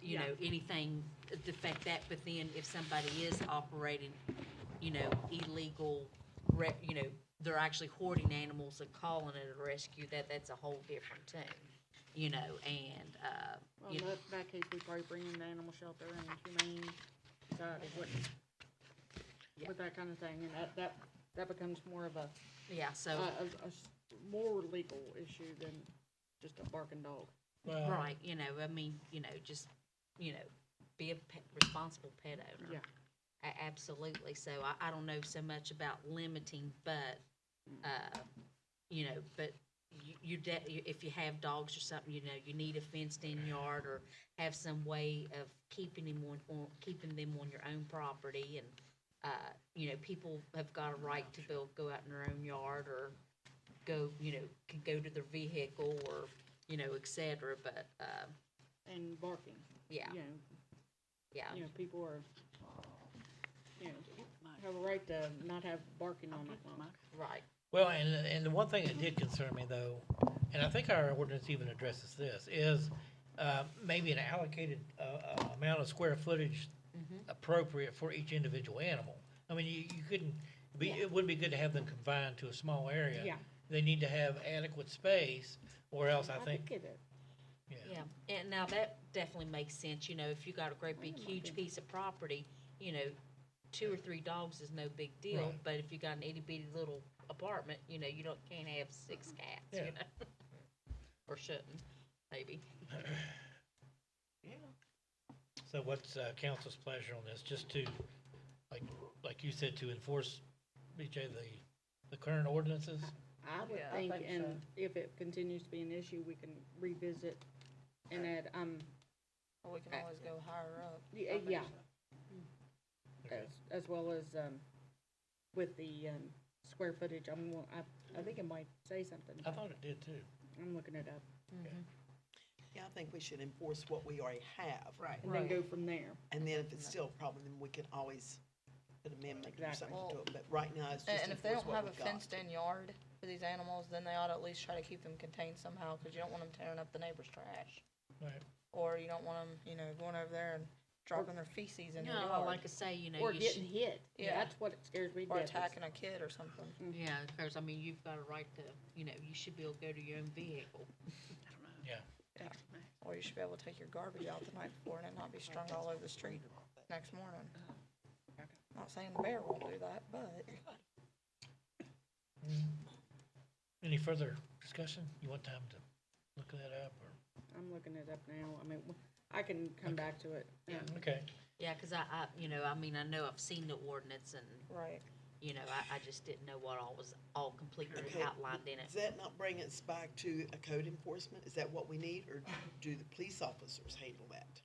you know, anything to affect that, but then if somebody is operating, you know, illegal, you know, they're actually hoarding animals and calling it a rescue, that's a whole different thing, you know, and, Well, you in know, that case, we probably bring in the animal shelter and humane society with that kind of thing, and that becomes more of a yeah, so, more legal issue than just a barking dog. Well, right, you know, I mean, you know, just, you know, be a responsible pet owner. Yeah. Absolutely, so I don't know so much about limiting, but, you know, but if you have dogs or something, you know, you need a fenced-in yard or have some way of keeping them on your own property, and, you know, people have got a right to go out in their own yard or go, you know, can go to their vehicle or, you know, et cetera, but, And barking. yeah, You know, yeah. people are, have a right to not have barking on it. Right. Well, and the one thing that did concern me though, and I think our ordinance even addresses this, is maybe an allocated amount of square footage appropriate for each individual animal. I mean, you couldn't be, it wouldn't be good to have them confined to a small area. Yeah. They need to have adequate space, or else I think, it is. Yeah, and now that definitely makes sense, you know, if you got a great big huge piece of property, you know, 2 or 3 dogs is no big deal, Right. but if you got an itty bitty little apartment, you know, can't have 6 cats, Yeah. you know? Or shouldn't, maybe. so what's council's pleasure on this? Just to, like you said, to enforce, BJ, the current ordinances? I would Yeah, I think, think and so. if it continues to be an issue, we can revisit and add, Or we can always go higher up. yeah. As well as, with the, square footage, I think it might say something. I thought it did too. I'm looking it up. Yeah, I think we should enforce what we already have. Right. And then Right. go from there. And then if it's still a problem, then we can always put amendment or Exactly. something to it, but right now it's And, just and if they enforce don't what have a we've got. fenced-in yard for these animals, then they ought to at least try to keep them contained somehow, because you don't want them tearing up the neighbor's trash. Right. Or you don't want them, you know, going over there and dropping their feces in the No, yard. like I say, you know, Or you getting should, hit. Yeah. That's what scares me. Or death is- attacking a kid or something. yeah, because, I mean, you've got a right to, you know, you should be able to go to your own vehicle. Yeah. Or you should be able to take your garbage out the night before and it not be strung all over the street next morning. Not saying the bear won't do that, but Any further discussion? You want time to look that up, or? I'm looking it up now. I mean, I can come back to it. Okay. Yeah, because you know, I mean, I know I've seen the ordinance and, right. you know, I just didn't know what all was all completely Okay. outlined in it. Does that not bring us back to a code enforcement? Is that what we need, or do the police officers handle that?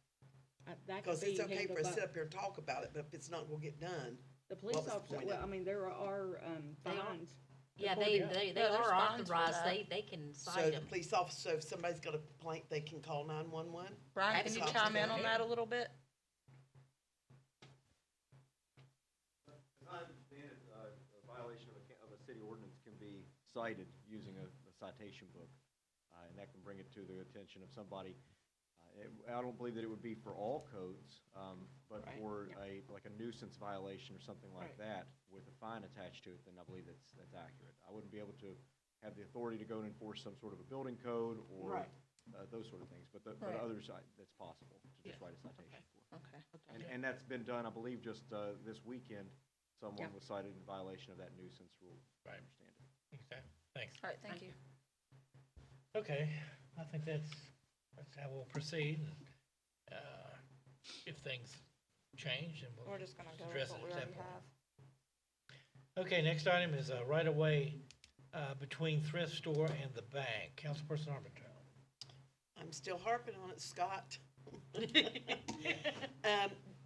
That could Because be it's okay for handled us to by- sit up here and talk about it, but if it's not gonna get done, The police was the officer, point well, of I mean, there are, They are. fines. Yeah, According- they Yeah, there's are fines for authorized, that. they can so cite the them. police officer, if somebody's got a complaint, they can call 911? Brian, can you Absolutely. chime in on that a little bit? As I understand it, a violation of a city ordinance can be cited using a citation book, and that can bring it to the attention of somebody. I don't believe that it would be for all codes, but Right. for like a nuisance violation or something like that with a fine attached to it, then I believe that's accurate. I wouldn't be able to have the authority to go and enforce some sort of a building code or Right. those sort of things, but Right. others, that's possible to just write a citation for. Okay. And that's been done, I believe, just this weekend. Someone Yeah. was cited in violation of that nuisance rule. as I Right. understand it. Okay, thanks. All right, thank you. Okay, I think that's how we'll proceed. And, if things change, then We're we'll just gonna go address with it what we at already that point. have. Okay, next item is right of way between thrift store and the bank. Councilperson Armitage. I'm still harping on it, Scott.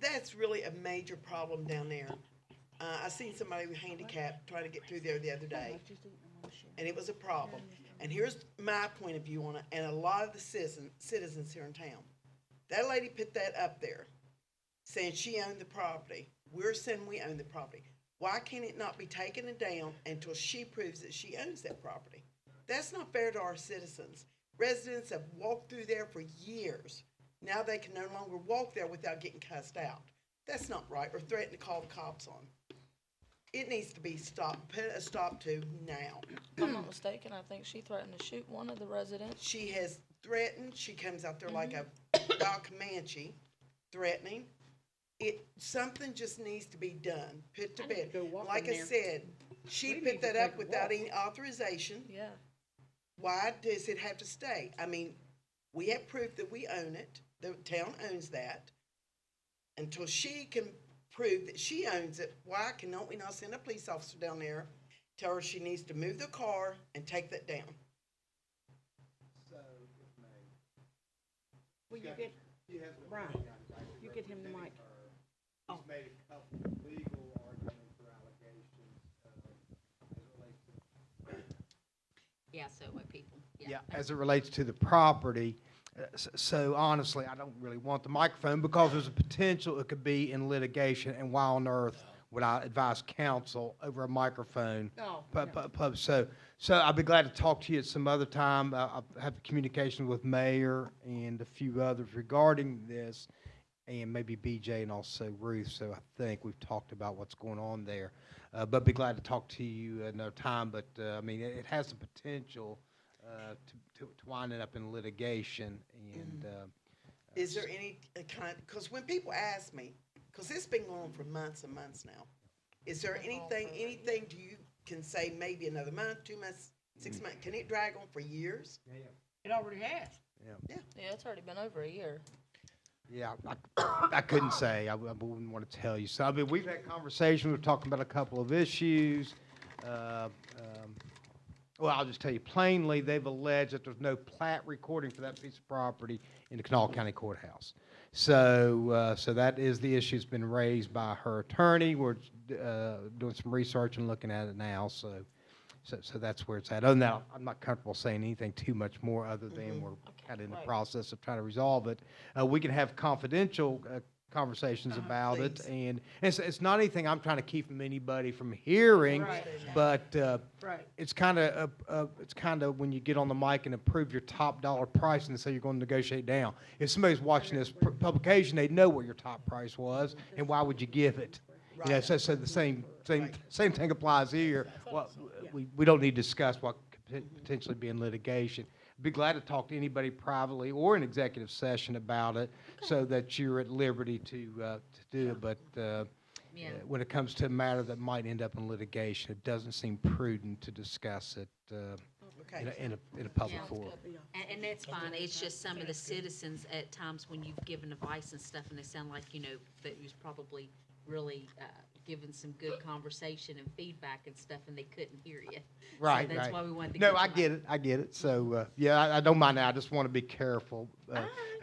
That's really a major problem down there. I seen somebody with handicap trying to get through there the other day, and it was a problem. And here's my point of view on it, and a lot of the citizens here in town. That lady put that up there, saying she owned the property. We're saying we own the property. Why can't it not be taken down until she proves that she owns that property? That's not fair to our citizens. Residents have walked through there for years. Now they can no longer walk there without getting cussed out. That's not right, or threaten to call the cops on. It needs to be stopped, put a stop to now. If I'm not mistaken, I think she threatened to shoot one of the residents. She has threatened, she comes out there like a dog Comanche, threatening. Something just needs to be done, put to I need to bed. go walk Like in I there. said, she We put need to that take up a without walk. any authorization. Yeah. Why does it have to stay? I mean, we have proof that we own it, the town owns that. Until she can prove that she owns it, why cannot we not send a police officer down there, tell her she needs to move the car and take that down? So, if May. Well, you get, She has been Brian, working on it. I've you get him the mic. He's made a couple of legal arguments or allegations, as it relates to. Yeah, so what people, Yeah, as it relates to the property. So honestly, I don't really want the microphone because there's a potential it could be in litigation, and why on earth would I advise council over a microphone. No, So I'll be glad to talk to you at some other time. I'll have communication with Mayor and a few others regarding this, and maybe BJ and also Ruth. So I think we've talked about what's going on there. But be glad to talk to you another time. But I mean, it has the potential to winding up in litigation. And Is there any kind, because when people ask me, because it's been going on for months and months now, is there anything do you can say maybe another month, 2 months, 6 months? Can it drag on for years? it already has. Yeah, it's already been over a year. Yeah, I couldn't say. I wouldn't want to tell you. So, I mean, we've had conversations. We're talking about a couple of issues. Well, I'll just tell you plainly, they've alleged that there's no plat recording for that piece of property in the Kanawha County Courthouse. So, so that is the issue that's been raised by her attorney. We're doing some research and looking at it now. So that's where it's at. Other than that, I'm not comfortable saying anything too much more other than we're kind of in the process of trying to resolve it. We can have confidential conversations about it, and it's not anything I'm trying to keep from anybody from hearing, but it's kind of when you get on the mic and approve your top dollar price and say you're going to negotiate down. If somebody's watching this publication, they know what your top price was, and why would you give it? You know, so the same thing applies here. Well, we don't need to discuss what could potentially be in litigation. Be glad to talk to anybody privately or in executive session about it, so that you're at liberty to do it. But when it comes to a matter that might end up in litigation, it doesn't seem prudent to discuss it in a public forum. And that's fine. It's just some of the citizens at times when you've given advice and stuff, and they sound like, you know, that you was probably really giving some good conversation and feedback and stuff, and they couldn't hear you. Right, So that's right. why we wanted to. No, I get it. So, yeah, I don't mind that. I just want to be careful.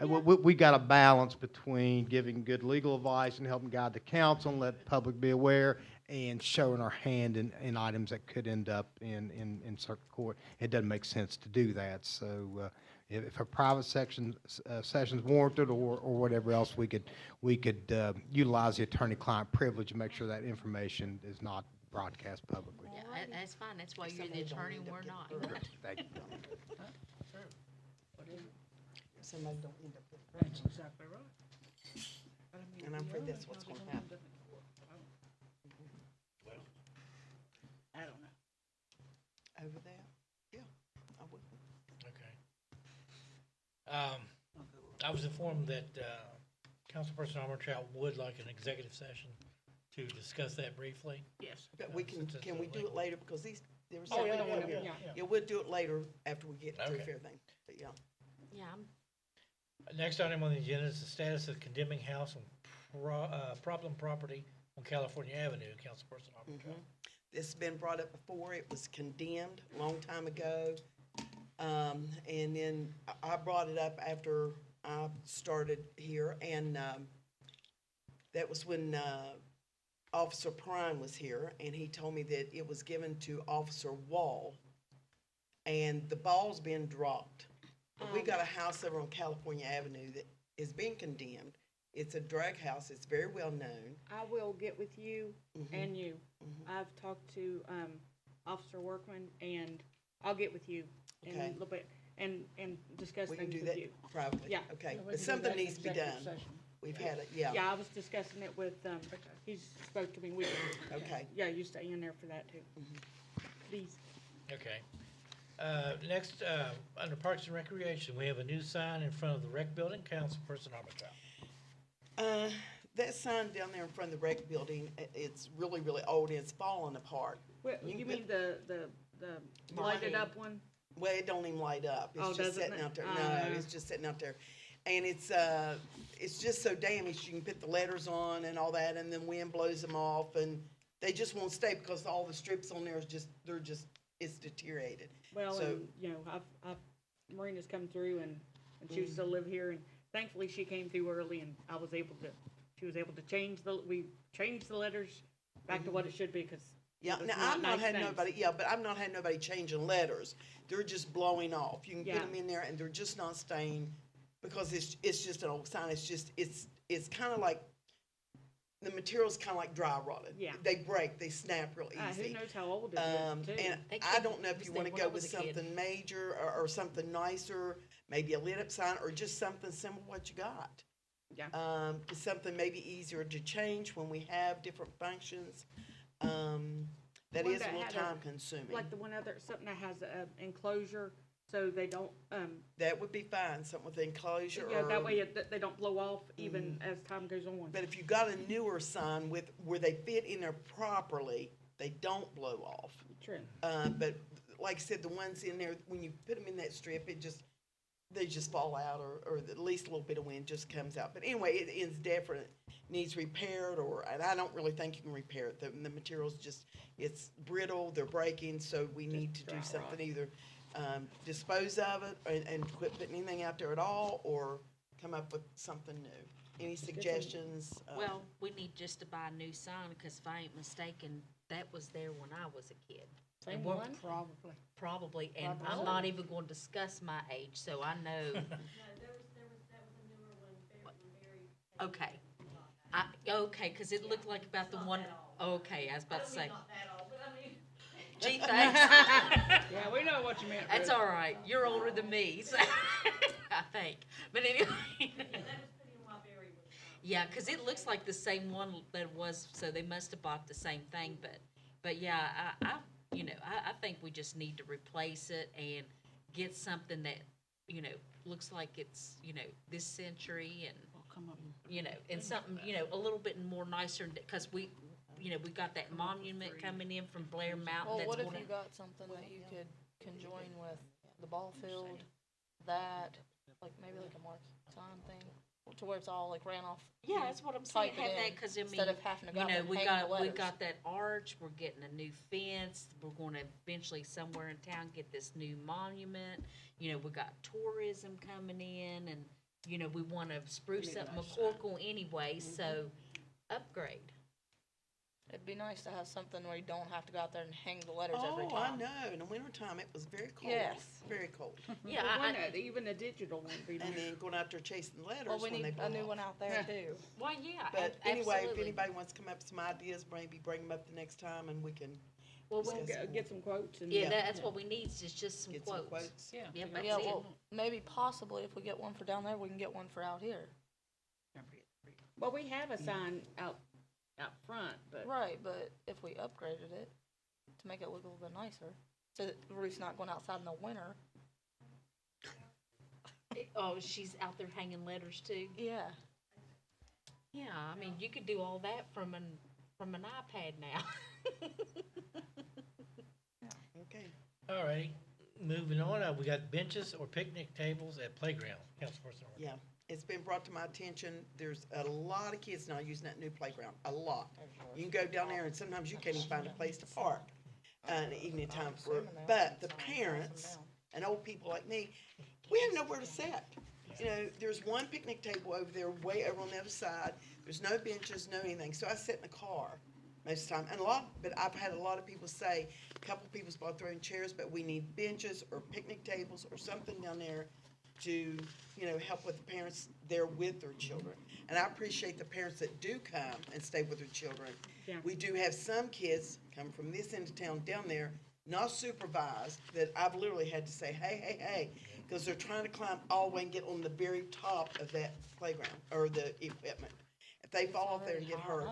And we got a balance between giving good legal advice and helping guide the council and let the public be aware, and showing our hand in items that could end up in circuit court. It doesn't make sense to do that. So, if a private session's warranted or whatever else, we could utilize the attorney-client privilege and make sure that information is not broadcast publicly. Yeah, that's fine. That's why you're the attorney and we're not. Thank you. Somebody don't end up with That's exactly right. and I'm afraid that's what's going to happen. I don't know. Over there? Yeah, I would. Okay. I was informed that Councilperson Armentrout would like an executive session to discuss that briefly. Yes. But we can we do it later, because there was Oh, something. yeah. Yeah, we'll do it later after we get through Okay. everything, but yeah. Yeah, Next item on the agenda is the status of condemning house on problem property on California Avenue, Councilperson Armentrout. This has been brought up before. It was condemned a long time ago. And then I brought it up after I started here, and that was when Officer Prime was here, and he told me that it was given to Officer Wall, and the ball's been dropped. We got a house over on California Avenue that is being condemned. It's a drug house. It's very well known. I will get with you Mhm. and you. I've talked to Officer Workman, and I'll get with you in a Okay. little bit and discuss We can things do with that you. privately. Yeah. Okay, but something needs to be done. We've had it, yeah. Yeah, I was discussing it with, he spoke to me, Okay. yeah, you stay in there for that too. Please. Okay. Next, under Parks and Recreation, we have a new sign in front of the rec building, Councilperson Armentrout. That sign down there in front of the rec building, it's really, really old, and it's falling apart. Well, You you can mean the lighted up one? Well, it don't even light up. Oh, It's just doesn't sitting it? out there. Oh. No, it's just sitting out there. And it's just so damaged. You can put the letters on and all that, and then wind blows them off, and they just won't stay because all the strips on there it's deteriorated. Well, So- and, you know, Marina's come through and she used to live here, and thankfully she came through early, and she was able to change we changed the letters back to what it should be, because Yeah, it's now not I've not nice had things. nobody, but I've not had nobody changing letters. They're just blowing off. You can get Yeah. them in there and they're just not staying because it's just an old sign. It's kind of like the material's kind of like dry rotted. Yeah. They break, they snap real Who easy. knows how old it And is, too. That I kid don't know if was you there want to when I go with was a kid. something major or something nicer, maybe a lit up sign or just something similar to what you got. Yeah. Just something maybe easier to change when we have different functions. That One is a that little had a- time consuming. Like the one other, something that has a enclosure, so they don't, That would be fine, something with enclosure yeah, that or, way they don't blow off even as time goes on. but if you got a newer sign with, where they fit in there properly, they don't blow off. True. But like I said, the ones in there, when you put them in that strip, they just fall out or at least a little bit of wind just comes out. But anyway, it is definite, needs repaired and I don't really think you can repair it. The material's just, it's brittle, they're breaking, so we need to do something either, dispose of it and quit putting anything out there at all or come up with something new. Any suggestions? Well, we need just to buy a new sign, because if I ain't mistaken, that was there when I was a kid. Same And we're- one? Probably. Probably, and Probably. I'm not even going to discuss my age, so I know. Okay. Okay, because it looked like about the one, okay, I was about to say. Gee, thanks. Yeah, we know what you meant. That's Ruth. all right. You're older than me, so I think. But anyway. Yeah, because it looks like the same one that it was, so they must have bought the same thing. But yeah, I think we just need to replace it and get something that, looks like it's, this century and, and something, a little bit more nicer, because we got that monument coming in from Blair Mountain. Well, that's what if gonna- you got something that you could conjoin with the ball field, that, like maybe like a mark sign thing, to where it's all like ran off? Yeah, that's what I'm saying. Type it Have in, that, because I mean, instead of having to go out there and we hang got the we letters. got that arch. We're getting a new fence. We're going to eventually somewhere in town get this new monument. We got tourism coming in, and we want to spruce up McCorkle anyway. So upgrade. It'd be nice to have something where you don't have to go out there and hang the letters every Oh, I time. know. In the wintertime, it was very cold. Yes. Very cold. Yeah, Well, even a digital one would be And nice. then going out there chasing letters Well, we when they need blow a new off. one out there too. well, yeah. But anyway, if absolutely. anybody wants to come up with some ideas, maybe bring them up the next time and we can well, We'll discuss get some quotes and. yeah, that's what we need is just some get some quotes. quotes. Yeah. Yep, that's Yeah, it. well, maybe possibly if we get one for down there, we can get one for out here. Well, we have a sign out front, but. Right, but if we upgraded it to make it look a little bit nicer, so that Ruth's not going outside in the winter. Oh, she's out there hanging letters too. Yeah. Yeah, I mean, you could do all that from an iPad now. Okay. All righty, moving on, we got benches or picnic tables at playground. Councilperson Orr. Yeah, it's been brought to my attention, there's a lot of kids now using that new playground, a lot. You can go down there and sometimes you can't even find a place to park, in the evening time but the parents and old people like me, we have nowhere to sit. There's one picnic table over there, way over on the other side, there's no benches, no anything, so I sit in the car most of the time, but I've had a lot of people say, a couple people's bought their own chairs, but we need benches or picnic tables or something down there to, help with the parents there with their children. And I appreciate the parents that do come and stay with their children. Yeah. We do have some kids come from this end of town down there, not supervised, that I've literally had to say, hey, because they're trying to climb all the way and get on the very top of that playground or the equipment. If they fall off there and get hurt,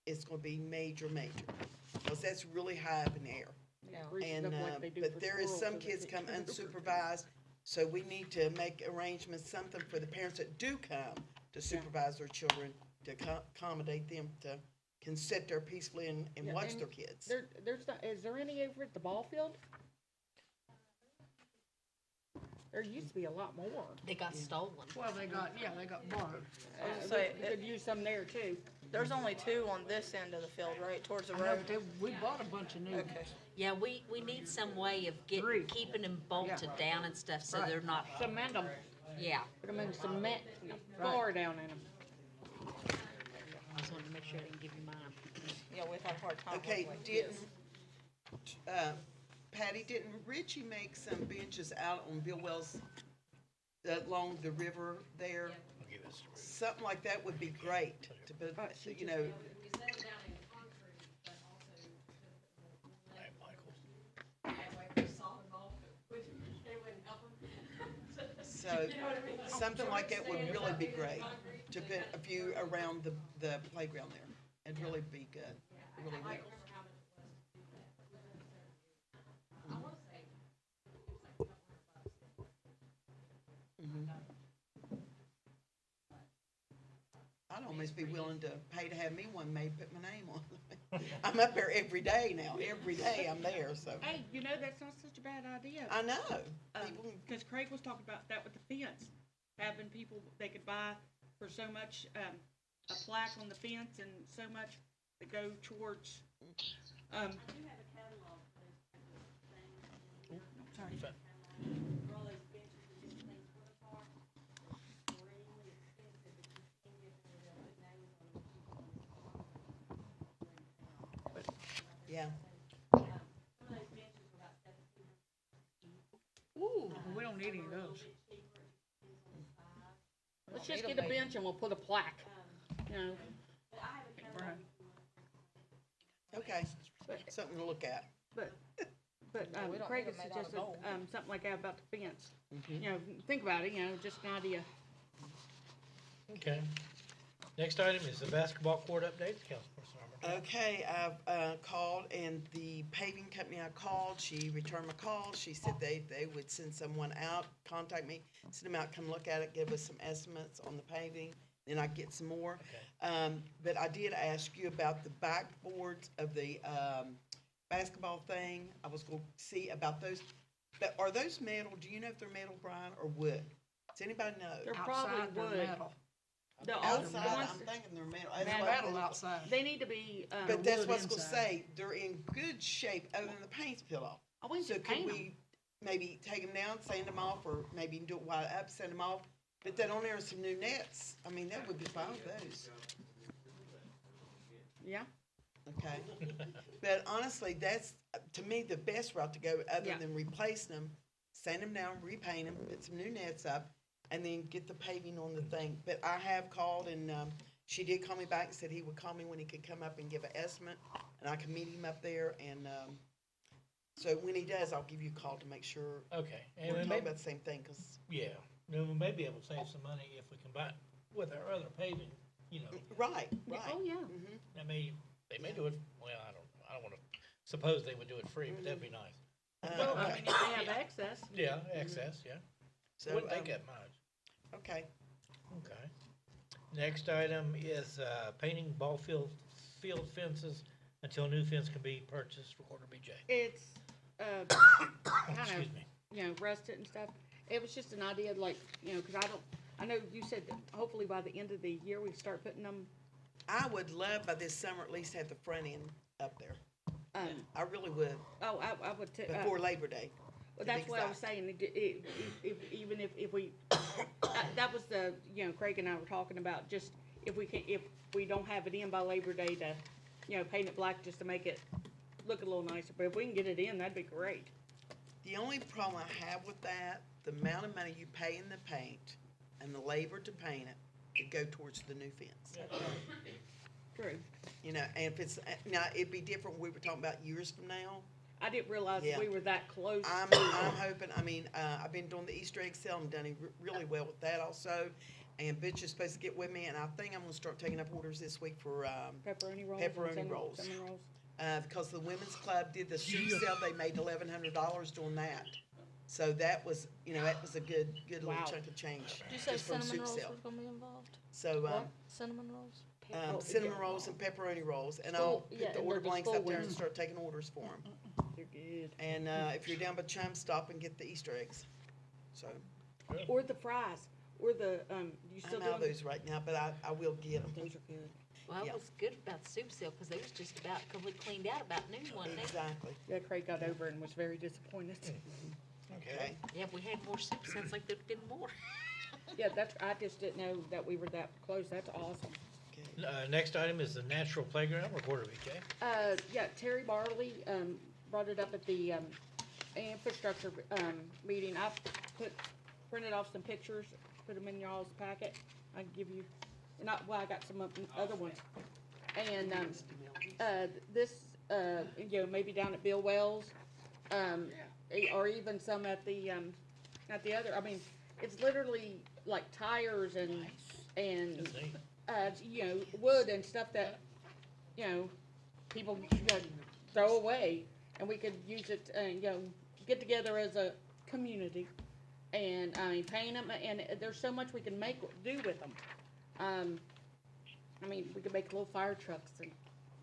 it's gonna be major, because that's really high up in the air. Yeah, greasing And, up like they do but for there is squirrels some so that kids they come can't- unsupervised, so we need to make arrangements, something for the parents that do come to supervise their children, to accommodate them, can sit there peacefully and Yeah, watch and their kids. Is there any over at the ball field? There used to be a lot more. They got stolen. Well, they got borrowed. I was gonna say, We could use some there too. There's only two on this end of the field, right, towards the I know, road? but we bought a bunch of new ones. Okay. Yeah, we need some way of Agree. keeping them bolted down and stuff, so Right. they're not, Cement them, yeah. put them in cement, floor down in them. I just wanted to make sure I didn't give you mine. Yeah, we've had a hard time. Okay, with didn't, Patty, didn't Richie make some benches out on Bill Wells, along the river there? I'll give this to something like that would be great to put, you know, so something like that would really be great, to put a few around the playground there. It'd really be good. It really would. Mhm. I'd almost be willing to pay to have me one made, put my name on it. I'm up there every day now. Every day I'm there, so. Hey, you know, that's not such a bad idea. I know. People, Because Craig was talking about that with the fence, having people, they could buy for so much, a plaque on the fence and so much to go towards, sorry. yeah. Ooh, we don't need any of those. Let's just get a bench and we'll put a plaque, you know. Right. Okay. Something to look at. But, we don't Craig need has 'em made out of suggested, gold. something like that about the fence. Mhm. You know, think about it, you know, just an idea. Okay. Next item is the basketball court updates, Councilperson Armstrong. Okay, I've called, and the paving company I called, she returned my call. She said they would send someone out, contact me, send them out, come look at it, give us some estimates on the paving, then I'd get some more. Okay. But I did ask you about the backboards of the basketball thing. I was going to see about those. But are those metal? Do you know if they're metal, Brian, or wood? Does anybody know? They're probably wood. The old Outside, ones, I'm thinking they're metal. Metal outside. they need to be, But that's wood what I was gonna inside. say, they're in good shape other than the paint's peeled off. Oh, we So just could paint 'em. we maybe take them down, sand them off, or maybe do it while up, sand them off? But then on there are some new nets. I mean, that would be fine with those, Yeah, okay? But honestly, that's, to me, the best route to go, other Yeah. than replacing them, sand them down, repaint them, put some new nets up, and then get the paving on the thing. But I have called, and, she did call me back and said he would call me when he could come up and give an estimate, and I can meet him up there, and, so when he does, I'll give you a call to make sure Okay. we're And we talking may, about the same thing, 'cause, yeah, then we may be able to save some money if we combine with our other paving, you know. right, Yeah, right. oh, yeah. Mhm. They may do it, well, I don't wanna suppose they would do it free, but that'd be nice. Well, I Okay. mean, if they have access, Yeah, excess, yeah. So, Wouldn't take that much. okay, Okay. Next item is, painting ball field fences until new fence can be purchased for Quarter BJ. it's, kind Excuse of, me. you know, rusted and stuff. It was just an idea, like, you know, 'cause I know you said that hopefully by the end of the year, we start putting them, I would love by this summer at least have the front end up there. I really would, oh, I would, before Labor Day. well, to be that's what I was exact. saying, even if we, that was the, you know, Craig and I were talking about, just if we don't have it in by Labor Day to, you know, paint it black just to make it look a little nicer, but if we can get it in, that'd be great. The only problem I have with that, the amount of money you pay in the paint and the labor to paint it, could go towards the new fence. True. You know, and if it's, now, it'd be different, we were talking about years from now. I didn't realize Yeah. we were that close. I'm hoping, I mean, I've been doing the Easter egg sale, I'm done really well with that also. And Butch is supposed to get with me, and I think I'm gonna start taking up orders this week for, Pepperoni rolls. and pepperoni cinnamon- rolls. cinnamon rolls. because the women's club did the soup sale, they made $1,100 doing that. So that was, you know, that was a good little Wow. chunk of change. Did you say just from cinnamon soup rolls sale. was gonna be involved? So, What? Cinnamon rolls? Oh, cinnamon yeah. rolls and pepperoni rolls, and Full- I'll yeah, put the and order they're blanks full up there and ones. start taking orders for them. They're good. And, if you're down by Chum, stop and get the Easter eggs. So, Or the fries, or the, you I still don't have doing? those right now, but I will get them. Those are good. Well, Yeah. it was good about the soup sale, cause they was just about completely cleaned out about noon, wasn't they? Exactly, Yeah, Craig got over and was very disappointed. okay. Yeah, if we had more soup, sounds like they'd get more. Yeah, I just didn't know that we were that close. That's awesome. Okay. Next item is the natural playground, Recorder BJ. Yeah, Terry Barley, brought it up at the, infrastructure, meeting. I printed off some pictures, put them in y'all's packet. I can give you not, well, I got some of the other ones. And, this, you know, maybe down at Bill Wells, or even some at the other, I mean, it's literally like tires and, That's neat. you know, wood and stuff that, you know, people throw away, and we could use it, you know, get together as a community, and, I mean, paint them, and there's so much we can do with them. I mean, we could make little fire trucks and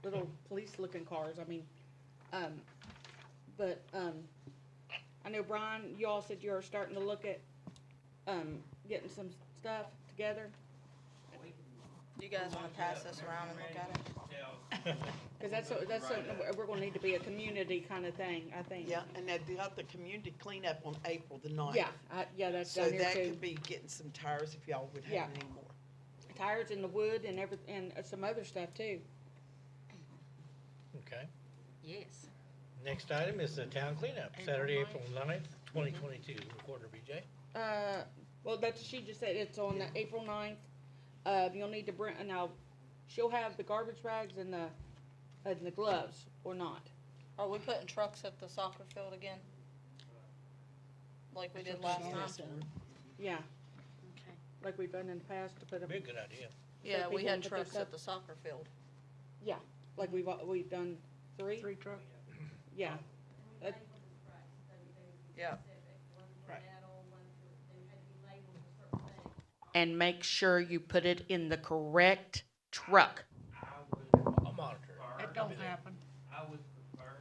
little police-looking cars, I mean, I know, Brian, you all said you were starting to look at, getting some stuff together. You guys wanna pass this around and look at it? Cause that's something we're gonna need to be a community kind of thing, I think. Yeah, and they've got the community cleanup on April the 9th. Yeah, that's So down here that too. could be getting some tires if y'all would Yeah. have any more. Tires and the wood and and some other stuff too. Okay. Yes. Next item is the town cleanup, Saturday, April 9th, 2022. Recorder BJ. Well, she just said it's on the April 9th. You'll need to bring, now, she'll have the garbage bags and the gloves, or not. Are we putting trucks at the soccer field again? Like we did last time? Yeah, Okay. like we've done in the past to put them, Be a good idea. Yeah, we people had can put their trucks stuff- at the soccer field. yeah, like we've done three? Three trucks? Yeah. Yeah. And make sure you put it in the correct truck. I'll monitor it. It don't happen. I would prefer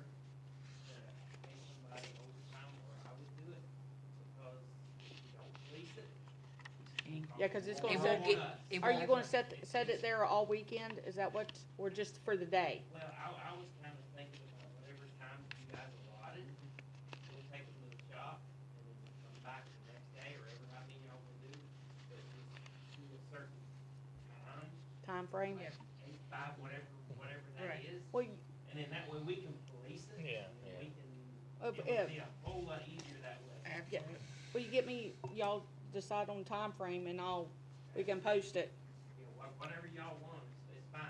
to pay somebody overtime, or I would do it, because you don't police it. Yeah, cause it's gonna It set, won't get, it are won't. you gonna set it there all weekend? Is that what, or just for the day? Well, I was kind of thinking about whatever time you guys allotted, we'll take them to the shop, and then we'll come back the next day, or ever how many y'all will do, but just do a certain time, Time frame? 8, 5, whatever that is, Well, and then that way we can police it. Yeah, and yeah. we can, Uh, it yeah. would be a whole lot easier that way. yeah. Will you get me, y'all decide on time frame and we can post it. You know, whatever y'all want, it's fine.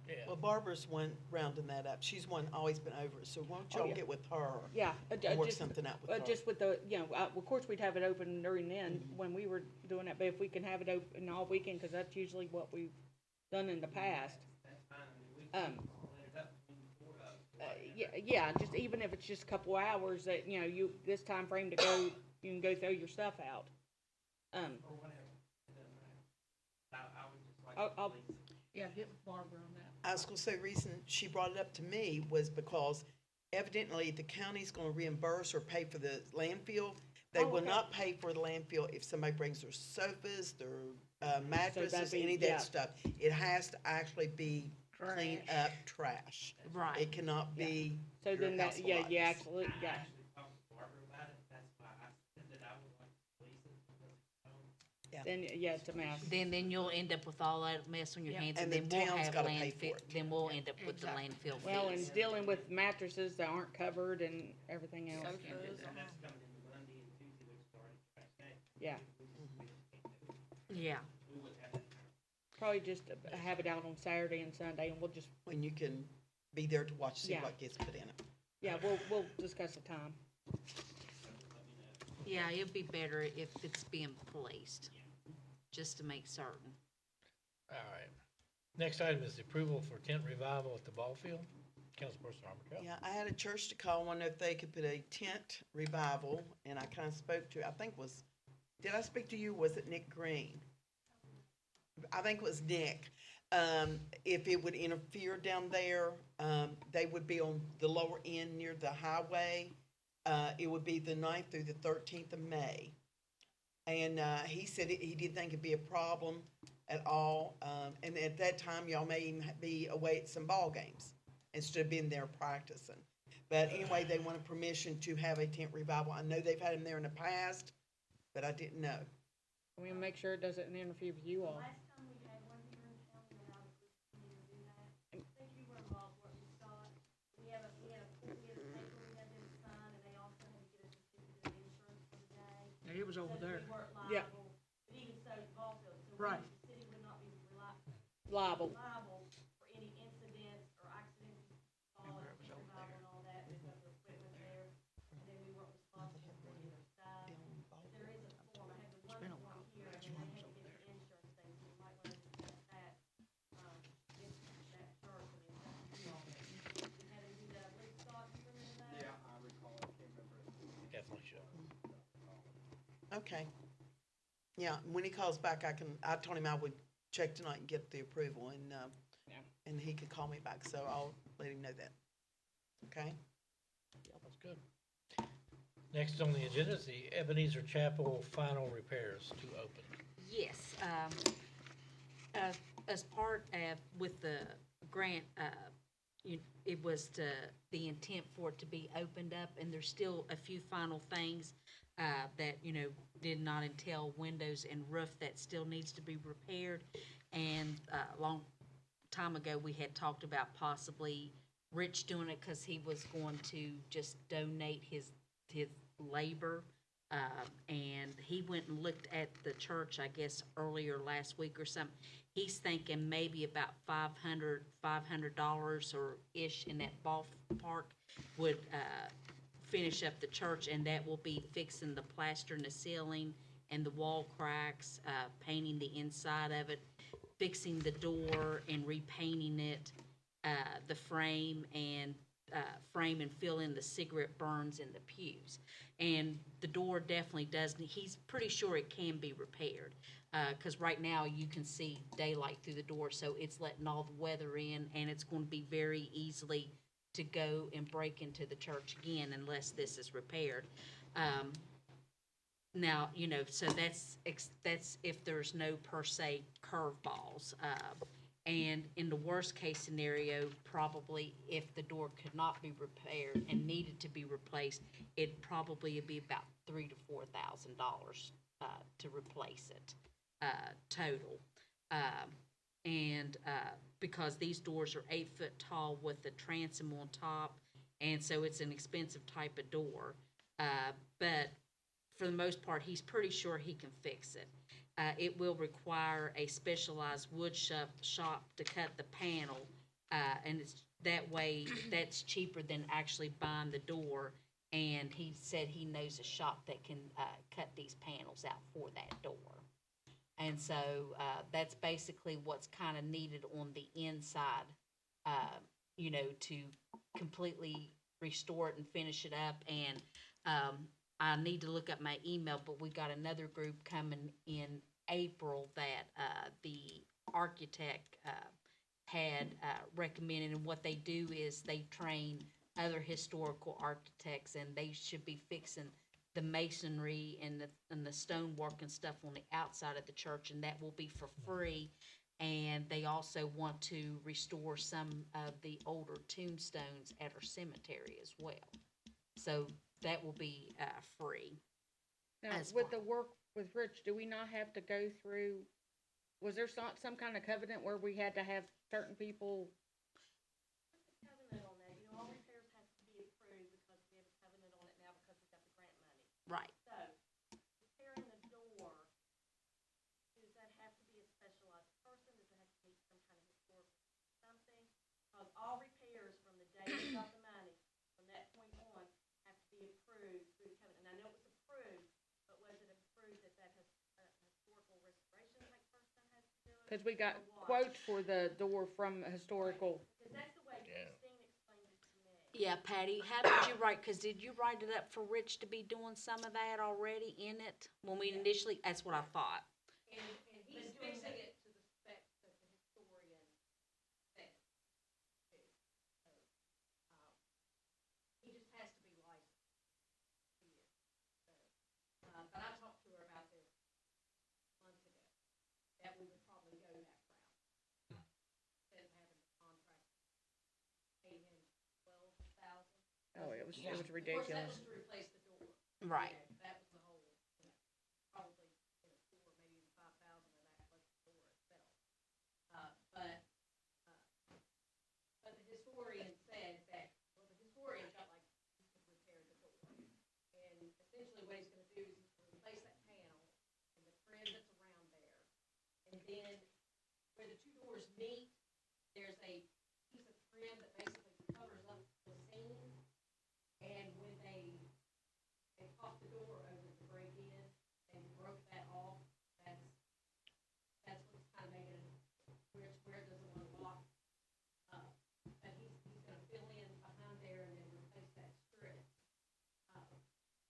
Yeah. Well, Barbara's one rounding that up. She's one always been over it, so why don't Oh, y'all yeah. get with her Yeah. and work Just, something out with her? just with the, you know, of course, we'd have it open during then when we were doing that, but if we can have it open all weekend, cause that's usually what we've done in the past. That's fine. I mean, we can Um, split it up between the 4 of us. yeah, just even if it's just a couple hours that, you know, this time frame to go, you can go throw your stuff out. Or whatever. It doesn't matter. I would just like I'll- to I'll- police it. Yeah, get with Barbara on that. I was gonna say, the reason she brought it up to me was because evidently the county's gonna reimburse or pay for the landfill. They Oh, will okay. not pay for the landfill if somebody brings their sofas, their mattresses, be- any of yeah. that stuff. It has to actually be cleaned up trash. Right. It cannot be So your then that, household yeah, items. yeah, absolutely, yeah. Actually talked to Barbara about it, that's why I said that I would like to police it, because Then, yeah, it's a mess. Then you'll end up with all that mess on your Yeah. hands, And and the then we'll town's have gotta pay for landfill, it. then we'll end up with the landfill Well, and fees. dealing with mattresses that aren't covered and everything else. Sofas. and that's coming in Monday and Tuesday, which started trash day. Yeah, Yeah. We would have to probably just have it out on Saturday and Sunday, and we'll just, When you can be there to watch, see Yeah. what gets put in it. yeah, we'll discuss the time. Yeah, it'd be better if it's being policed, just to make certain. All right. Next item is the approval for tent revival at the ball field. Councilperson Armacost. Yeah, I had a church to call, wonder if they could put a tent revival, and I kind of spoke to, I think was, did I speak to you, was it Nick Green? I think it was Nick. If it would interfere down there, they would be on the lower end near the highway. It would be the 9th through the 13th of May. And, he said he didn't think it'd be a problem at all. And at that time, y'all may even be away at some ball games instead of being there practicing. But anyway, they wanted permission to have a tent revival. I know they've had them there in the past, but I didn't know. We make sure it doesn't interfere with you all. Last time we had one here in town, and I was listening to do that. I think you were involved, weren't you, Scott? We had a paper we had them sign, and they also had to get a certificate of insurance for the day. It was over So that there. we weren't Yeah. liable, but even so, the ball field, so Right. the city would not be liable. for any incidents or accidents caused, survival and all that, because of equipment there. And then we weren't responsible for any of their staff. But there is a form, I have the one form here, and then they had to get the insurance thing, so you might want to discuss that, if that church, I mean, that's you all. We had to do that, I believe, Scott, you remember that? I recall, I can't remember. Definitely should. Okay. Yeah, when he calls back, I told him I would check tonight and get the approval, and, Yeah. and he could call me back, so I'll let him know that. Okay? Yeah, that's good. Next on the agenda is the Ebenezer Chapel final repairs to open. Yes, as part of, with the grant, it was the intent for it to be opened up, and there's still a few final things that, did not entail windows and roof that still needs to be repaired. And a long time ago, we had talked about possibly Rich doing it because he was going to just donate his labor. And he went and looked at the church, I guess, earlier last week or something. He's thinking maybe about $500 or ish in that ballpark would finish up the church, and that will be fixing the plaster in the ceiling and the wall cracks, painting the inside of it, fixing the door and repainting it, the frame and fill in the cigarette burns in the pews. And the door definitely he's pretty sure it can be repaired, because right now you can see daylight through the door, so it's letting all the weather in, and it's going to be very easily to go and break into the church again unless this is repaired. Now, so that's if there's no per se curveballs. And in the worst case scenario, probably if the door could not be repaired and needed to be replaced, it'd probably be about $3,000 to $4,000 to replace it total. Because these doors are 8 foot tall with the transom on top, and so it's an expensive type of door. But for the most part, he's pretty sure he can fix it. It will require a specialized wood shop to cut the panel, and it's that way, that's cheaper than actually buying the door. And he said he knows a shop that can cut these panels out for that door. And so that's basically what's kind of needed on the inside, to completely restore it and finish it up. And I need to look up my email, but we got another group coming in April that the architect had recommended. And what they do is they train other historical architects, and they should be fixing the masonry and the stonework and stuff on the outside of the church, and that will be for free. And they also want to restore some of the older tombstones at our cemetery as well. So that will be free. Now, As with far- the work with Rich, do we not have to go through, was there some kind of covenant where we had to have certain people? Covenant on that, all repairs have to be approved because we have a covenant on it now because we got the grant money. Right. So, repairing the door, does that have to be a specialized person? Does it have to be some kind of historical something? Because all repairs from the day we got the money, from that point on, have to be approved through the covenant. And I know it was approved, but was it approved that historical restoration type person has to do it? Because we got or what? quotes for the door from historical. Because that's the way Christine explained it to me. Yeah, Patty, how did you write, because did you write it up for Rich to be doing some of that already in it? When we initially, that's what I thought. And he's fixing it to the spec that the historian said. He just has to be licensed. He is. So, but I talked to her about this months ago, that we would probably go that route. Instead of having the contract, pay him $12,000. Oh, it was Of course, that ridiculous. was to replace the door. Right. You know, that was the whole, probably, $4, maybe even $5,000 of that plus the door itself. But the historian said that, well, the historian got like, he could repair the door. And essentially what he's gonna do is he's gonna replace that panel and the trim that's around there. And then where the two doors meat, there's a piece of trim that basically covers up the seam. And when they popped the door over to break in and broke that off, that's what's kind of making it, where it doesn't want to lock. But he's gonna fill in behind there and then replace that strip,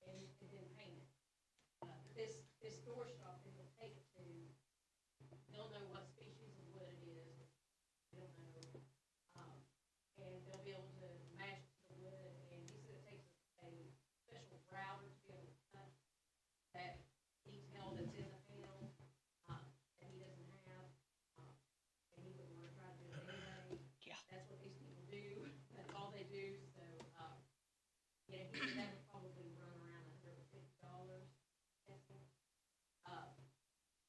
and then paint it. This door shop, that he'll take it to, they'll know what species of wood it is, they don't know. And they'll be able to match it to the wood, and he said it takes a special router to be able to cut that detail that's in the panel, that he doesn't have, and he wouldn't wanna try to do it anyway. Yeah. That's what these people do, that's all they do, so, you know, he said that would probably run around $150.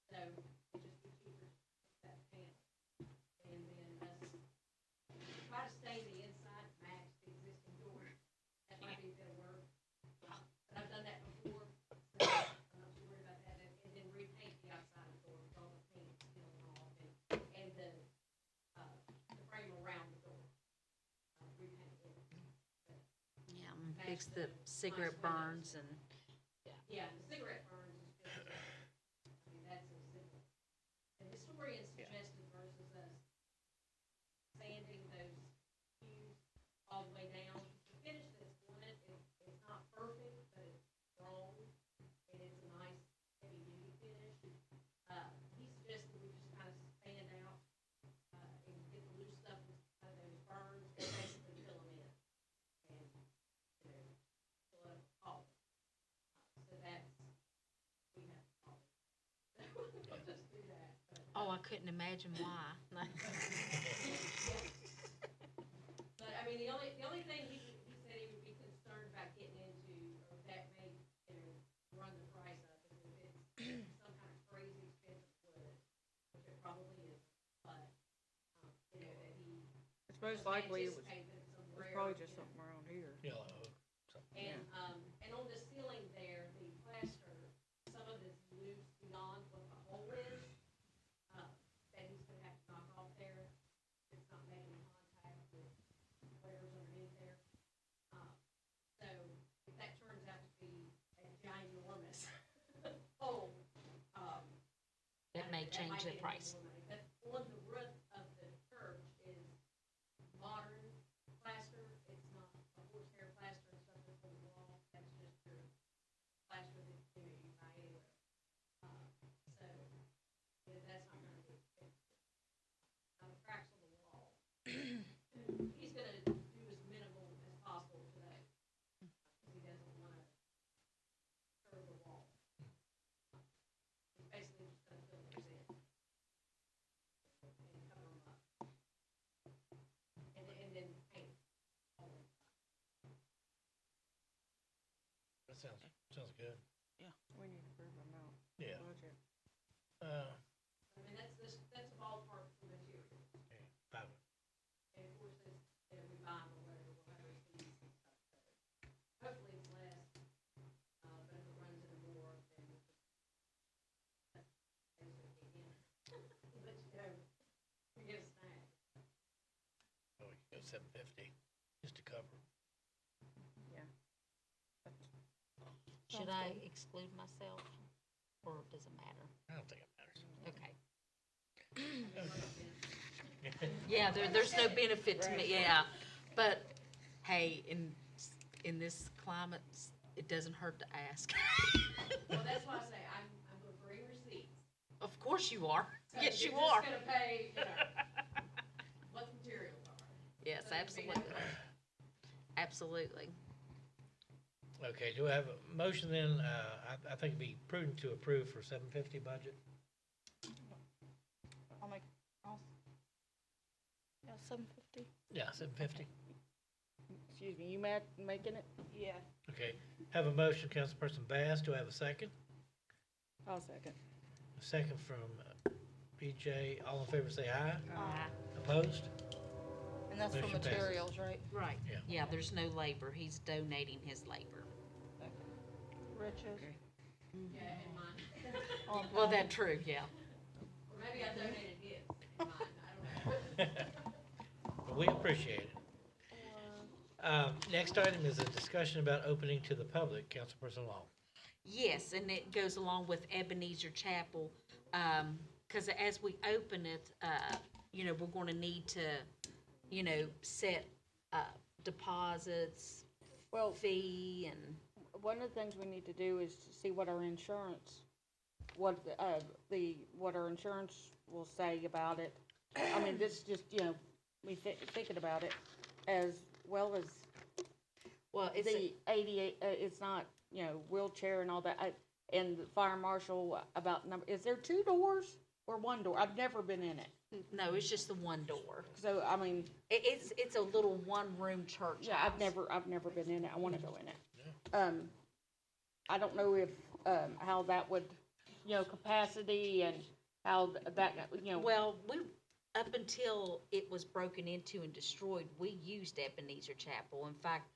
So it just be cheaper to put that panel. And then try to stay the inside match the existing door. That might be a bit of work. But I've done that before, so I'm not too worried about that. And then repaint the outside of the door with all the paint peeling off and the frame around the door. Repaint it. Yeah, fix the cigarette burns and, Yeah, the cigarette burns is just, I mean, that's a simple. The historian suggested versus us sanding those hues all the way down. The finish that's on it, it's not perfect, but it's strong, and it's a nice heavy duty finish. He suggested we just kind of sand out, and get the loose stuff out of those burns, and basically fill them in. And, you know, fill it up with polish. So that's, we have to follow. We'll just do that. oh, I couldn't imagine why. But, I mean, the only thing he said he would be concerned about getting into, or that may, you know, run the price up, is if it's some kind of crazy expensive wood, which it probably is, but, you know, that he. It's most likely it was, anticipate that some it's rare, probably just you know, something around here. Yellow. And on the ceiling there, the plaster, some of it's loose beyond what the hole is, that he's gonna have to knock off there. It's not making contact with whatever's underneath there. So if that turns out to be a ginormous hole, It may that change might the be price. more money. But on the roof of the church is modern plaster. It's not a horsehair plaster and stuff that's on the wall. That's just your plaster that, you know, you buy anywhere. So, you know, that's not gonna be expensive. The cracks on the wall. He's gonna do as minimal as possible today. Because he doesn't wanna curve the wall. He's basically just gonna fill those in. And cover them up. And then paint all of them. That sounds good. We need to approve amount. Yeah. Budget. I mean, that's a ballpark for materials. Okay, 5. And of course, it's, you know, we buy them or whatever, we'll have receipts and stuff. So hopefully it's less, but if it runs into more, then we'll just. Things will kick in. But, you know, we get a snack. Oh, we could go 750, just to cover. Yeah. Should I exclude myself, or does it matter? I don't think it matters. Okay. Yeah, there's no benefit to me, yeah. But, hey, in this climate, it doesn't hurt to ask. Well, that's why I say I'm gonna bring receipts. Of course you are. So Yes, you you're are. just gonna pay, you know, what the materials are. Yes, So there'd be no absolutely. question. Absolutely. Okay, do I have a motion then? I think it'd be prudent to approve for 750 budget. Yeah, 750. Yeah, 750. Excuse me, you making it? Yeah. Okay, have a motion, Councilperson Bass. Do I have a second? I'll second. A second from BJ. All in favor say aye. Aye. Opposed? And that's for Motion passes. materials, right? Right. Yeah. Yeah, there's no labor. He's donating his labor. Riches. Yeah, and mine. Well, that's true, yeah. Or maybe I donated his, and mine, I don't know. But we appreciate it. Next item is a discussion about opening to the public. Councilperson Long. Yes, and it goes along with Ebenezer Chapel, because as we open it, we're gonna need to, set, deposits, Well, fee, and, one of the things we need to do is to see what our insurance, what our insurance will say about it. I mean, this is just, me thinking about it, as well as well, it's, the ADA, it's not, wheelchair and all that, and the fire marshal about is there 2 doors or 1 door? I've never been in it, no, it's just the one door. so, I mean, It's a little one-room church yeah, house. I've never been in it, I wanna go in it. I don't know if, how that would, capacity and how that, Well, up until it was broken into and destroyed, we used Ebenezer Chapel. In fact,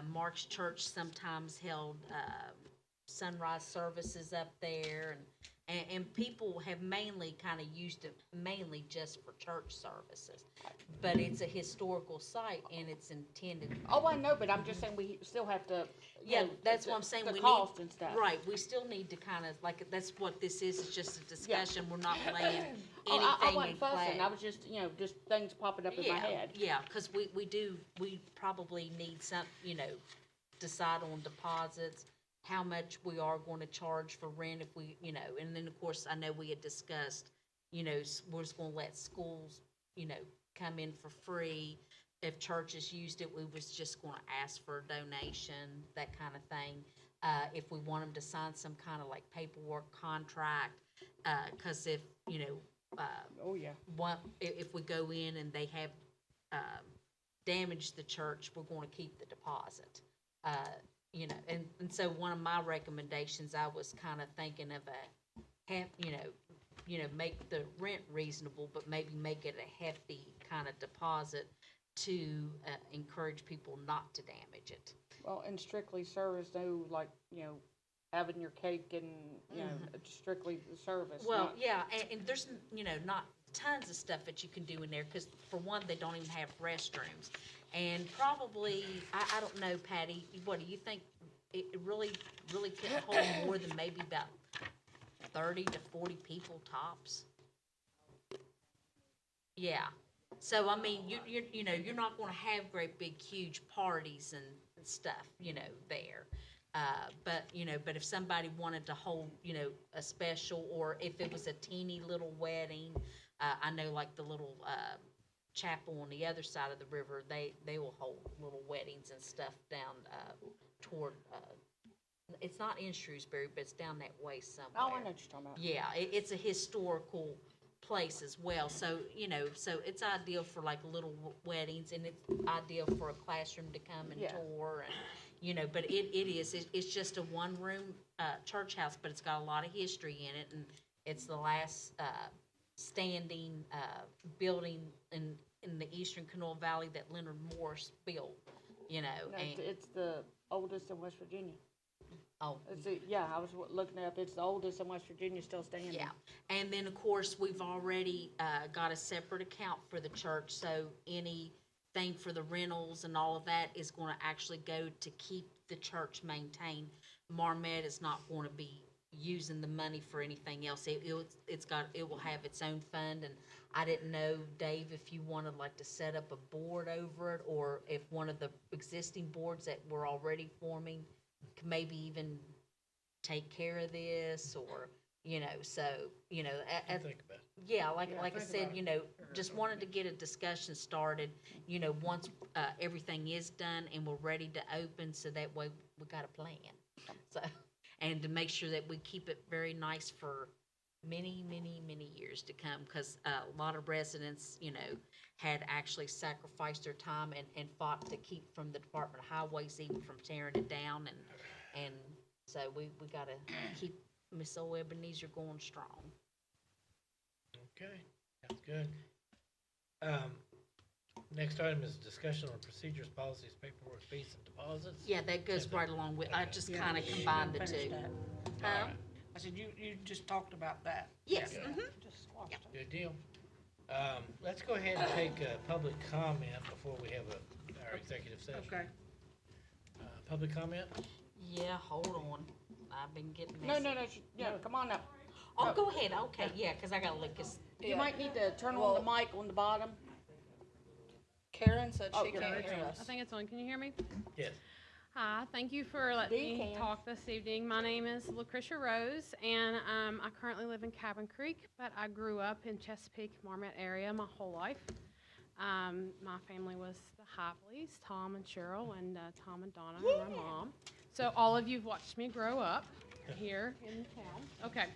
Mark's Church sometimes held sunrise services up there, and people have mainly kind of used it mainly just for church services. But it's a historical site, and it's intended. oh, I know, but I'm just saying we still have to. Yeah, that's what I'm saying. The We cost need, and stuff. right, we still need to kind of, like, that's what this is just a discussion. We're not laying anything Oh, I in wasn't fussing, play. I was just, just things popping up in my head. Yeah, because we probably need some, decide on deposits, how much we are going to charge for rent if we, and then, of course, I know we had discussed, we're just going to let schools, come in for free. If churches used it, we was just going to ask for a donation, that kind of thing. If we want them to sign some kind of like paperwork contract, because if, Oh, yeah. if we go in and they have damaged the church, we're going to keep the deposit. And so one of my recommendations, I was kind of thinking of make the rent reasonable, but maybe make it a hefty kind of deposit to encourage people not to damage it. Well, and strictly service, no, like, having your cake and, strictly the service. Well, not- yeah, and there's, not tons of stuff that you can do in there, because for one, they don't even have restrooms. And probably, I don't know, Patty, what do you think, it really could hold more than maybe about 30 to 40 people tops? Yeah, so I mean, you're not gonna have great big huge parties and stuff, there. But if somebody wanted to hold, a special, or if it was a teeny little wedding, I know like the little, chapel on the other side of the river, they will hold little weddings and stuff down, toward, it's not in Shrewsbury, but it's down that way somewhere. Oh, I know what you're talking about. Yeah, it's a historical place as well, so, so it's ideal for like little weddings, and it's ideal for a classroom to come and Yeah. tour, and, but it's just a one-room, church house, but it's got a lot of history in it, and it's the last, standing, building in the eastern Kanawha Valley that Leonard Morse built, No, and, it's the oldest in West Virginia. oh, I was looking up, it's the oldest in West Virginia still standing. yeah, and then, of course, we've already, got a separate account for the church, so anything for the rentals and all of that is gonna actually go to keep the church maintained. Marmet is not gonna be using the money for anything else. It will have its own fund, and I didn't know, Dave, if you wanted like to set up a board over it, or if one of the existing boards that we're already forming could maybe even take care of this, or, so, I think about it. yeah, like I said, just wanted to get a discussion started, once, everything is done and we're ready to open, so that way we got a plan. So, and to make sure that we keep it very nice for many, many, many years to come, because a lot of residents, had actually sacrificed their time and fought to keep from the Department of Highways even from tearing it down, and so we gotta keep Miss Old Ebenezer going strong. Okay, sounds good. Next item is discussion on procedures, policies, paperwork, fees, and deposits. Yeah, that goes right along with, I just kind of combined the two. Huh? I said, you just talked about that. Yes, Yeah. mhm. Just squashed it. Good deal. Let's go ahead and take public comment before we have our executive session. Okay. Public comment? Yeah, hold on. I've been getting No, messages. no, come on up. Oh, go ahead, okay, yeah, 'cause I gotta look, 'cause You might need to turn on the mic on the bottom. Karen said Oh, she yeah, can't it's hear on. us. I think it's on. Can you hear me? Yes. Hi, thank you for letting You me can. talk this evening. My name is Lucretia Rose, and I currently live in Cabin Creek, but I grew up in Chesapeake, Marmot area my whole life. My family was the Hiveleys, Tom and Cheryl, and Tom and Donna, and my mom. So all of you've watched me grow up here in town. Okay.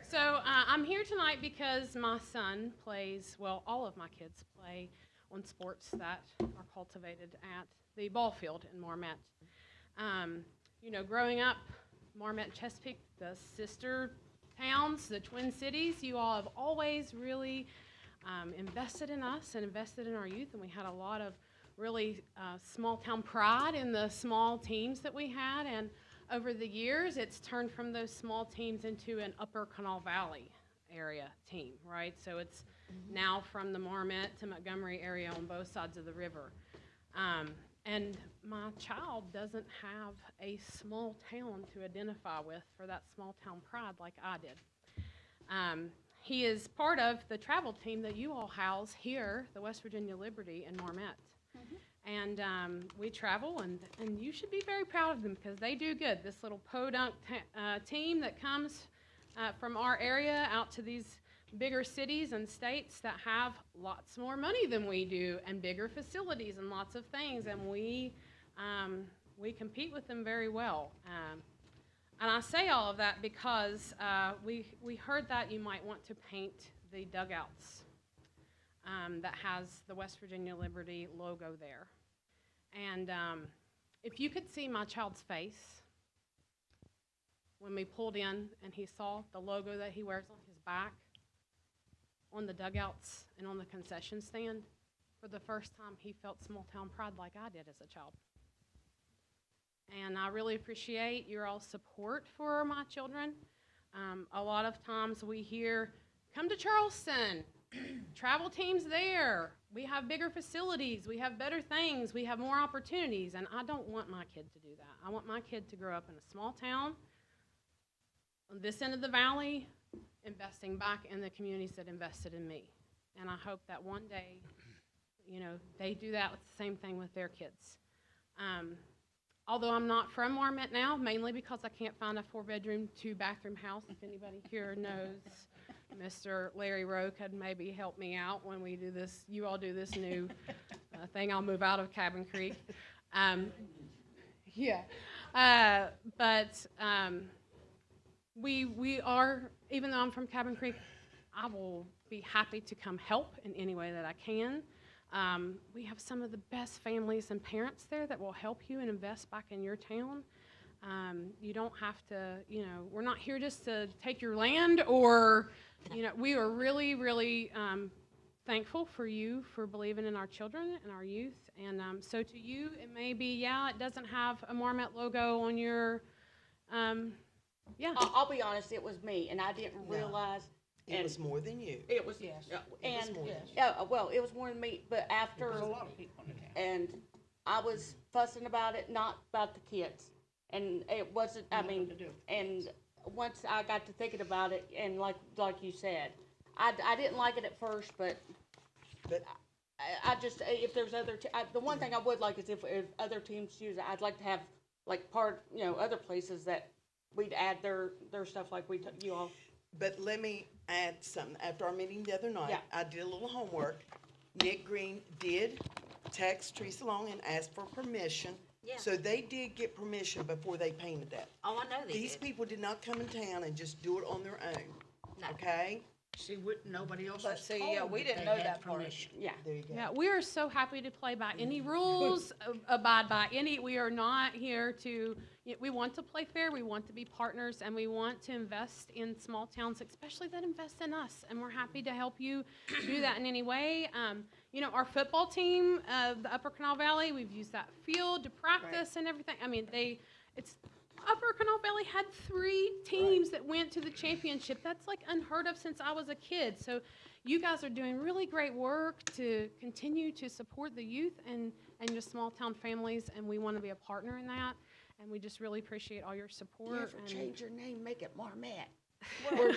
So I'm here tonight because my son plays, well, all of my kids play on sports that are cultivated at the ball field in Marmot. You know, growing up, Marmot and Chesapeake, the sister towns, the Twin Cities, you all have always really invested in us and invested in our youth, and we had a lot of really small town pride in the small teams that we had, and over the years, it's turned from those small teams into an Upper Kanawha Valley area team, right? So it's now from the Marmot to Montgomery area on both sides of the river. And my child doesn't have a small town to identify with for that small town pride like I did. He is part of the travel team that you all house here, the West Virginia Liberty in Marmot. And we travel, and you should be very proud of them because they do good. This little podunk team that comes from our area out to these bigger cities and states that have lots more money than we do and bigger facilities and lots of things, and we compete with them very well. And I say all of that because we heard that you might want to paint the dugouts that has the West Virginia Liberty logo there. And if you could see my child's face when we pulled in and he saw the logo that he wears on his back, on the dugouts and on the concession stand, for the first time he felt small town pride like I did as a child. And I really appreciate your all's support for my children. A lot of times we hear, come to Charleston, travel teams there, we have bigger facilities, we have better things, we have more opportunities, and I don't want my kid to do that. I want my kid to grow up in a small town on this end of the valley, investing back in the communities that invested in me. And I hope that one day, you know, they do that with the same thing with their kids. Although I'm not from Marmot now, mainly because I can't find a 4-bedroom, 2-bathroom house. If anybody here knows Mr. Larry Rowe could maybe help me out when we do this, you all do this new thing, I'll move out of Cabin Creek. We are, even though I'm from Cabin Creek, I will be happy to come help in any way that I can. We have some of the best families and parents there that will help you and invest back in your town. You don't have to, you know, we're not here just to take your land or, you know, we are really, really thankful for you for believing in our children and our youth. And so to you, it may be, yeah, it doesn't have a Marmot logo on your, yeah. I'll be honest, it was me, and I didn't No. realize. It was more than you. It was, It was and, more than you. yeah, well, it was more than me, but after. There's a lot of people in the town. And I was fussing about it, not about the kids. And it wasn't, I mean, and once I got to thinking about it, and like you said, I didn't like it at first, but But I just, if there's other, the one thing I would like is if other teams use it, I'd like to have, like, other places that we'd add their stuff like you all. But let me add something. After our meeting the other night, Yeah. I did a little homework. Nick Green did text Teresa Long and ask for permission. Yeah. So they did get permission before they painted that. Oh, I know they These did. people did not come in town and just do it on their own, No. okay? See, nobody else But was see, told yeah, we that didn't they know had that part. permission. Yeah. There you go. Yeah, we are so happy to play by any rules, abide by any. We are not here to, we want to play fair, we want to be partners, and we want to invest in small towns, especially that invest in us. And we're happy to help you do that in any way. You know, our football team, the Upper Kanawha Valley, we've used that field to practice and everything. I mean, Upper Kanawha Valley had 3 teams that went to the championship. That's like unheard of since I was a kid. So, you guys are doing really great work to continue to support the youth and just small town families, and we want to be a partner in that. And we just really appreciate all your support. and- your name, make it Marmette. Or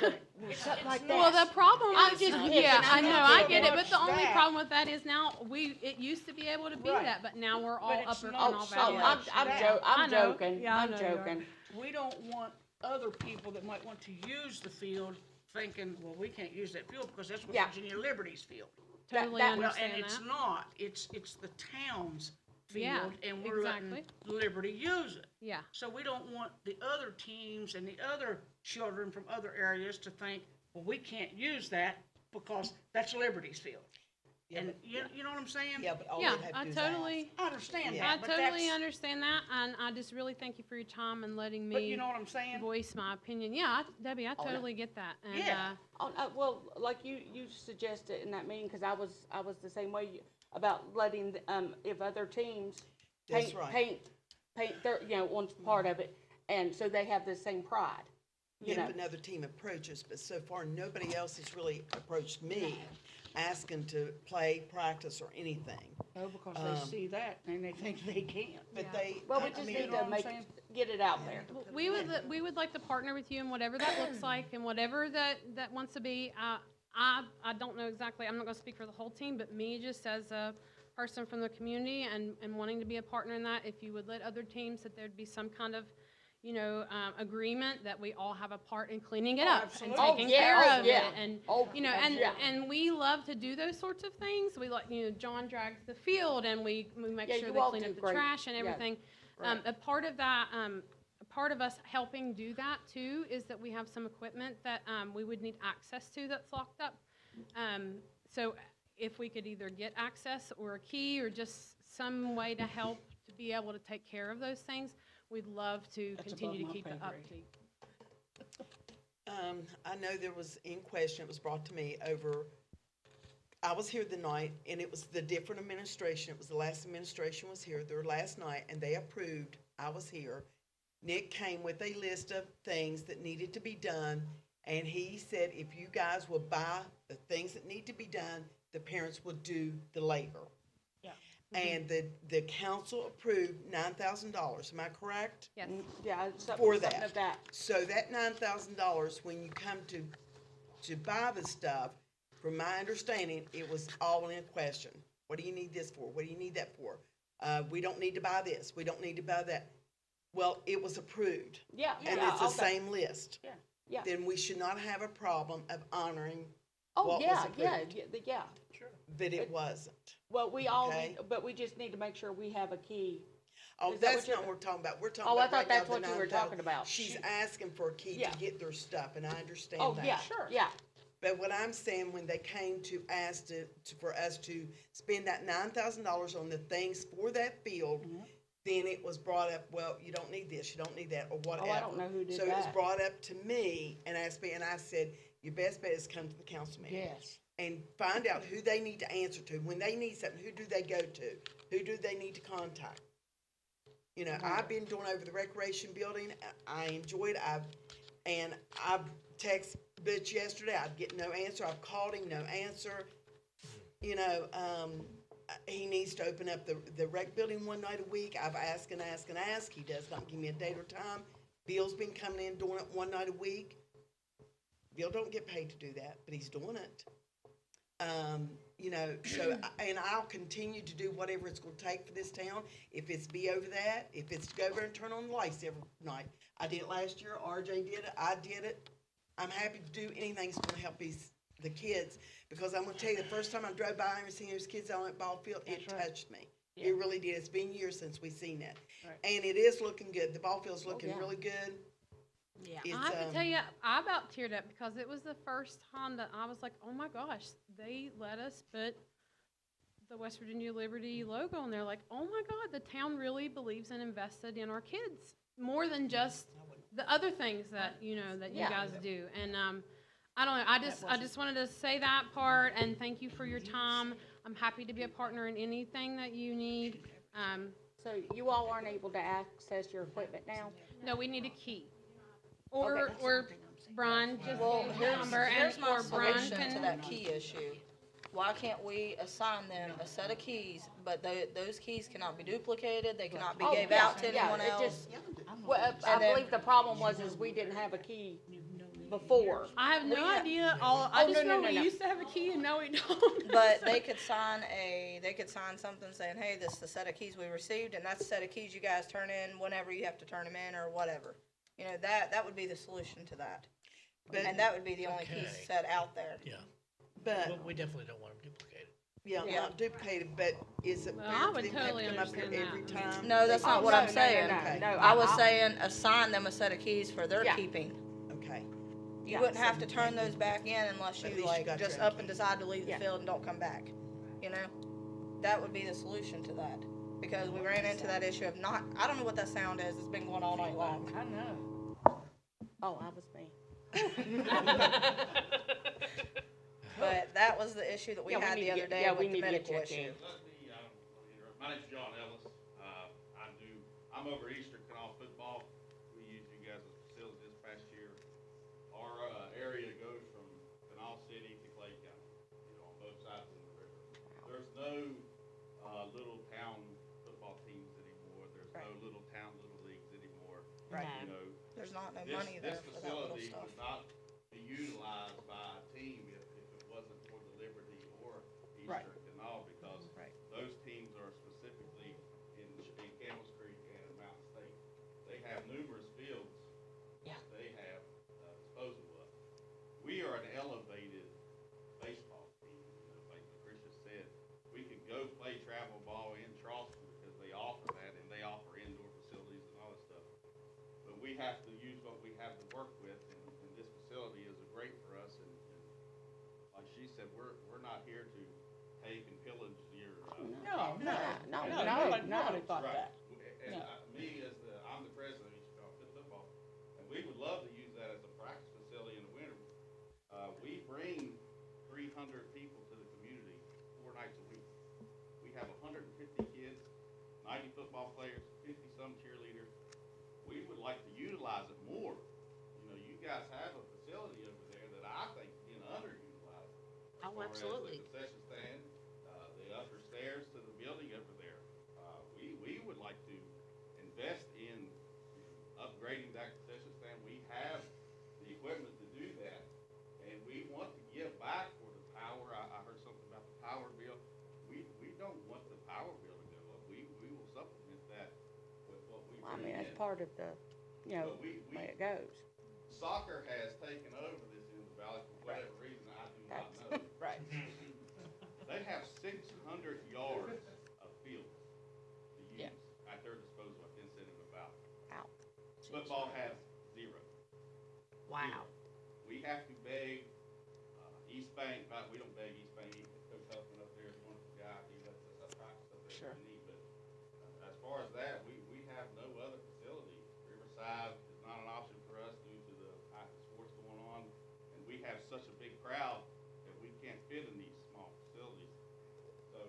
something like that. Well, the problem I'm is, just yeah, picking, I I'm know, not I gonna get it, but watch the only that. problem with that is now it used to be able to be Right. that, but now we're all But it's upper not Canal so Valley. much I'm that. I know. joking. Yeah, I I'm know you are. joking. We don't want other people that might want to use the field thinking, well, we can't use that field because that's what Yeah. Virginia Liberty's field. Totally Well, understand and it's that. not. It's the town's Yeah, field, and we're letting exactly. Liberty use it. Yeah. So we don't want the other teams and the other children from other areas to think, well, we can't use that because that's Liberty's field. Yeah, And but- you know what I'm saying? Yeah, but all Yeah, they have to I do is totally, I understand Yeah. I that, but totally that's, understand that, and I just really thank you for your time and letting but you me know what I'm saying? voice my opinion. Yeah, Debbie, I no. totally get that. And, Yeah. Well, like you suggested in that meeting, because I was the same way about letting, if other teams That's paint, right. paint their, one part of it, and so they have the same pride, you If know. another team approaches, but so far, nobody else has really approached me asking to play, practice, or anything. Oh, because Um, they see that and they think they can't. But Yeah. they, Well, we I just mean, need know to what I'm make, saying? get it out there. Well, we would like to partner with you in whatever that looks like and whatever that wants to be. I don't know exactly. I'm not going to speak for the whole team, but me just as a person from the community and wanting to be a partner in that. If you would let other teams, that there'd be some kind of agreement that we all have a part in cleaning it Oh, up absolutely. and taking Oh, yeah, care oh, of yeah. it, and Oh, yeah. and we love to do those sorts of things. We like John drags the field, and we make Yeah, sure you they all clean do up the great. trash and Yeah. everything. Right. A part of that, a part of us helping do that too, is that we have some equipment that we would need access to that's locked up. So if we could either get access or a key or just some way to help to be able to take care of those things, we'd love to That's continue above to my keep it pay upkeep. I know there was in question, it was brought to me over, I was here the night, and it was the different administration, it was the last administration was here, their last night, and they approved, I was here. Nick came with a list of things that needed to be done, and he said if you guys will buy the things that need to be done, the parents will do the labor. Yeah. And the council approved $9,000, am I correct? Yes. Yeah, For something that. of that. So that $9,000, when you come to buy the stuff, from my understanding, it was all in question. What do you need this for? What do you need that for? We don't need to buy this. We don't need to buy that. Well, it was approved, Yeah, and yeah, it's the okay. same list. Yeah, yeah. Then we should not have a problem of honoring Oh, what was yeah, approved. yeah. That it wasn't. Well, we all Okay. need, but we just need to make sure we have a key. Oh, Is that that's what not you're- what we're talking about. We're talking Oh, I about thought right now that's the what you were 9,000. talking about. She's asking for a key Yeah. to get their stuff, and I understand Oh, that. yeah, yeah. But what I'm saying, when they came to ask for us to spend that $9,000 on the things for that field, Mm-hmm. then it was brought up, well, you don't need this, you don't need that, or whatever. Oh, I don't know who did So it was that. brought up to me and asked me, and I said, your best bet is come to the council meeting. Yes. And find out who they need to answer to. When they need something, who do they go to? Who do they need to contact? You know, I've been doing over the recreation building. I enjoyed it. I've texted Butch yesterday. I'd get no answer. I've called him, no answer. You know, he needs to open up the rec building one night a week. I've asked and asked and asked. He does not give me a date or time. Bill's been coming in doing it one night a week. Bill don't get paid to do that, but he's doing it. You know, so, and I'll continue to do whatever it's gonna take for this town. If it's be over that, if it's to go over and turn on the lights every night. I did it last year, RJ did it, I did it. I'm happy to do anything that's gonna help the kids, because I'm gonna tell you, the first time I drove by and seen those kids on that ball field, it touched me. It really did. It's been years since we've seen that. Right. And it is looking good. The ball field's looking yeah. really good. Yeah. It's, I have to tell you, I about teared up because it was the first time that I was like, oh my gosh, they let us put the West Virginia Liberty logo and they're like, oh my God, the town really believes and invested in our kids more than just the other things that, that you Yeah. guys do. And, I don't know, I just wanted to say that part and thank you for your time. I'm happy to be a partner in anything that you need. So you all aren't able to access your equipment now? No, we need a key. Okay. Or Brian just Well, gave the number, and here's my or Brian solution to can. that key issue. Why can't we assign them a set of keys, but those keys cannot be duplicated, they cannot be Oh, gave yeah, out to yeah, anyone it else? just- Well, I And then- believe the problem was is we didn't have a key before. I have no We ha- idea. I Oh, just no, know no, we no. used to have a key, and now we don't. But they could sign something saying, hey, this is the set of keys we received, and that's the set of keys you guys turn in whenever you have to turn them in or whatever. You know, that would be the solution to that. But- And that would be the only key Okay. set out there. Yeah. But, Well, we definitely don't want them duplicated. yeah, Yeah. not duplicated, but is it Well, fair I for would them to have to totally come up here understand every that. time? No, that's They- not what no, I'm no, saying. no, no, I was saying assign them a set of keys for their Yeah. keeping. Okay, You Yeah. wouldn't have to turn those back in unless At you least you like got just your up and decide to leave the Yeah. field and don't come back. You know? That would be the solution to that. Because we ran into that issue of not, I don't know what that sound is, it's been going all night long. I know. Oh, I was me. But that was the issue that we Yeah, we had need the to other get- day yeah, we with need the to get medical checked issue. in. My name's John Ellis. I'm over Eastern Canal football. We used you guys as facilities this past year. Our area goes from Canal City to Clay County, on both sides of the river. There's no little town football teams anymore. There's no little town little leagues anymore. Right. There's not no money there for that little This stuff. facility would not be utilized by a team if it wasn't for the Liberty or Right. Eastern Canal, because Right. those teams are specifically in Campbell's Creek and Mountain State. They have numerous fields. Yeah. They have disposal of. We are an elevated baseball team, like Patricia said. We could go play travel ball in Charleston because they offer that, and they offer indoor facilities and all that stuff. But we have to use what we have to work with, and this facility is great for us, and like she said, we're not here to take and pillage your. No, nobody thought Right. that. And No. I'm the president of Eastern Carolina football, and we would love to use that as a practice facility in the winter. We bring 300 people to the community 4 nights a week. We have 150 kids, 90 football players, 50-some cheerleaders. We would like to utilize it more. You guys have a facility over there that I think is being underutilized. Oh, As far as absolutely. the concession stand, the upper stairs to the building over there. We would like to invest in upgrading that concession stand. We have the equipment to do that, and we want to give back for the power. I heard something about the power bill. We don't want the power bill to go up. We will supplement that with what we I bring mean, that's in. part of the, But we- way it goes. Soccer has taken over this in the valley for whatever reason, I do not know. Right. They have 600 yards of field to use Yeah. at their disposal at Incentive about. Wow. Football has 0. Wow. We have to beg East Bank, we don't beg East Bank, Coach Huffman up there is a wonderful guy, he lets us have practice up there Sure. if we need, but as far as that, we have no other facility. Riverside is not an option for us due to the active sports going on, and we have such a big crowd that we can't fit in these small facilities. So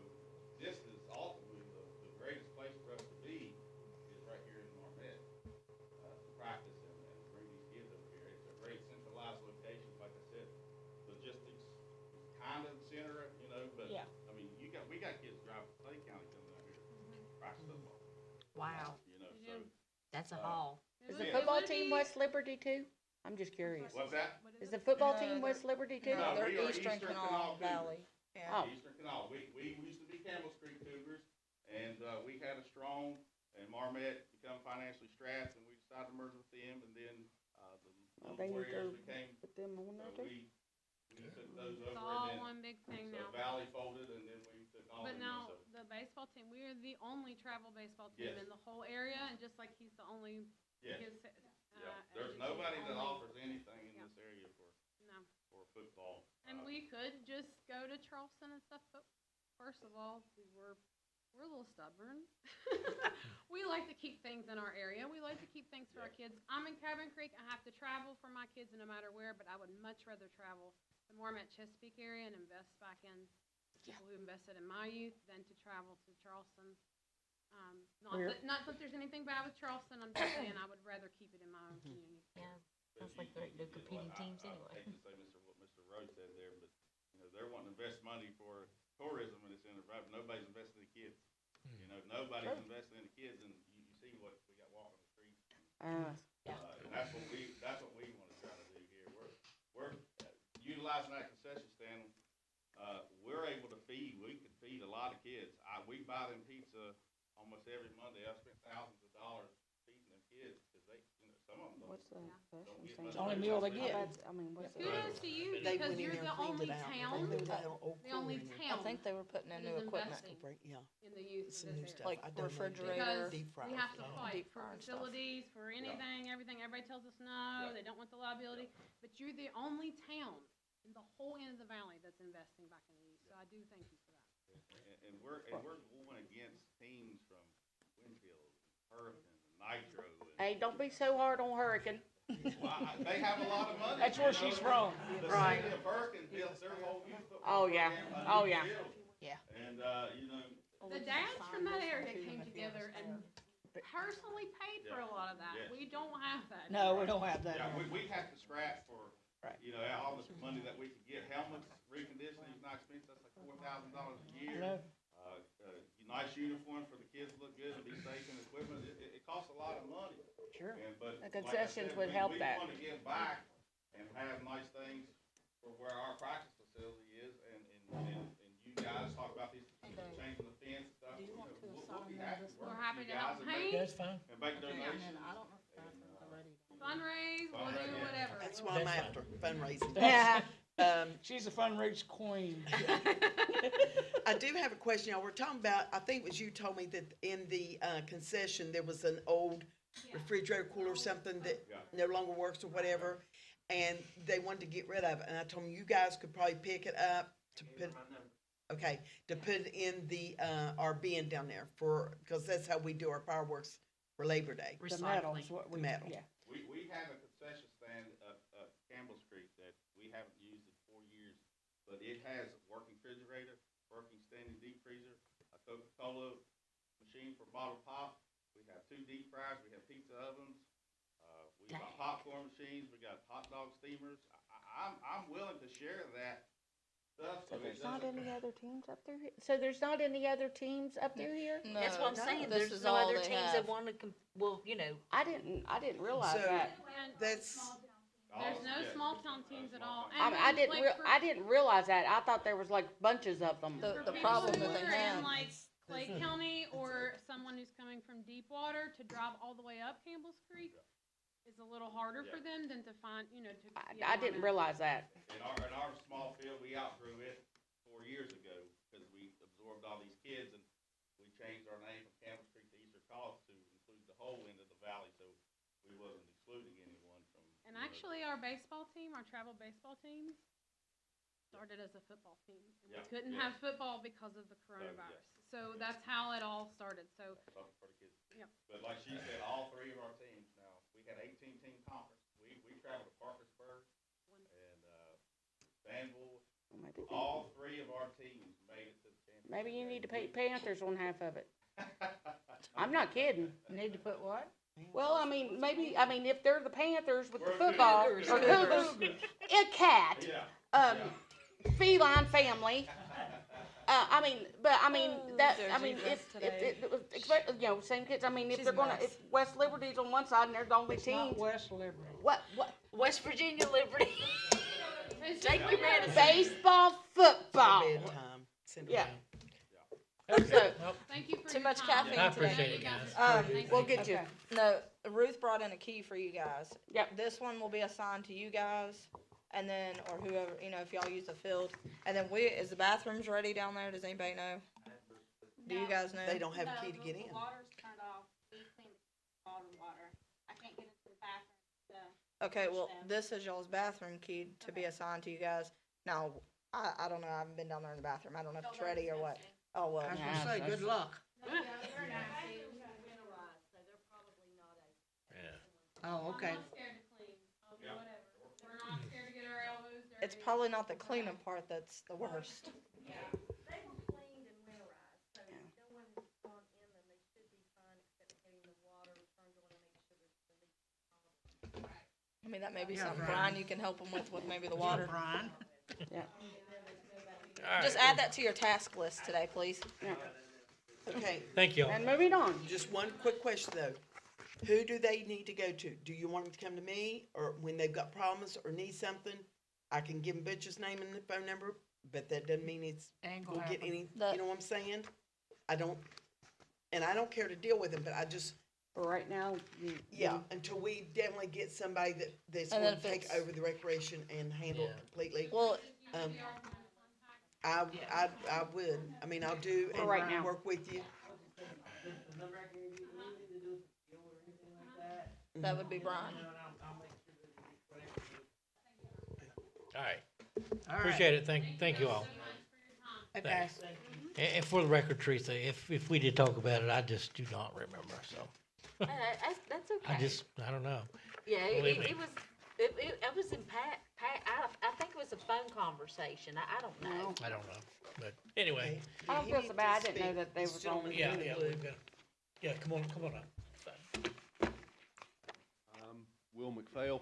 this is ultimately the greatest place for us to be is right here in Marmet, to practice and bring these kids over here. It's a great centralized location, like I said. Logistics is kind of the center, but, Yeah. I mean, we got kids driving to Clay County coming out here to practice football, Wow. so. That's a haul. Is the Yeah. football team West Liberty too? I'm just curious. What's that? Is the football No, team they're- West Liberty too? No, They're we are Eastern Eastern Canal Canal Valley. Yeah. Oh. Eastern Canal. We used to be Campbell's Creek Cougars, and we had a strong, and Marmet become financially strapped, and we decided to merge with them, and then Well, the they need Warriors to became, put them on there so too. we took those It's over, all and then, one big thing so now. Valley folded, and then we took all of But them. now, So the baseball team, we are the only travel baseball team Yes. in the whole area, and just like he's the only. Yes. his, There's he's nobody that only- offers anything in Yeah. this area No. for football. And we could just go to Charleston and stuff, but first of all, we're a little stubborn. We like to keep things in our area. We like to keep things for our kids. I'm in Cabin Creek. I have to travel for my kids no matter where, but I would much rather travel to Marmet, Chesapeake area and invest back in people who invested in my youth than to travel to Charleston. Where- Not that there's anything bad with Charleston. I'm just saying I would rather keep it in my own community. Yeah. Sounds like they're competing teams anyway. I hate to say what Mr. Rhodes said there, but, you know, they're wanting to invest money for tourism and it's in the, right, but nobody's investing in the kids. You know, nobody's investing in the kids, and you see what we got walking the streets. And that's what we wanna try to do here. We're utilizing that concession stand. We're able to we could feed a lot of kids. We buy them pizza almost every Monday. I spent thousands of dollars feeding them kids, cause they, you know, some of them don't get much. Only meal they get. Kudos to you They because went in you're there the and cleaned only it out. town, They moved that old the only cooler in there. I town think they were putting in that new is equipment. investing Yeah. in the use Some of new this stuff. area. Like I donated refrigerator. Because deep we fryers, have to yeah. fight Deep for fryer stuff. facilities, for anything, everything. Everybody tells us no, they don't want the liability. But you're the only town in the whole end of the valley that's investing back in the youth. So I do thank you for that. And we're going against teams from Winfield, Hurricane, Nitro. Hey, don't be so hard on Hurricane. They have a lot of money. That's where she's from. The Right. city of Hurricane built their whole youth football Oh, yeah. program Oh, under yeah. the field. Yeah. And, you know, The dads from that area came together and personally paid for a lot of that. Yeah. We don't have that. No, we don't have that. yeah, we have to scrap for, Right. you know, all the money that we could get. Helmets, reconditioning is not expensive. That's like $4,000 a year. No. Nice uniform for the kids to look good and be safe in equipment. It costs a lot of money. Sure. And, but The like I concessions said, would help that. We want to give back and have nice things for where our practice facility is, and you guys talk about these, changing the fence and stuff. We'll be happy to work We're with happy you to help guys and make- paint, That's fine. and make donations. fundraise, we'll do yeah. whatever. That's what I'm That's after, fundraising. Yeah. She's a fundraise queen. I do have a question, y'all. We're talking about, I think it was you told me that in the concession, there was an old refrigerator cooler or something that no longer works or whatever, and they wanted to get rid of it, and I told them you guys could probably pick it up to put, okay, to put it in the, our bin down there for, because that's how we do our fireworks for Labor Day. The metal is what The we, metal. yeah. We have a concession stand up Campbell's Creek that we haven't used in 4 years, but it has a working refrigerator, working standing deep freezer, a Coca-Cola machine for bottle pop. We have 2 deep fryers, we have pizza ovens, we've got popcorn machines, we got hot dog steamers. I'm willing to share that stuff. So There's it not doesn't- any other teams up there? So there's not any other teams up there here? No. That's what I'm saying. This There's is no all other they teams have. that want to, well, you know, I didn't realize So- that. And That's, there's no yeah. small town teams at all. I, And mean, I then, didn't like, rea- for- I didn't realize that. I thought there was like bunches of them. The for problem people that who they are in have. like Clay County or someone who's coming from Deepwater to drive all the way up Campbell's Creek is a little harder for them than to find, you know, to. get I on didn't it. realize that. In our small field, we outgrew it 4 years ago because we absorbed all these kids and we changed our name from Campbell Street to Easter College to include the whole end of the valley, so we wasn't excluding anyone from. And actually, our baseball team, our travel baseball team, started as a football team. And Yeah, we couldn't yeah. have football because of the coronavirus. So that's how it all started. So, Something for the kids. Yep. But like she said, all 3 of our teams now, we had 18-team conference. We traveled to Parkersburg and, Danville. Maybe, All 3 of our teams made it to the championship. maybe you need to pay game. Panthers on half of it. I'm not kidding. Need to put what? Well, I mean, maybe, if they're the Panthers with the We're football, or Cougars. Cougars, a cat, Yeah. feline family. That, Their defense if today. it was, you know, same kids, if She's they're a gonna, mess. if West Liberty's on one side and they're the only team, West Liberty. What, West Virginia Liberty. it's Take just me we man had to a- baseball, football. bedtime. Send it Yeah. down. So, Thank you for Too your much time. caffeine I today. appreciate it, You guys guys. are Um, great. we'll get you. Okay. No, Ruth brought in a key for you guys. Yep. This one will be assigned to you guys, and then, or whoever, if y'all use the field. And then is the bathrooms ready down there? Does anybody know? Do you guys know? They don't have a key to get in. The water's turned off, we cleaned the water. I can't get into the bathroom, Okay, well, them. this is y'all's bathroom key to be assigned to you guys. Now, I don't know, I haven't been down there in the bathroom. I don't know if it's ready or what. Oh, well. was gonna say, good luck. Oh, okay. I'm not scared to clean, I'll do whatever. We're not scared to get our elbows dirty. It's probably not the cleaning part that's the worst. They were cleaned and winterized, so no one's gone in them, they should be fine, except getting the water turned on to make sure there's the leak. I mean, that may be Yeah, something, Brian. Brian, you can help them with maybe the water. Brian. All Just right. add that to your task list today, please. Okay, Thank you all. And moving on. just one quick question though. Who do they need to go to? Do you want them to come to me, or when they've got problems or need something, I can give them Butch's name and the phone number, but that doesn't mean Ain't we'll gonna get happen. any, The- you know what I'm saying? I don't care to deal with them, but I just, For right now, yeah, until we definitely get somebody that's And going then to if take it's- over the recreation and handle it Yeah. completely. Well, I would, I mean, I'll do For right now. and work with you. that would be Brian. All right. Appreciate it. Thank you all. Okay. And for the record, Teresa, if we did talk about it, I just do not remember, so. That's okay. I don't know. Yeah, Believe me. it was in I think it was a phone conversation. I don't know. I don't know. But anyway, I don't You feel need so to bad. I didn't know speak. that they This was gentleman on. yeah, in the yeah, blue. we've got, yeah, come on up. I'm Will McPhail.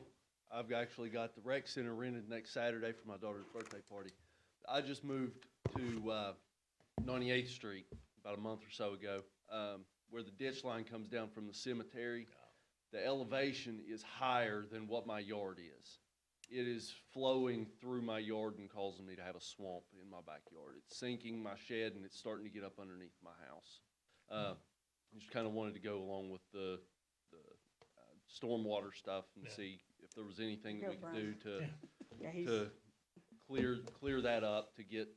I've actually got the rec center rented next Saturday for my daughter's birthday party. I just moved to 98th Street about a month or so ago, where the ditch line comes down from the cemetery. The elevation is higher than what my yard is. It is flowing through my yard and causing me to have a swamp in my backyard. It's sinking my shed and it's starting to get up underneath my house. Just kind of wanted to go along with the stormwater stuff and Yeah. see if there was anything that we could Brian. do Yeah, he's, to clear that up to get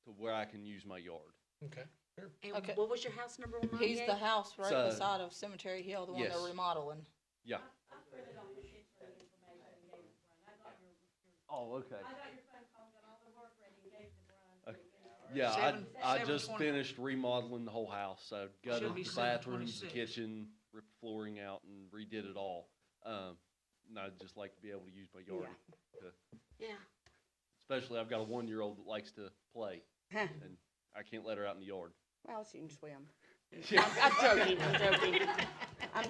to where I can use my yard. Okay. Sure. And Okay. what was your house number on He's 98? the house right So- beside of Cemetery Hill, the one Yes. they're remodeling. Yeah. Oh, okay. Okay. Yeah, I just 7:20. finished remodeling the whole house. I gutted Should be the bathrooms, the 7:26. kitchen, ripped flooring out and redid it all. And I'd just like to be able to use my yard. Yeah. Especially I've got a 1-year-old that likes to play and I can't let her out in the yard. well, she can swim. I'm joking,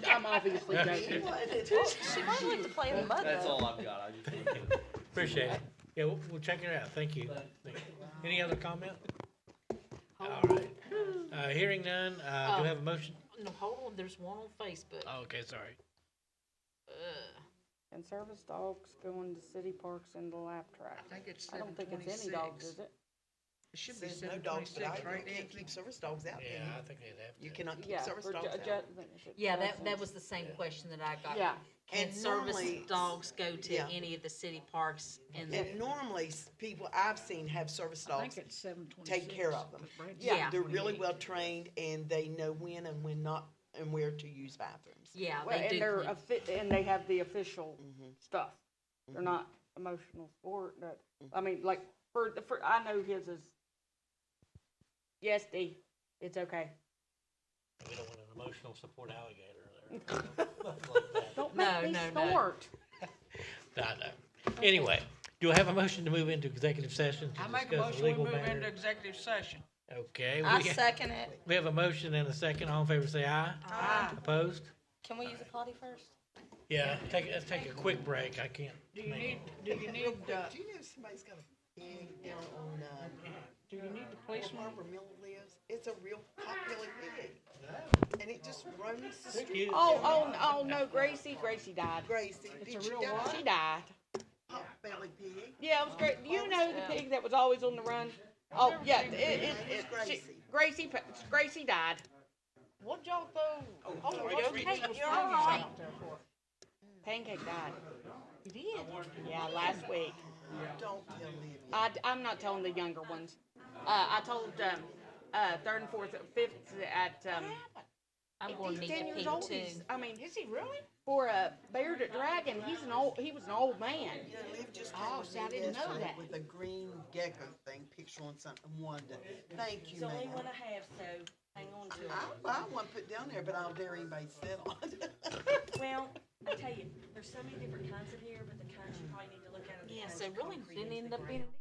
I'm obviously joking. She might like to play in the mud That's though. all I've got. I just wanted to Appreciate it. Yeah, we'll check it out. Thank you. Thank you. Any other comment? All right. Hearing none, do I have a motion? No, hold on, there's one on Facebook. Oh, okay, sorry. And service dogs going to city parks and the lap track. I think it's I don't think it's any dogs, 7:26. is it? It should be Says no dogs, but 7:26, right, you can't Nancy? keep service dogs out, Yeah, can I you? think they'd have to. You cannot keep Yeah, service for dogs out. Yeah, that was the same question that I got. Yeah. Can And service normally- dogs go to Yeah. any of the city parks in the? And normally, people I've seen have service I dogs think it's 7:26. take care of them. but Brad's Yeah. They're really 7:28. well trained and they know when and when not, and where to use bathrooms. Yeah, Well, they do. and they're, clean. and they have the official Mhm. stuff. They're Mhm. not emotional sport, but, I mean, like, I know his is, yes, Dee, it's okay. We don't want an emotional support alligator there. Nothing like that. Don't No, make me no, no. snort. I know. Anyway, do I have a motion to move into executive session to I make a discuss motion, we legal move into matter? executive session. Okay, I we second it. have a motion and a second. All in favor, say aye. Aye. Opposed? Can we use the potty first? Yeah, let's take a quick break. I can't. Do you need, Do you know somebody's got a pig down on, do you need the where policeman? Barbara Miller lives? It's a real pot-bellied pig. And it just roams the Thank street. you. Oh, no, Gracie died. Gracie, It's did a she real die? what? She died. Pot-bellied pig. Yeah, it was great. Do you know the pig that was always on the run? Oh, yeah, Gracie died. What y'all throw? Oh, sorry, what's okay, the- you're all right. Pancake died. You did? Yeah, last week. Don't tell me. I'm not telling the younger ones. I told, third and fourth, fifth at, I'm going to he's need 10 to years pee old. too. Is he really? For a bearded dragon, he was an old man. You know, Liv just Oh, came with see, I me didn't know yesterday that. with a green gecko thing, picture on something, Wanda. Thank you, It's the only ma'am. one I have, so hang on to it. I'll buy one put down there, but I don't dare anybody sit on it. Well, I tell you, there's so many different kinds in here, but the kinds you probably need to look at are the Yeah, kinds so of really concrete didn't into end the up being ground.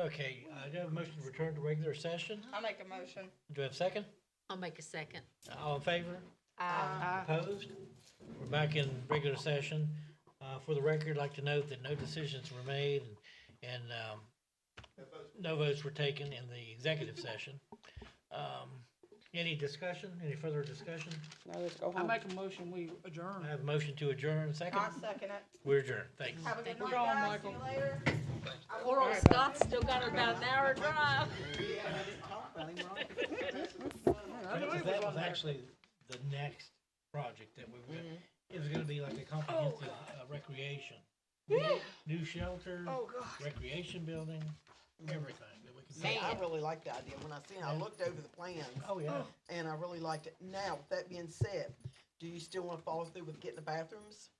Okay, do I have a motion to return to regular session? I make a motion. Do I have a second? I'll make a second. All in favor? Opposed? We're back in regular session. For the record, I'd like to note that no decisions were made and no votes were taken in the executive session. Any discussion, any further discussion? Now let's go home. I make a motion, we adjourn. I have a motion to adjourn, second? I second it. We're adjourned, thanks. Have a good We're night, gone, guys. Michael. See you later. Poor old Scott's still got about an hour drive. Because that was actually the next project that we were, it was gonna be like a comprehensive recreation. New shelter, recreation building, everything that we could. See, I really like the idea. When I seen it, I looked over the plans. Oh, yeah. And I really liked it. Now, with that being said, do you still want to follow through with getting the bathrooms?